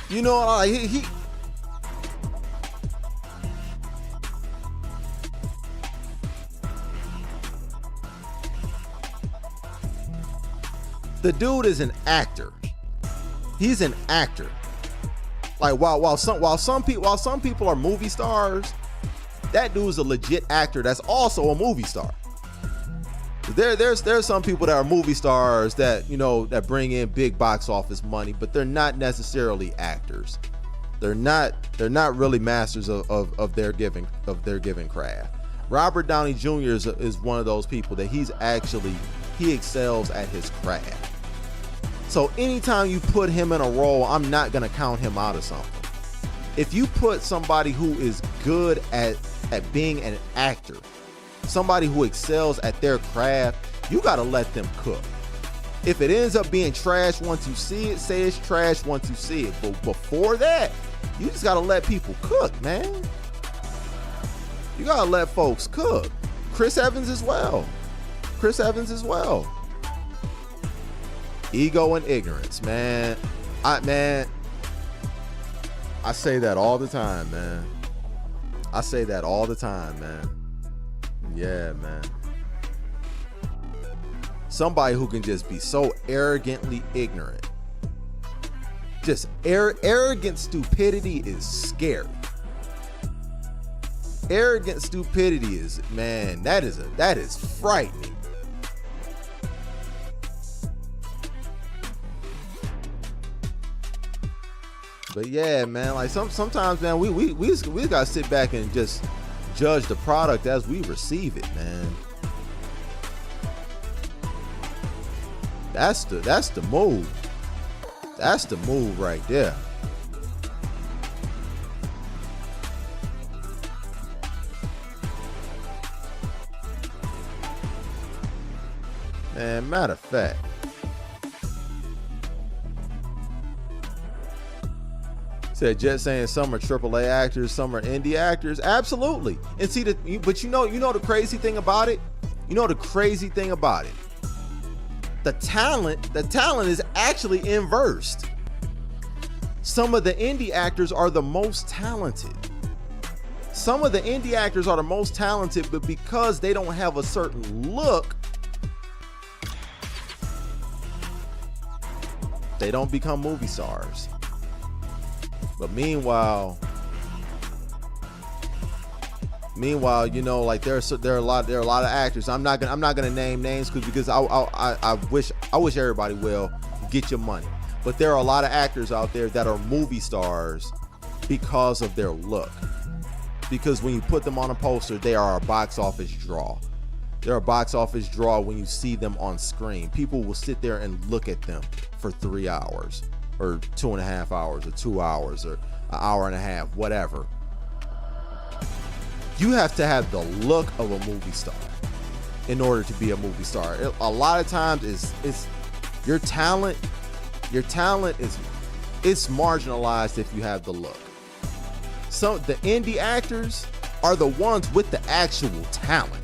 S1: You know, like he the dude is an actor. He's an actor. Like while some people are movie stars, that dude's a legit actor that's also a movie star. there's some people that are movie stars that, you know, that bring in big box office money, but they're not necessarily actors. They're not really masters of their given craft. Robert Downey Jr. is one of those people that he excels at his craft. So anytime you put him in a role, I'm not gonna count him out of something. If you put somebody who is good at being an actor, somebody who excels at their craft, you gotta let them cook. If it ends up being trash once you see it, say it's trash once you see it. But before that, you just gotta let people cook, man. You gotta let folks cook. Chris Evans as well. Ego and ignorance, man. I say that all the time, man. Yeah, man. Somebody who can just be so arrogantly ignorant. Just arrogant stupidity is scary. Arrogant stupidity is, man, that is frightening. But yeah, man, like sometimes, man, we gotta sit back and just judge the product as we receive it, man. That's the move. That's the move right there. Man, matter of fact, said Jet saying some are AAA actors, some are indie actors. Absolutely. And see but you know the crazy thing about it? The talent is actually inversed. Some of the indie actors are the most talented. But because they don't have a certain look, they don't become movie stars. But meanwhile, you know, like there are a lot of actors. I'm not gonna name names because I wish everybody will get your money. But there are a lot of actors out there that are movie stars because of their look. Because when you put them on a poster, they are a box office draw. They're a box office draw when you see them on screen. People will sit there and look at them for 3 hours or 2.5 hours or 2 hours or an hour and a half, whatever. You have to have the look of a movie star in order to be a movie star. A lot of times it's your talent is marginalized if you have the look. So the indie actors are the ones with the actual talent.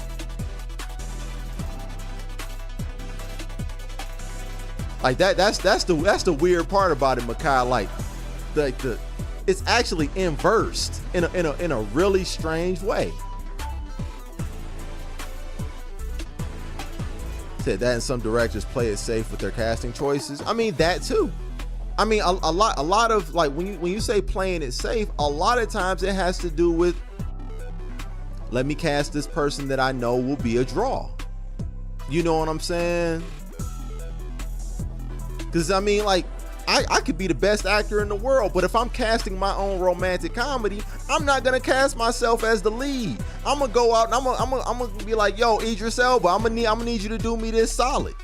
S1: Like that's the weird part about it, Makai. Like it's actually inversed in a really strange way. Said that, and some directors play it safe with their casting choices. I mean that too. I mean a lot of, like, when you say playing it safe, a lot of times it has to do with, let me cast this person that I know will be a draw. You know what I'm saying? Because I mean, like, I could be the best actor in the world, but if I'm casting my own romantic comedy, I'm not gonna cast myself as the lead. I'm gonna go out and I'm gonna be like, yo, Idris Elba, I'm gonna need you to do me this solid.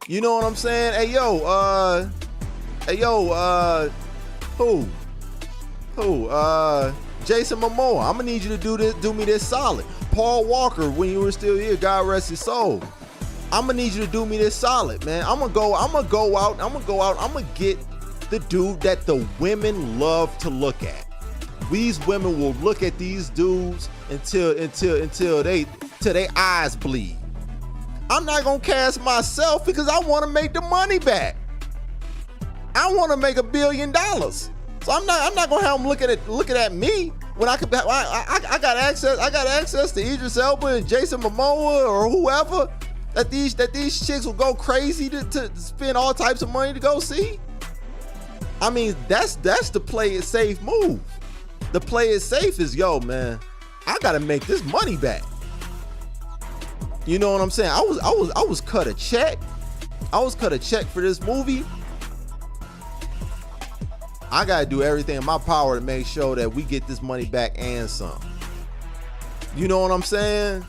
S1: You know what I'm saying? Hey yo, who? Jason Momoa, I'm gonna need you to do me this solid. Paul Walker, when you were still here, God rest his soul. I'm gonna need you to do me this solid, man. I'm gonna go out, I'm gonna get the dude that the women love to look at. These women will look at these dudes until they eyes bleed. I'm not gonna cast myself because I want to make the money back. I want to make $1 billion. So I'm not gonna have them looking at me when I got access to Idris Elba and Jason Momoa or whoever that these chicks will go crazy to spend all types of money to go see. I mean, that's the play it safe move. The play it safe is, yo, man, I gotta make this money back. You know what I'm saying? I was cut a check. I was cut a check for this movie. I gotta do everything in my power to make sure that we get this money back and some. You know what I'm saying?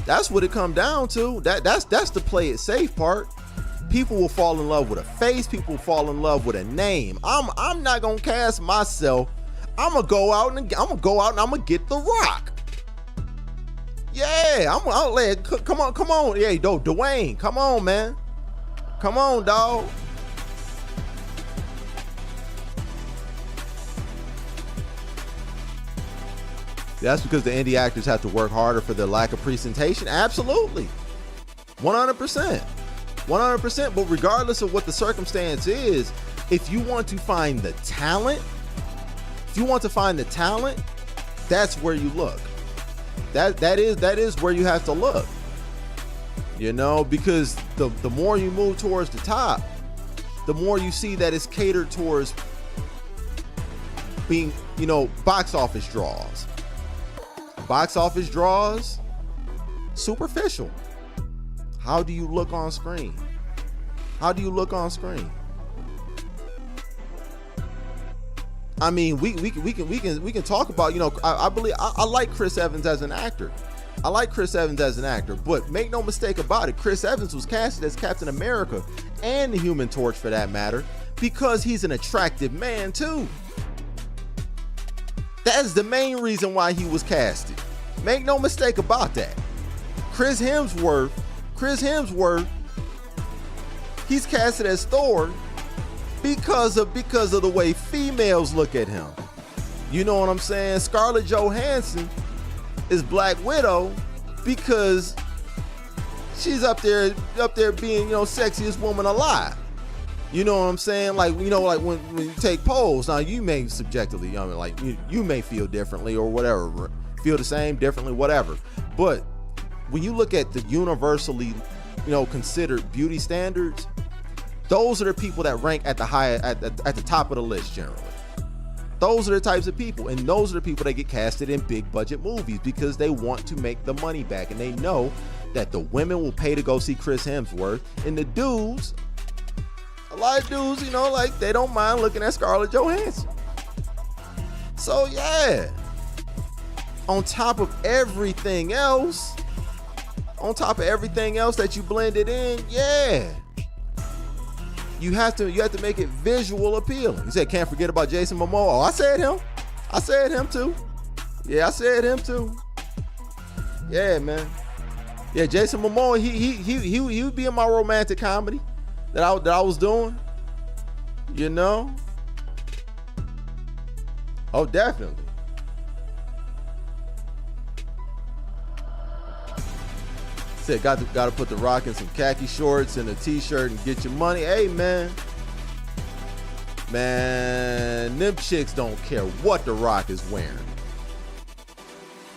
S1: That's what it come down to. That's the play it safe part. People will fall in love with a face. People will fall in love with a name. I'm not gonna cast myself. I'm gonna go out and I'm gonna get The Rock. Yeah, I'll let come on. Yeah, Dwayne, come on, man. Come on, dog. That's because the indie actors have to work harder for their lack of presentation. Absolutely. 100%. 100%. But regardless of what the circumstance is, if you want to find the talent, that's where you look. That is where you have to look. You know, because the more you move towards the top, the more you see that it's catered towards being, you know, box office draws. Box office draws, superficial. How do you look on screen? How do you look on screen? I mean, we can talk about, you know, I believe I like Chris Evans as an actor. I like Chris Evans as an actor, but make no mistake about it, Chris Evans was casted as Captain America and the Human Torch for that matter because he's an attractive man too. That's the main reason why he was casted. Make no mistake about that. Chris Hemsworth, he's casted as Thor because of the way females look at him. You know what I'm saying? Scarlett Johansson is Black Widow because she's up there being, you know, sexiest woman alive. You know what I'm saying? Like, you know, like when you take polls, now you may subjectively, you know, like you may feel differently or whatever, feel the same, differently, whatever. But when you look at the universally, you know, considered beauty standards, those are the people that rank at the top of the list generally. Those are the types of people, and those are the people that get casted in big budget movies because they want to make the money back, and they know that the women will pay to go see Chris Hemsworth, and the dudes, a lot of dudes, you know, like they don't mind looking at Scarlett Johansson. So yeah, on top of everything else that you blended in, yeah, you have to make it visual appealing. You said can't forget about Jason Momoa. Oh, I said him too. Yeah, I said him too. Yeah, man. Yeah, Jason Momoa, he would be in my romantic comedy that I was doing. You know? Oh, definitely. Said got to put The Rock in some khaki shorts and a t-shirt and get your money. Hey, man, them chicks don't care what The Rock is wearing.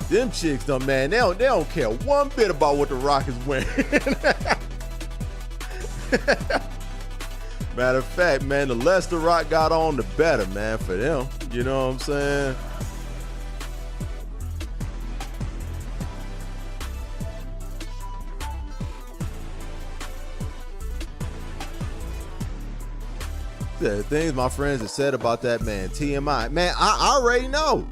S1: Them chicks don't, man, they don't care one bit about what The Rock is wearing. Matter of fact, man, the less The Rock got on, the better, man, for them. You know what I'm saying? The things my friends have said about that man, TMI. Man, I already know.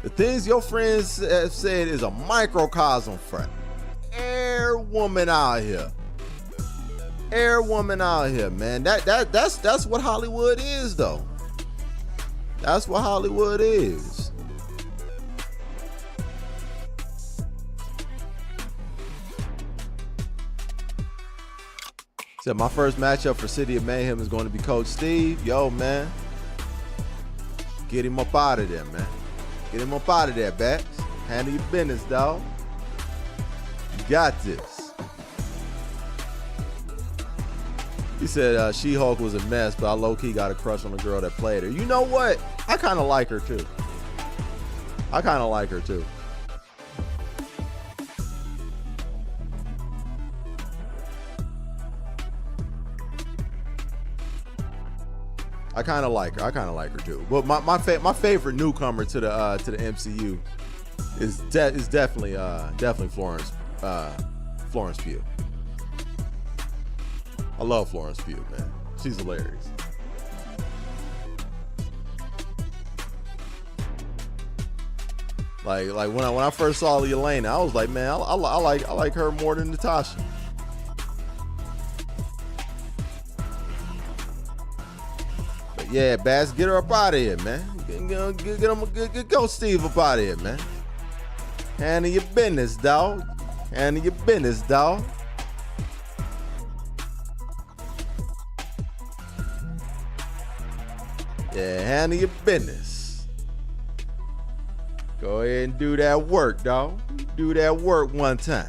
S1: The things your friends have said is a microcosm for every woman out here. Every woman out here, man. That's what Hollywood is, though. That's what Hollywood is. Said my first matchup for City of Mayhem is going to be Coach Steve. Yo, man. Get him up out of there, man. Get him up out of there, Bats. Handle your business, dog. You got this. He said She-Hulk was a mess, but I low-key got a crush on the girl that played her. You know what? I kind of like her, too. I kind of like her. I kind of like her too. But my favorite newcomer to the MCU is definitely Florence Pugh. I love Florence Pugh, man. She's hilarious. Like when I first saw Yelena, I was like, man, I like her more than Natasha. But yeah, Bass, get her up out of here, man. Go Steve up out of here, man. Handle your business, dog. Handle your business, dog. Yeah, handle your business. Go ahead and do that work, dog. Do that work one time.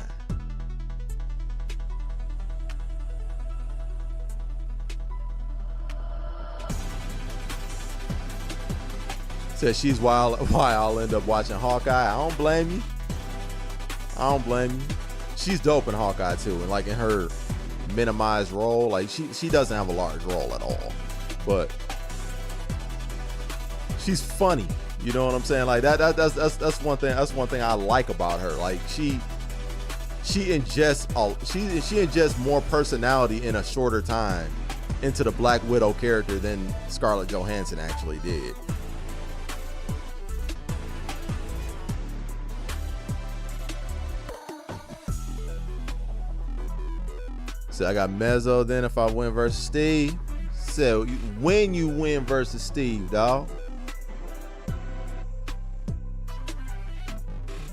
S1: Says she's why I'll end up watching Hawkeye. I don't blame you. I don't blame you. She's dope in Hawkeye too, and like in her minimized role, like she doesn't have a large role at all, but she's funny. You know what I'm saying? Like that's one thing. That's one thing I like about her. Like she ingests more personality in a shorter time into the Black Widow character than Scarlett Johansson actually did. So I got Mezzo then if I win versus Steve. So when you win versus Steve, dog.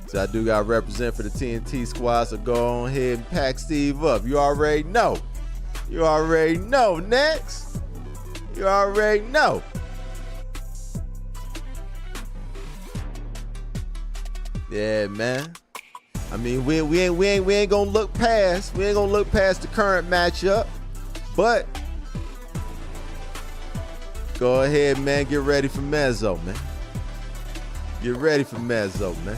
S1: So I do got to represent for the TNT squad, so go on ahead and pack Steve up. You already know. You already know. Next. You already know. Yeah, man. I mean, we ain't gonna look past the current matchup, but go ahead, man. Get ready for Mezzo, man. Get ready for Mezzo, man.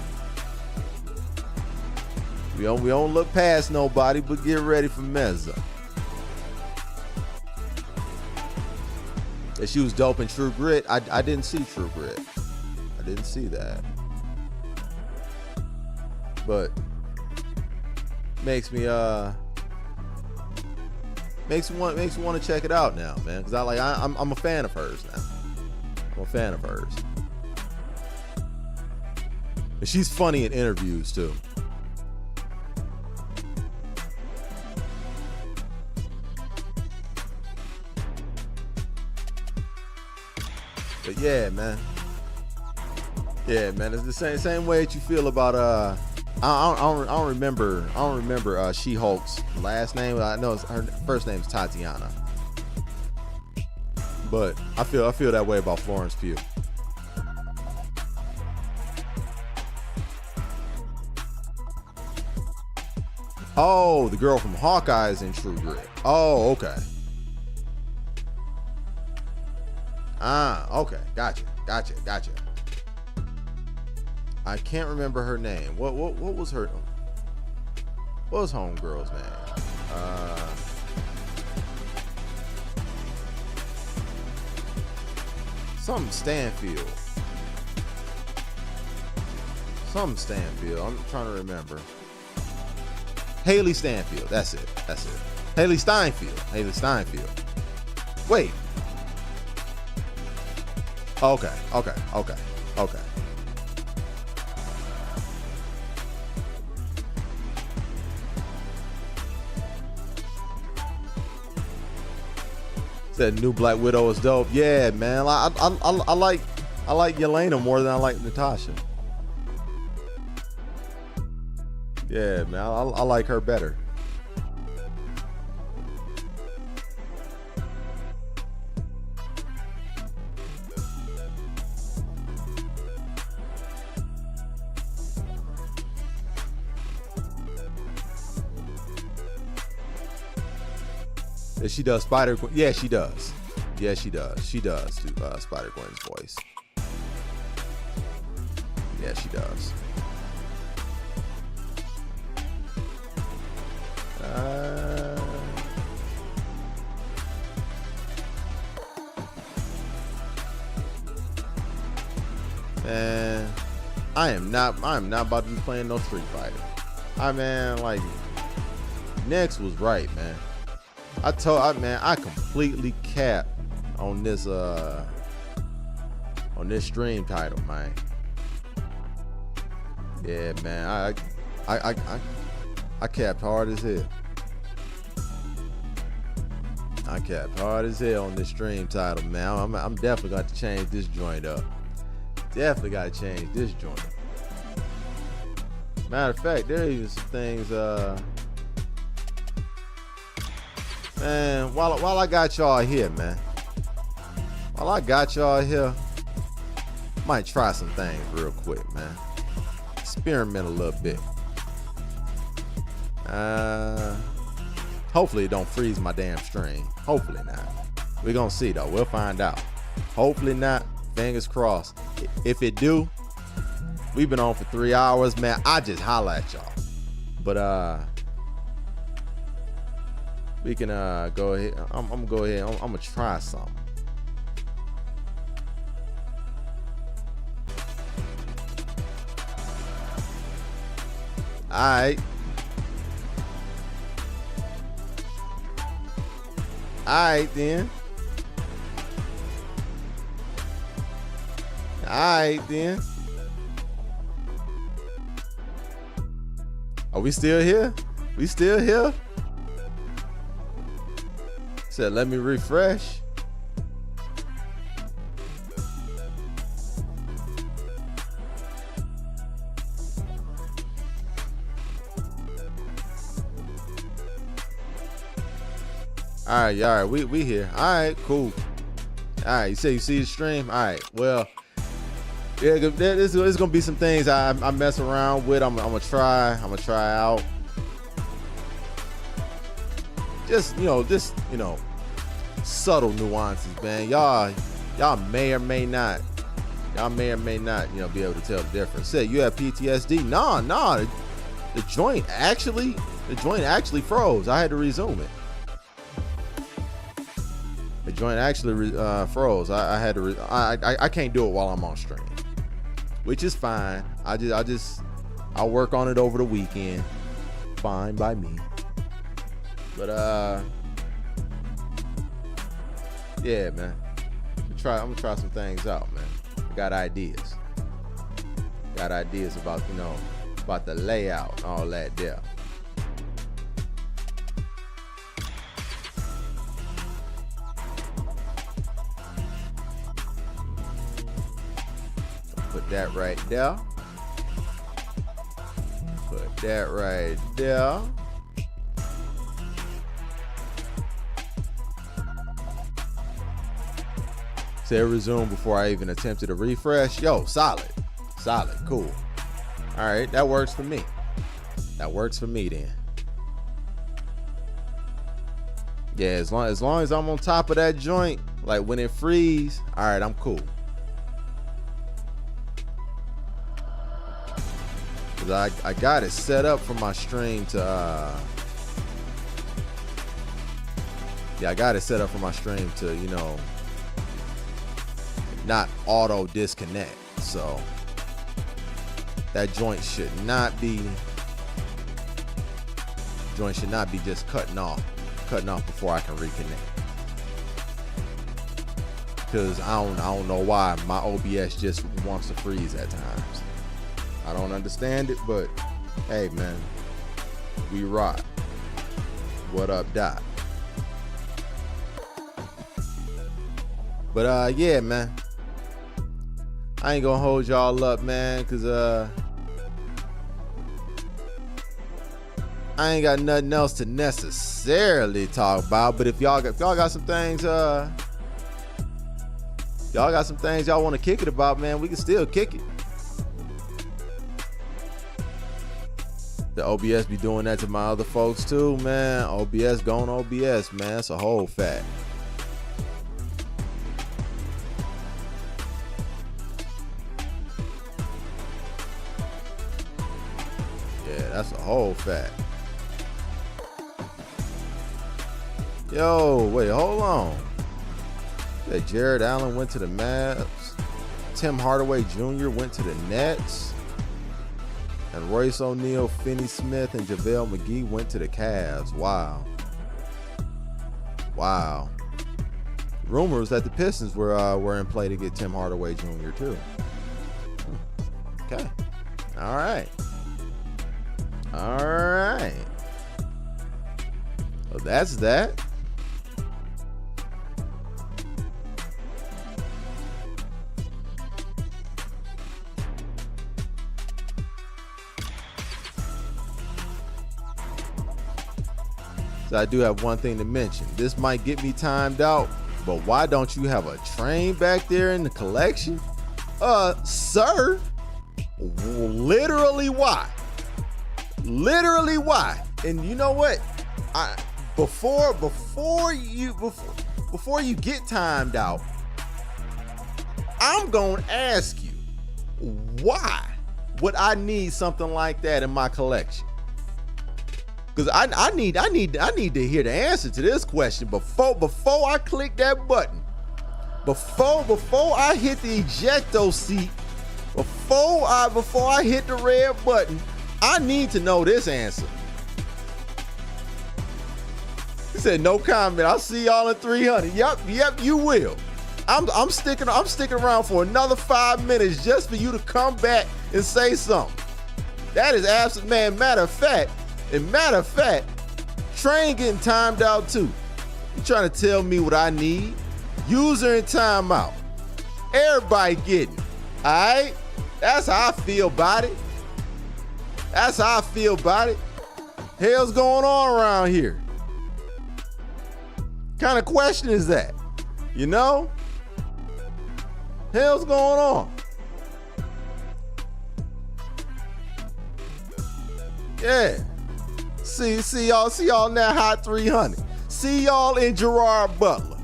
S1: We don't look past nobody, but get ready for Mezzo. That she was dope in True Grit. I didn't see True Grit. I didn't see that. But makes me want to check it out now, man. Cause I'm a fan of hers now. I'm a fan of hers. And she's funny in interviews too. But yeah, man. Yeah, man. It's the same way that you feel about I don't remember She-Hulk's last name. I know her first name is Tatiana. But I feel that way about Florence Pugh. Oh, the girl from Hawkeye is in True Grit. Oh, okay. Okay. Gotcha. I can't remember her name. What was her? What was homegirl's name? Something Stanfield. I'm trying to remember. Haley Stanfield. That's it. Haley Steinfeld. Wait. Okay. Said new Black Widow is dope. Yeah, man. I like Yelena more than I like Natasha. Yeah, man. I like her better. She does Spider-Gwen. Yeah, she does. She does do Spider-Gwen's voice. Yeah, she does. I am not about to be playing no Street Fighter. Like, Next was right, man. I completely capped on this stream title, man. Yeah, man. I capped hard as hell. I capped hard as hell on this stream title, man. I'm definitely got to change this joint up. Definitely got to change this joint. Matter of fact, there are even some things, man, while I got y'all here, man. While I got y'all here, might try some things real quick, man. Experiment a little bit. Hopefully it don't freeze my damn stream. Hopefully not. We're gonna see though. We'll find out. Hopefully not. Fingers crossed. If it do, we've been on for 3 hours, man. I just holla at y'all. But we can go ahead. I'm gonna go ahead. I'm gonna try something. Alright. Alright then. Alright then. Are we still here? We still here? Said let me refresh. All right, we here. All right, cool. All right, you say you see the stream. All right, well, yeah, there's gonna be some things I mess around with. I'm gonna try out. Just subtle nuances, man. Y'all may or may not, be able to tell the difference. Say you have PTSD? Nah. The joint actually froze. I had to resume it. The joint actually froze. I had to. I can't do it while I'm on stream, which is fine. I'll work on it over the weekend. Fine by me. But yeah, man. I'm gonna try some things out, man. I got ideas. Got ideas about about the layout, all that there. Put that right there. Put that right there. Say resume before I even attempted a refresh. Yo, solid, cool. All right, that works for me. That works for me then. Yeah, as long as I'm on top of that joint, like when it freeze, all right, I'm cool. Cause I got it set up for my stream to I got it set up for my stream to not auto disconnect, so that joint should not be just cutting off before I can reconnect. Cause I don't know why my OBS just wants to freeze at times. I don't understand it, but hey, man, we rock. What up, Doc? But yeah, man, I ain't gonna hold y'all up, man, cause I ain't got nothing else to necessarily talk about. But if y'all got some things, y'all want to kick it about, man, we can still kick it. The OBS be doing that to my other folks too, man. OBS going OBS, man. It's a whole fact. Yeah, that's a whole fact. Yo, wait, hold on. That Jared Allen went to the Mavs. Tim Hardaway Jr. went to the Nets. And Royce O'Neal, Finney Smith, and JaVale McGee went to the Cavs. Wow. Wow. Rumors that the Pistons were in play to get Tim Hardaway Jr. too. Okay. All right. All right. Well, that's that. So I do have one thing to mention. This might get me timed out, but why don't you have a train back there in the collection? Sir, literally why? Literally why? And you know what? Before you get timed out, I'm gonna ask you, why would I need something like that in my collection? Because I need to hear the answer to this question before I click that button. Before I hit the ejecto seat, before I hit the red button, I need to know this answer. He said no comment. I'll see y'all in 300. Yep, you will. I'm sticking around for another 5 minutes just for you to come back and say something. That is absolute, man. Matter of fact, Train getting timed out too. You trying to tell me what I need? User in timeout. Everybody getting it. All right? That's how I feel about it. That's how I feel about it. Hell's going on around here? Kind of question is that? You know? Hell's going on? Yeah. See y'all in that hot 300. See y'all in Gerard Butler.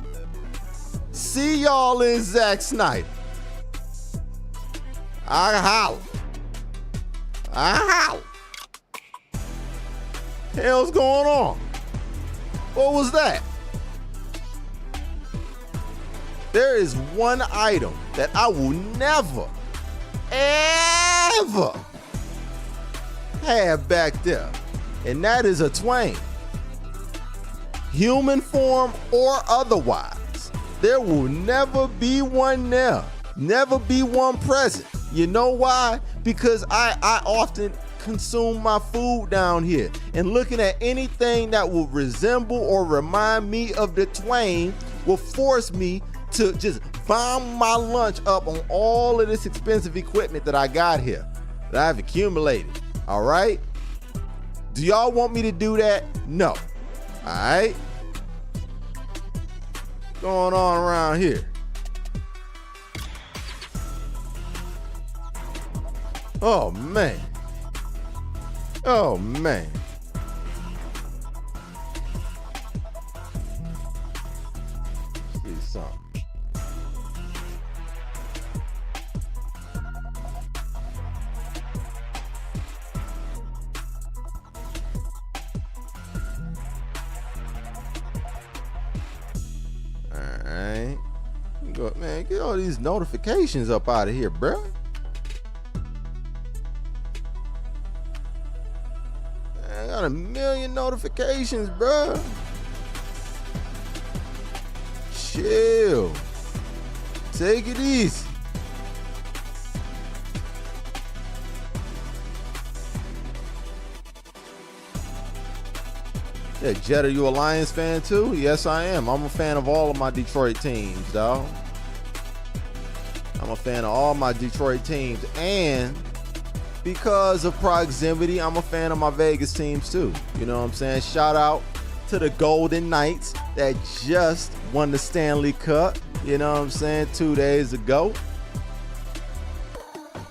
S1: See y'all in Zack Snyder. I holler. Hell's going on? What was that? There is one item that I will never, ever have back there, and that is a Twain. Human form or otherwise. There will never be one there. Never be one present. You know why? Because I often consume my food down here, and looking at anything that will resemble or remind me of the Twain will force me to just bomb my lunch up on all of this expensive equipment that I got here, that I've accumulated. All right? Do y'all want me to do that? No. All right? What's going on around here? Oh, man. Oh, man. Let's see something. Alright. Man, get all these notifications up out of here, bro. I got 1 million notifications, bro. Chill. Take it easy. Yeah, Jet, are you a Lions fan too? Yes, I am. I'm a fan of all of my Detroit teams, dog. I'm a fan of all my Detroit teams, and because of proximity, I'm a fan of my Vegas teams too. You know what I'm saying? Shout out to the Golden Knights that just won the Stanley Cup. You know what I'm saying? 2 days ago.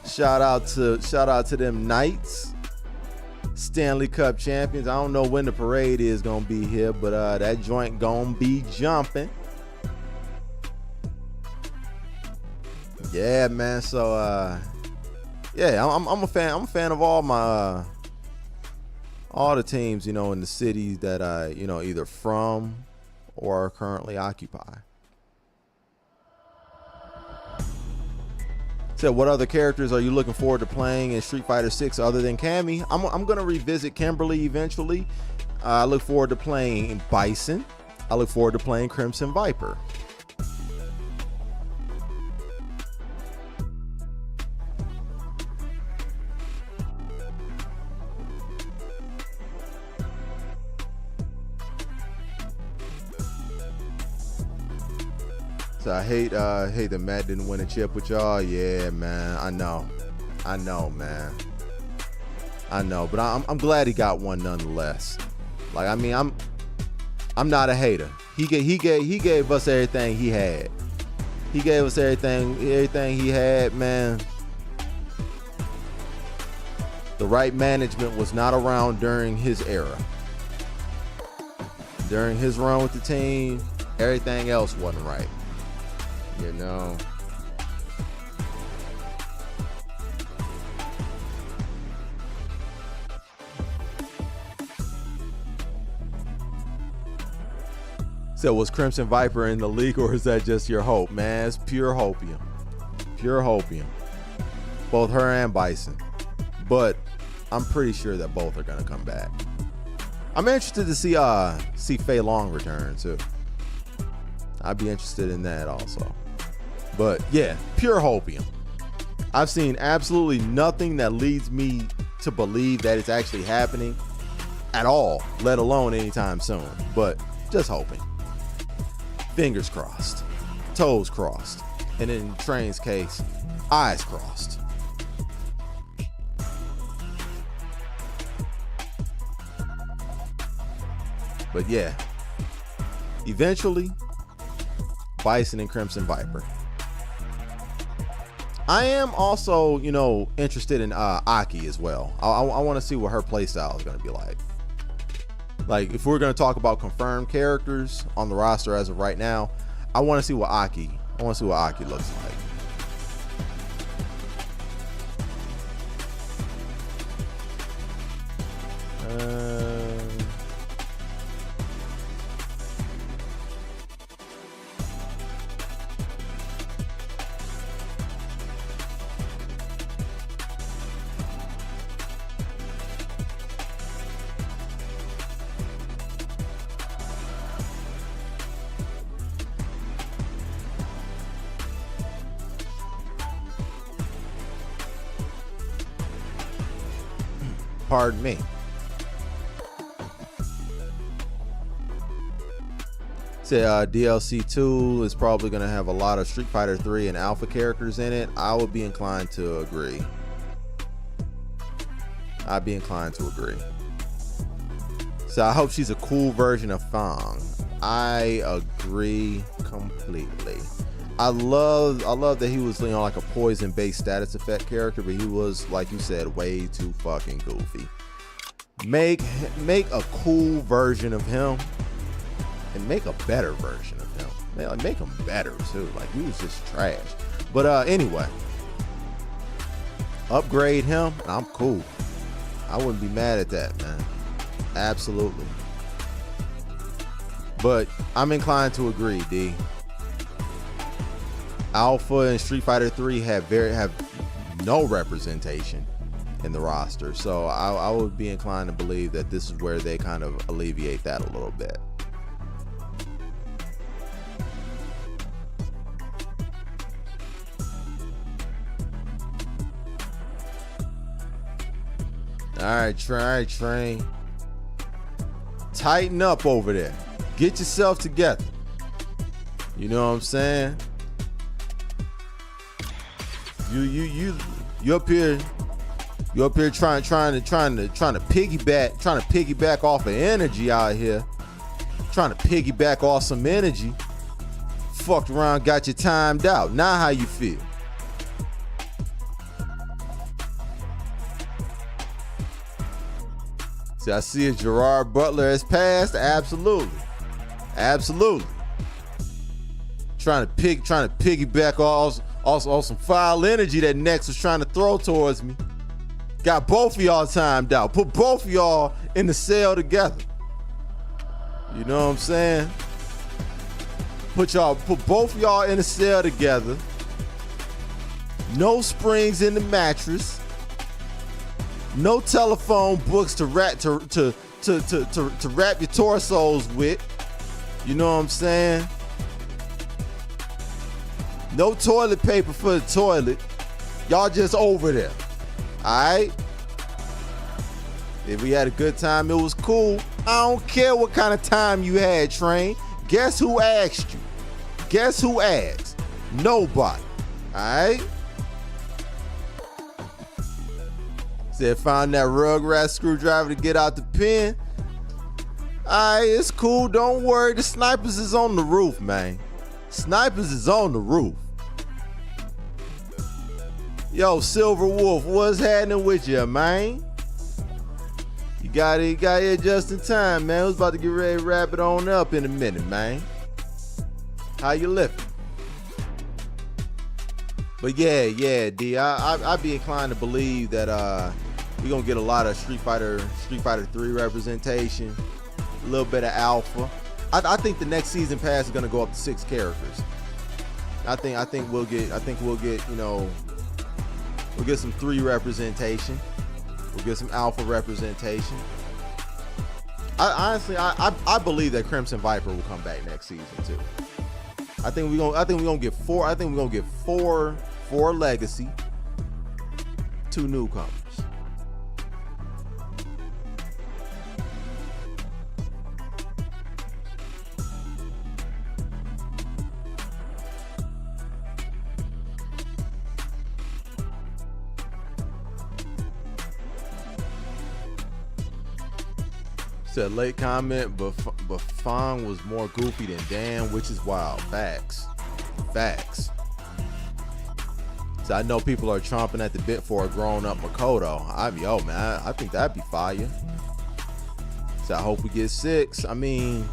S1: Shout out to them Knights, Stanley Cup champions. I don't know when the parade is gonna be here, but that joint gonna be jumping. Yeah, man. So yeah, I'm a fan. I'm a fan of all my all the teams, you know, in the cities that I, you know, either from or currently occupy. Said, what other characters are you looking forward to playing in Street Fighter 6 other than Cammy? I'm going to revisit Kimberly eventually. I look forward to playing Bison. I look forward to playing Crimson Viper. So I hate that Matt didn't win a chip with y'all. Yeah, man. I know, man. I know, but I'm glad he got one nonetheless. Like, I mean, I'm not a hater. He gave us everything he had. He gave us everything he had, man. The right management was not around during his era. During his run with the team, everything else wasn't right. You know. So was Crimson Viper in the league, or is that just your hope? Man, it's pure hopium. Pure hopium. Both her and Bison. But I'm pretty sure that both are gonna come back. I'm interested to see Fei Long return too. I'd be interested in that also. But yeah, pure hopium. I've seen absolutely nothing that leads me to believe that it's actually happening at all, let alone anytime soon. But just hoping. Fingers crossed, toes crossed, and in Train's case, eyes crossed. But yeah, eventually, Bison and Crimson Viper. I am also, you know, interested in Aki as well. I want to see what her playstyle is going to be like. Like, if we're going to talk about confirmed characters on the roster as of right now, I want to see what Aki looks like. Pardon me. Say DLC 2 is probably going to have a lot of Street Fighter 3 and Alpha characters in it. I would be inclined to agree. I'd be inclined to agree. So I hope she's a cool version of Fang. I agree completely. I love that he was, you know, like a poison based status effect character, but he was, like you said, way too fucking goofy. Make a cool version of him and make a better version of him. Man, like, make him better too. Like, he was just trash. But anyway, upgrade him and I'm cool. I wouldn't be mad at that, man. Absolutely. But I'm inclined to agree, D. Alpha and Street Fighter 3 have no representation in the roster, so I would be inclined to believe that this is where they kind of alleviate that a little bit. All right, Train. Tighten up over there. Get yourself together. You know what I'm saying? You up here trying to piggyback off of energy out here. Trying to piggyback off some energy. Fucked around, got you timed out. Now how you feel? See, I see a Gerard Butler has passed. Absolutely. Trying to piggyback off also some foul energy that Nex was trying to throw towards me. Got both of y'all timed out. Put both of y'all in the cell together. You know what I'm saying? Put both of y'all in the cell together. No springs in the mattress. No telephone books to wrap to wrap your torsos with. You know what I'm saying? No toilet paper for the toilet. Y'all just over there. Alright? If we had a good time, it was cool. I don't care what kind of time you had, Train. Guess who asked you? Guess who asked? Nobody. Alright? Said found that Rugrat screwdriver to get out the pen. Alright, it's cool. Don't worry. The snipers is on the roof, man. Snipers is on the roof. Yo, Silver Wolf, what's happening with you, man? You got here just in time, man. I was about to get ready to wrap it on up in a minute, man. How you lifting? But yeah, D, I'd be inclined to believe that we're gonna get a lot of Street Fighter 3 representation, a little bit of Alpha. I think the next season pass is gonna go up to 6 characters. I think we'll get you know, we'll get some 3 representation. We'll get some Alpha representation. I believe that Crimson Viper will come back next season too. I think we're gonna get 4. I think we're gonna get 4 legacy, 2 newcomers. Said late comment, but Fong was more goofy than Dan, which is wild. Facts. So I know people are chomping at the bit for a grown-up Makoto. Yo, man, I think that'd be fire. So I hope we get 6. I mean,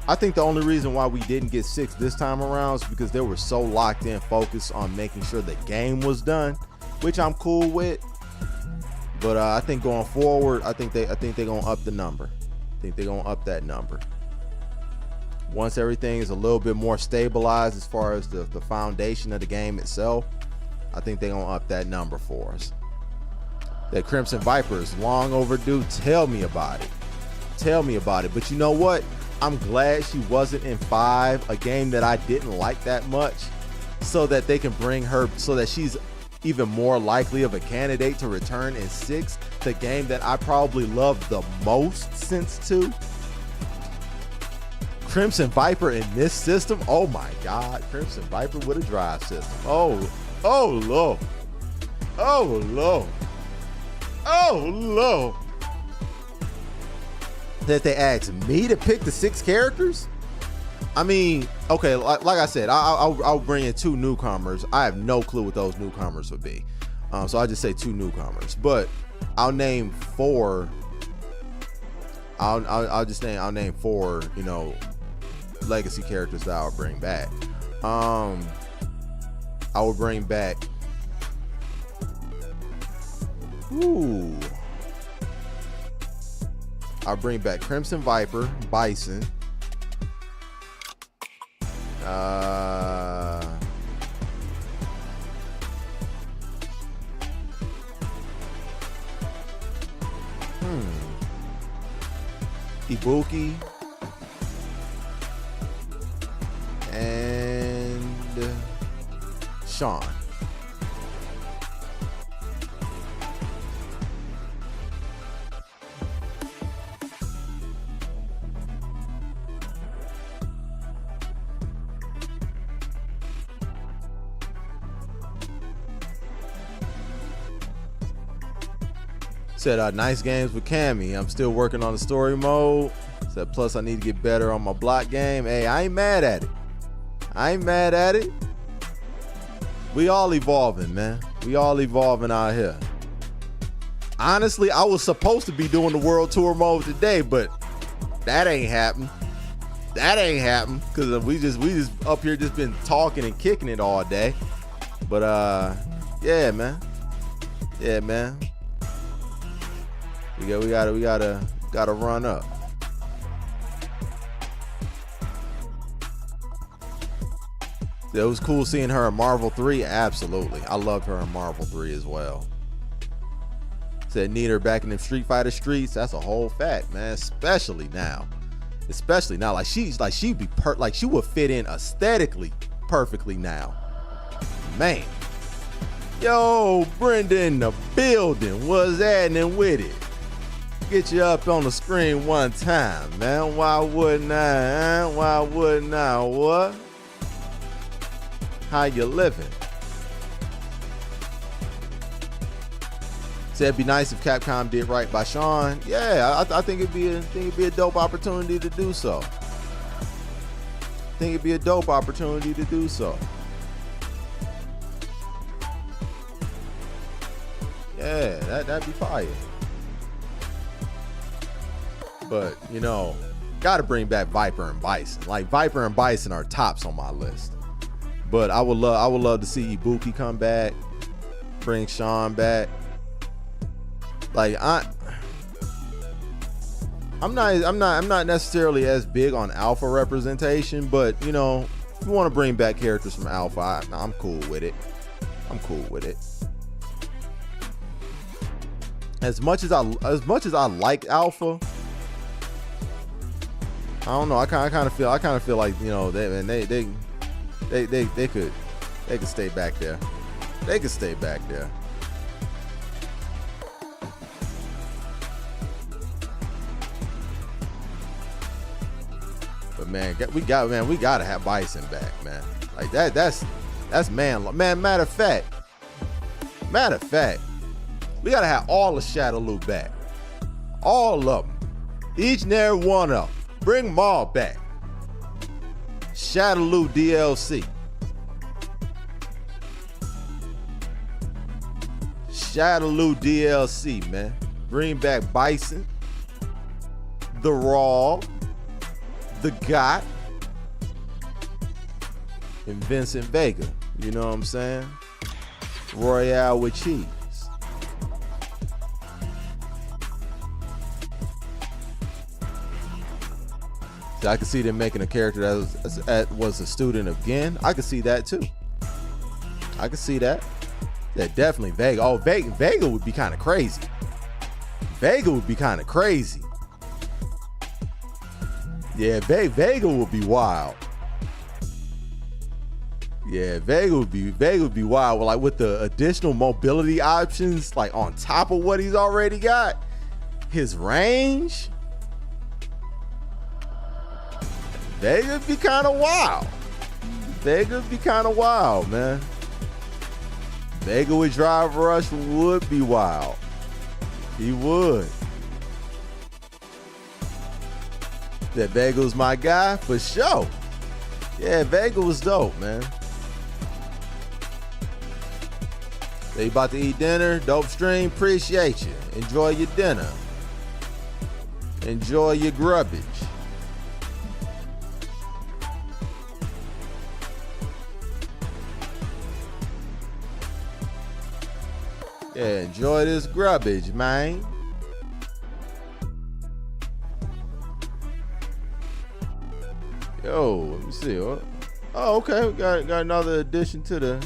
S1: I think the only reason why we didn't get 6 this time around is because they were so locked in, focused on making sure the game was done, which I'm cool with. But I think going forward, I think they're gonna up the number. I think they're gonna up that number. Once everything is a little bit more stabilized as far as the foundation of the game itself, I think they're gonna up that number for us. That Crimson Viper is long overdue. Tell me about it. Tell me about it. But you know what? I'm glad she wasn't in 5, a game that I didn't like that much, so that they can bring her, so that she's even more likely of a candidate to return in 6, the game that I probably loved the most since 2. Crimson Viper in this system, oh my God, Crimson Viper with a drive system. Oh Lord. That they asked me to pick the 6 characters? I mean, okay, like I said, I'll bring in 2 newcomers. I have no clue what those newcomers would be. So I'll just say 2 newcomers. But I'll name 4. I'll name 4, you know, legacy characters that I'll bring back. I will bring back. I'll bring back Crimson Viper, Bison. Ibuki and Sean. Said nice games with Cammy. I'm still working on the story mode. Said plus I need to get better on my block game. Hey, I ain't mad at it. We all evolving, man. We all evolving out here. Honestly, I was supposed to be doing the world tour mode today, but that ain't happened. Because we just up here just been talking and kicking it all day. But yeah, man. We gotta run up. It was cool seeing her in Marvel 3. Absolutely. I loved her in Marvel 3 as well. Said need her back in the Street Fighter streets. That's a whole fact, man. Especially now. Like she'd be like she would fit in aesthetically perfectly now. Man. Yo, Brenda in the building. What's happening with it? Get you up on the screen one time, man. Why wouldn't I? Huh? Why wouldn't I? What? How you living? Said it'd be nice if Capcom did right by Sean. Yeah, I think it'd be a dope opportunity to do so. Yeah, that'd be fire. But you know, gotta bring back Viper and Bison. Like Viper and Bison are tops on my list. But I would love to see Ibuki come back, bring Sean back. Like I'm not necessarily as big on Alpha representation, but you know, if you want to bring back characters from Alpha, I'm cool with it. As much as I like Alpha, I don't know. I kind of feel like, you know, they could stay back there. They could stay back there. But man, we gotta have Bison back, man. Like that's man. Matter of fact, we gotta have all the Shadaloo back. All of them. Each and every one of them. Bring them all back. Shadaloo DLC. Shadaloo DLC, man. Bring back Bison, the Raw, the Got, and Vincent Vega. You know what I'm saying? Royale with cheese. I could see them making a character that was a student again. I could see that too. I could see that. Yeah, definitely Vega. Oh, Vega would be kind of crazy. Yeah, Vega would be wild. Yeah, Vega would be wild. Like with the additional mobility options, like on top of what he's already got, his range. Vega'd be kind of wild. Man. Vega with Drive Rush would be wild. He would. That Vega was my guy for sure. Yeah, Vega was dope, man. So you about to eat dinner? Dope stream. Appreciate you. Enjoy your dinner. Enjoy your grubbage. Yeah, enjoy this grubbage, man. Yo, let me see. Oh, okay. We got another addition to the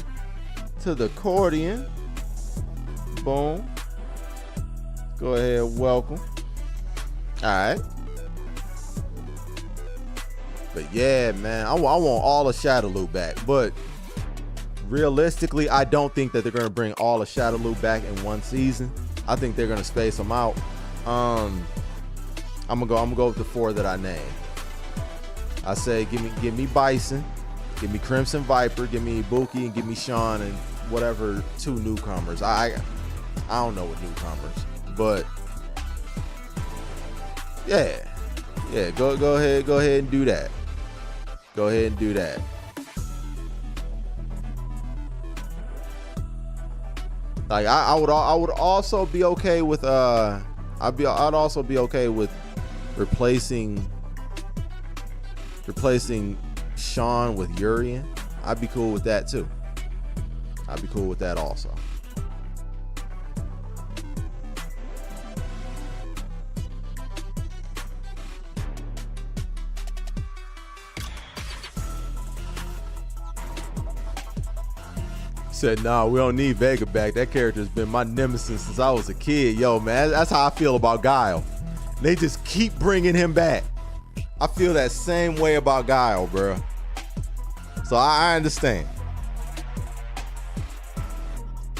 S1: accordion. Boom. Go ahead, welcome. All right. But yeah, man, I want all of Shadaloo back, but realistically, I don't think that they're going to bring all of Shadaloo back in one season. I think they're going to space them out. I'm gonna go with the 4 that I named. I say give me Bison, give me Crimson Viper, give me Ibuki, and give me Sean and whatever 2 newcomers. I don't know what newcomers, but yeah. Go ahead and do that. Go ahead and do that. Like I would also be okay with I'd also be okay with replacing Sean with Urian. I'd be cool with that too. I'd be cool with that also. Said, nah, we don't need Vega back. That character's been my nemesis since I was a kid. Yo, man, that's how I feel about Guile. They just keep bringing him back. I feel that same way about Guile, bro. So I understand.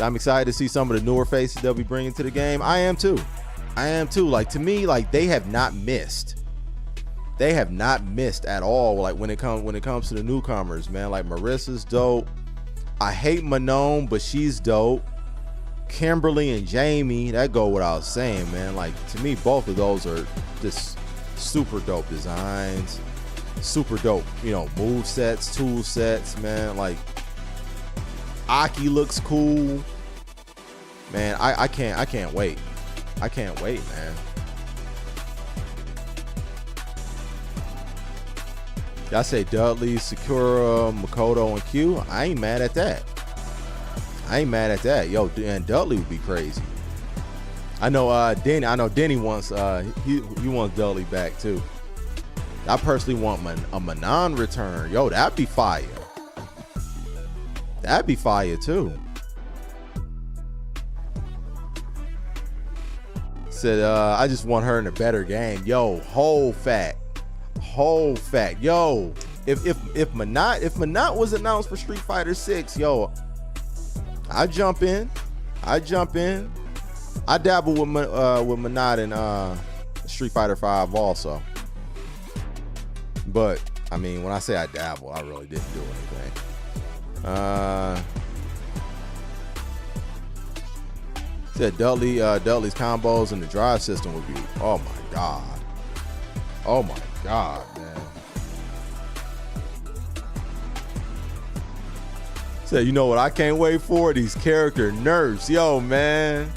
S1: I'm excited to see some of the newer faces they'll be bringing to the game. I am too. Like, to me, like, they have not missed. They have not missed at all. Like, when it comes to the newcomers, man. Like, Marissa's dope. I hate Manon, but she's dope. Kimberly and Jamie, that go without saying, man. Like, to me, both of those are just super dope designs, super dope, you know, move sets, tool sets, man. Like, Aki looks cool, man. I can't wait. I can't wait, man. I say Dudley, Sakura, Makoto, and Q. I ain't mad at that. Yo, and Dudley would be crazy. I know Denny wants he wants Dudley back too. I personally want a Manon return. Yo, that'd be fire. That'd be fire too. Said I just want her in a better game. Yo, whole fact. Yo, if Manat was announced for Street Fighter 6, yo, I jump in. I dabble with Manat in Street Fighter 5 also. But I mean, when I say I dabble, I really didn't do anything. Said Dudley's combos and the drive system would be, oh my god, man. Said, you know what I can't wait for? These character nerfs. Yo, man,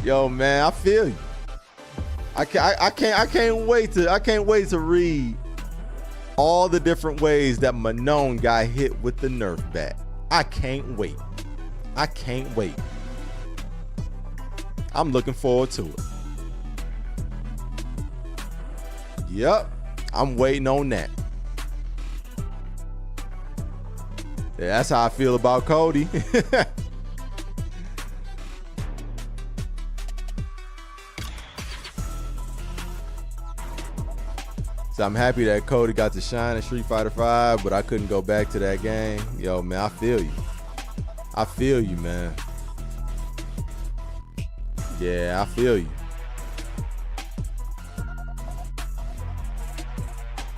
S1: I feel you. I can't wait to read all the different ways that Manon got hit with the nerf bat. I can't wait. I'm looking forward to it. Yep, I'm waiting on that. Yeah, that's how I feel about Cody. So I'm happy that Cody got to shine in Street Fighter 5, but I couldn't go back to that game. Yo, man, I feel you, man. Yeah, I feel you.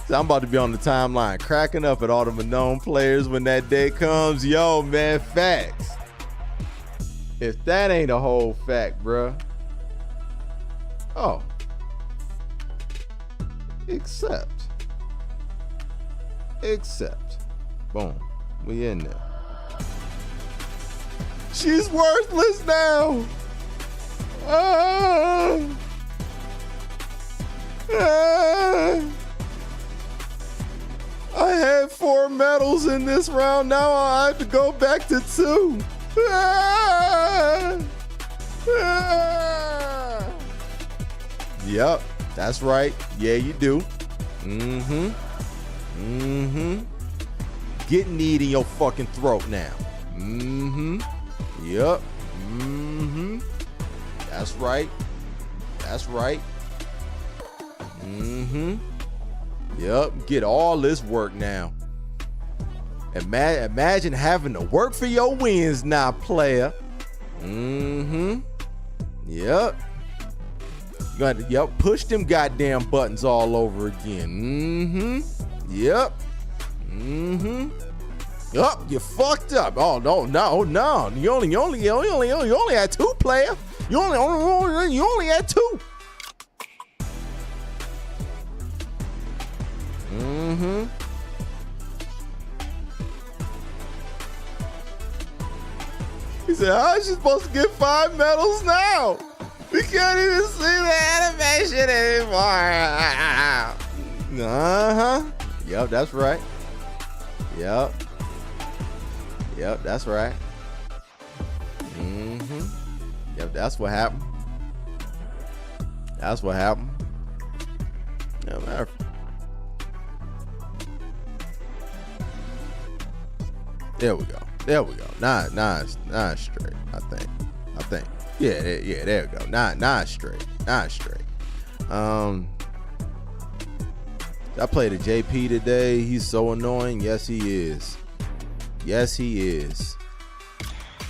S1: So I'm about to be on the timeline cracking up at all the Manon players when that day comes. Yo, man, facts. If that ain't a whole fact, bruh. Oh. Except. Boom. We in there. She's worthless now. I had 4 medals in this round. Now I have to go back to 2. Yep, that's right. Yeah, you do. Get kneed in your fucking throat now. Yep. That's right. Yep, get all this work now. Imagine having to work for your wins now, player. Yep. Yep, push them goddamn buttons all over again. Yep. Yup, you fucked up. Oh no. You only had 2, player. You only had 2. He said, how is she supposed to get 5 medals now? We can't even see the animation anymore. Yep, that's right. Yep, that's right. Yep, that's what happened. Yeah, matter. There we go. There we go. Nine straight. I think. Yeah, there we go. Nine straight. I played a JP today. He's so annoying. Yes, he is.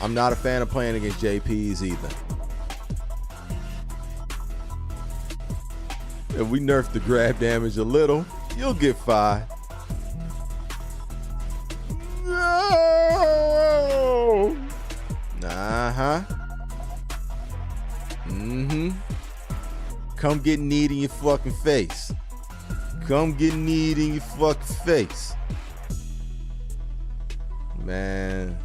S1: I'm not a fan of playing against JPs either. If we nerf the grab damage a little, you'll get 5. No! Come get kneed in your fucking face. Man.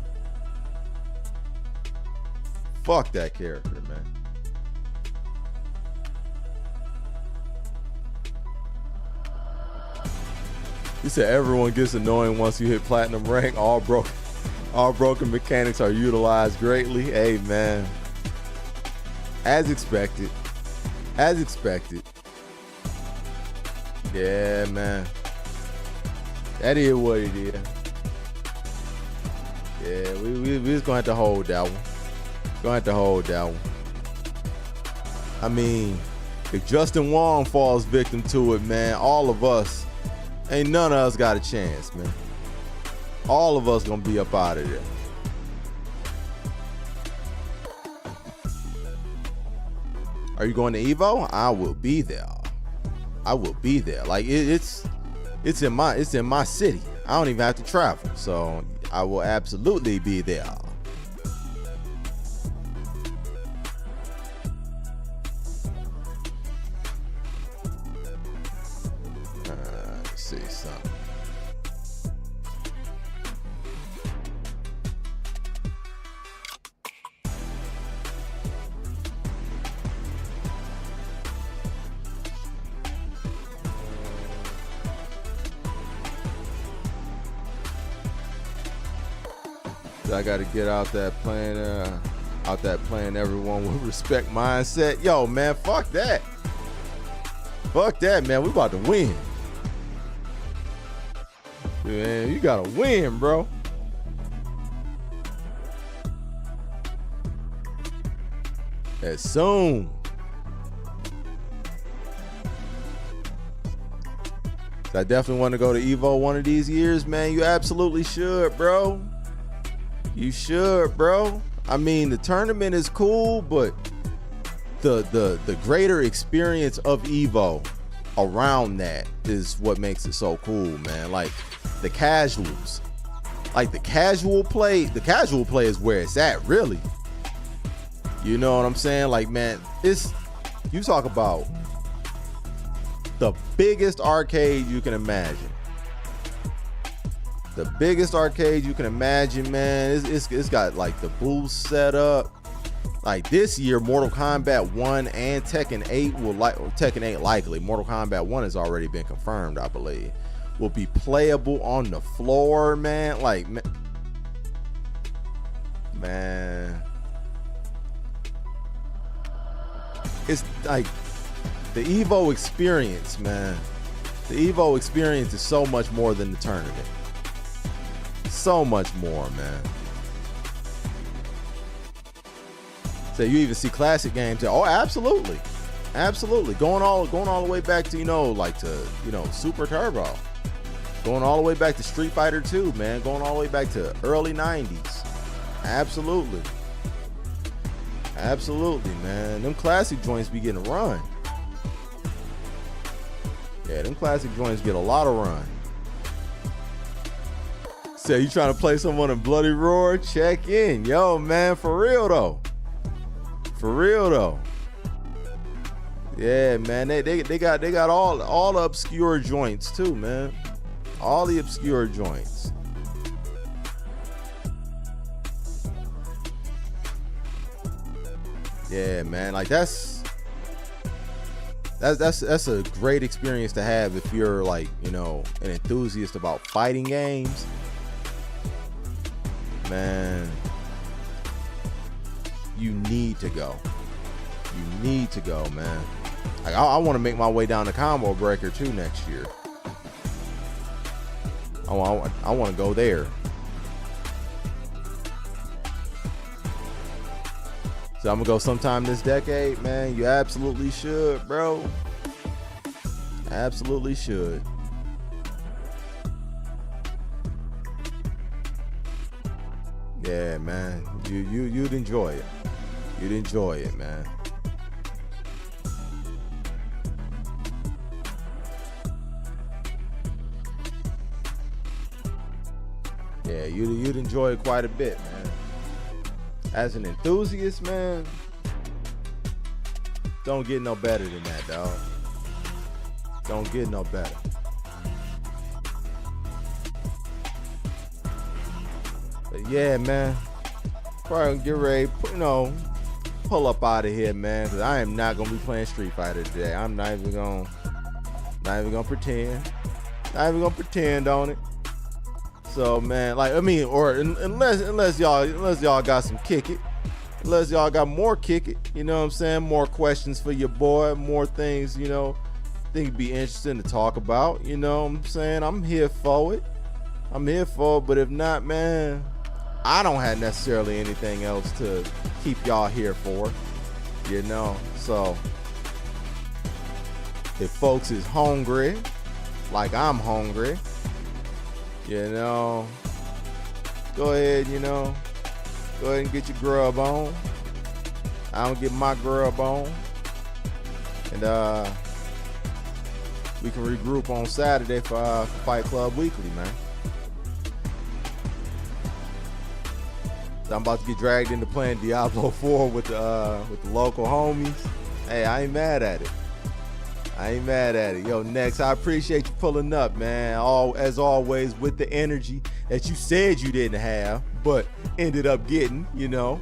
S1: Fuck that character, man. He said everyone gets annoying once you hit platinum rank. All broken mechanics are utilized greatly. Hey, man. As expected. Yeah, man. That is what it is. Yeah, we just gonna have to hold that one. I mean, if Justin Wong falls victim to it, man, all of us, ain't none of us got a chance, man. All of us gonna be up out of there. Are you going to Evo? I will be there. Like it's in my city. I don't even have to travel, so I will absolutely be there. Let's see something. I got to get out that playing everyone with respect mindset. Yo, man, fuck that, man. We about to win, man. You gotta win, bro. As soon. So I definitely want to go to Evo one of these years, man. You absolutely should, bro. You should, bro. I mean, the tournament is cool, but the greater experience of Evo around that is what makes it so cool, man. Like the casuals, like the casual play is where it's at, really. You know what I'm saying? Like, man, you talk about the biggest arcade you can imagine. The biggest arcade you can imagine, man. It's got like the booth set up. Like this year, Mortal Kombat 1 and Tekken 8 Tekken 8 likely. Mortal Kombat 1 has already been confirmed, I believe. Will be playable on the floor, man. Like, man. It's like the Evo experience, man. The Evo experience is so much more than the tournament. So much more, man. So you even see classic games. Oh, absolutely, going all the way back to Super Turbo, going all the way back to Street Fighter 2, man, going all the way back to early 90s. Absolutely, man. Them classic joints be getting run. Yeah, them classic joints get a lot of run. So you trying to play someone in Bloody Roar? Check in, yo, man. For real though. Yeah, man. They got all the obscure joints too, man. All the obscure joints. Yeah, man. Like that's a great experience to have if you're like, an enthusiast about fighting games. Man, you need to go, man. Like I want to make my way down to Combo Breaker too next year. I want to go there. So I'm gonna go sometime this decade, man. You absolutely should, bro. Absolutely should. Yeah, man. You'd enjoy it. You'd enjoy it, man. Yeah, you'd enjoy it quite a bit, man. As an enthusiast, man, don't get no better than that, dog. Don't get no better. But yeah, man, probably gonna get ready, pull up out of here, man, because I am not gonna be playing Street Fighter today. I'm not even gonna pretend. Not even gonna pretend on it. So, man, like, I mean, or unless y'all got some kick it, unless y'all got more kick it, you know what I'm saying? More questions for your boy, more things, you know, think it'd be interesting to talk about, you know what I'm saying? I'm here for it. But if not, man, I don't have necessarily anything else to keep y'all here for, you know? So, if folks is hungry, like I'm hungry, you know, go ahead and get your grub on. I don't get my grub on. And we can regroup on Saturday for Fight Club Weekly, man. So I'm about to get dragged into playing Diablo 4 with the local homies. Hey, I ain't mad at it. Yo, Next, I appreciate you pulling up, man. As always, with the energy that you said you didn't have, but ended up getting, you know.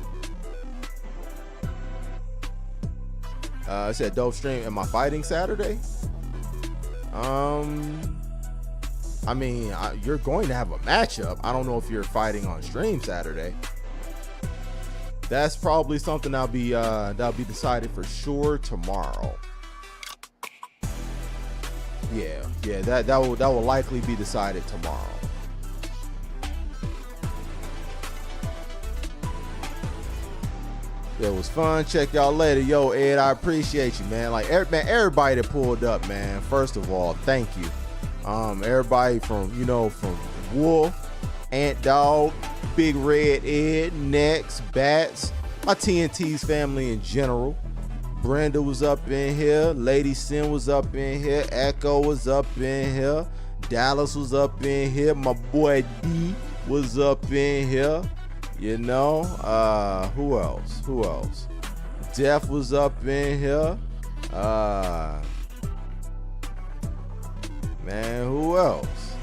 S1: I said, dope stream. Am I fighting Saturday? I mean, you're going to have a matchup. I don't know if you're fighting on stream Saturday. That's probably something that'll be decided for sure tomorrow. Yeah, that will likely be decided tomorrow. It was fun. Check y'all later. Yo, Ed, I appreciate you, man. Like, everybody that pulled up, man. First of all, thank you. Everybody from Wolf, Ant Dog, Big Red Ed, Next, Bats, my TnT'z family in general. Brenda was up in here. Lady Sin was up in here. Echo was up in here. Dallas was up in here. My boy D was up in here. You know, who else? Def was up in here. Man, who else?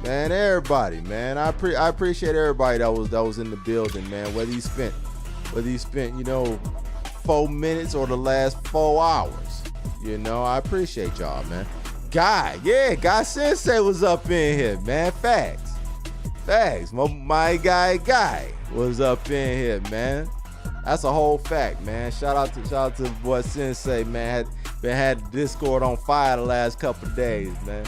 S1: Man, everybody, man. I appreciate everybody that was in the building, man. Whether you spent 4 minutes or the last 4 hours, you know, I appreciate y'all, man. Guy Sensei was up in here, man. Facts. My guy was up in here, man. That's a whole fact, man. Shout out to boy Sensei, man. Had Discord on fire the last couple of days, man.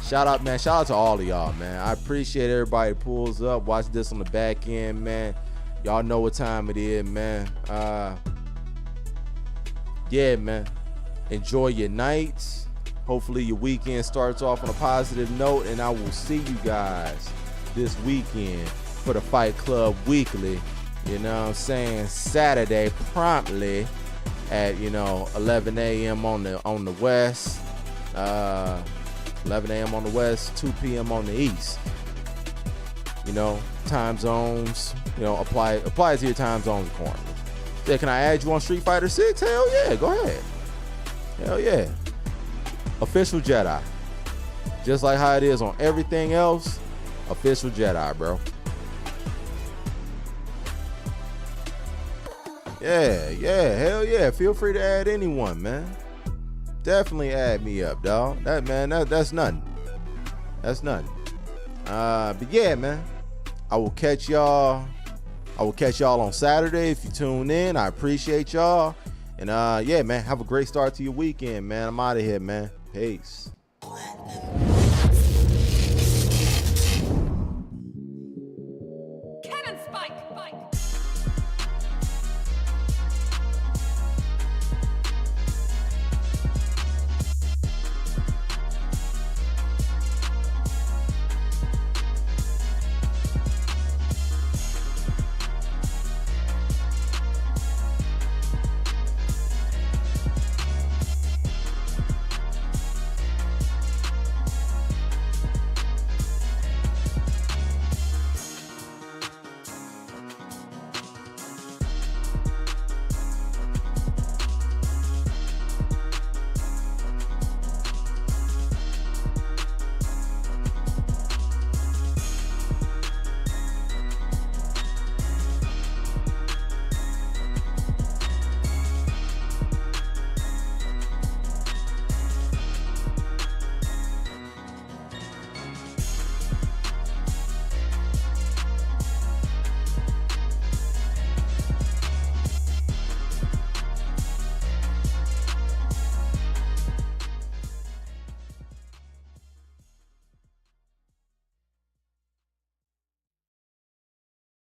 S1: Shout out to all of y'all, man. I appreciate everybody who pulls up. Watch this on the back end, man. Y'all know what time it is, man. Yeah, man. Enjoy your nights. Hopefully your weekend starts off on a positive note, and I will see you guys this weekend for the Fight Club Weekly. You know what I'm saying? Saturday promptly at 11 a.m. on the west. 11 a.m. on the west, 2 p.m. on the east. You know, time zones, apply to your time zones accordingly. Yeah, can I add you on Street Fighter 6? Hell yeah, go ahead. Hell yeah. Official Jedi. Just like how it is on everything else, official Jedi, bro. Yeah, hell yeah. Feel free to add anyone, man. Definitely add me up, dog. That's nothing. That's nothing. But yeah, man. I will catch y'all on Saturday if you tune in. I appreciate y'all. And yeah, man, have a great start to your weekend, man. I'm out of here, man. Peace.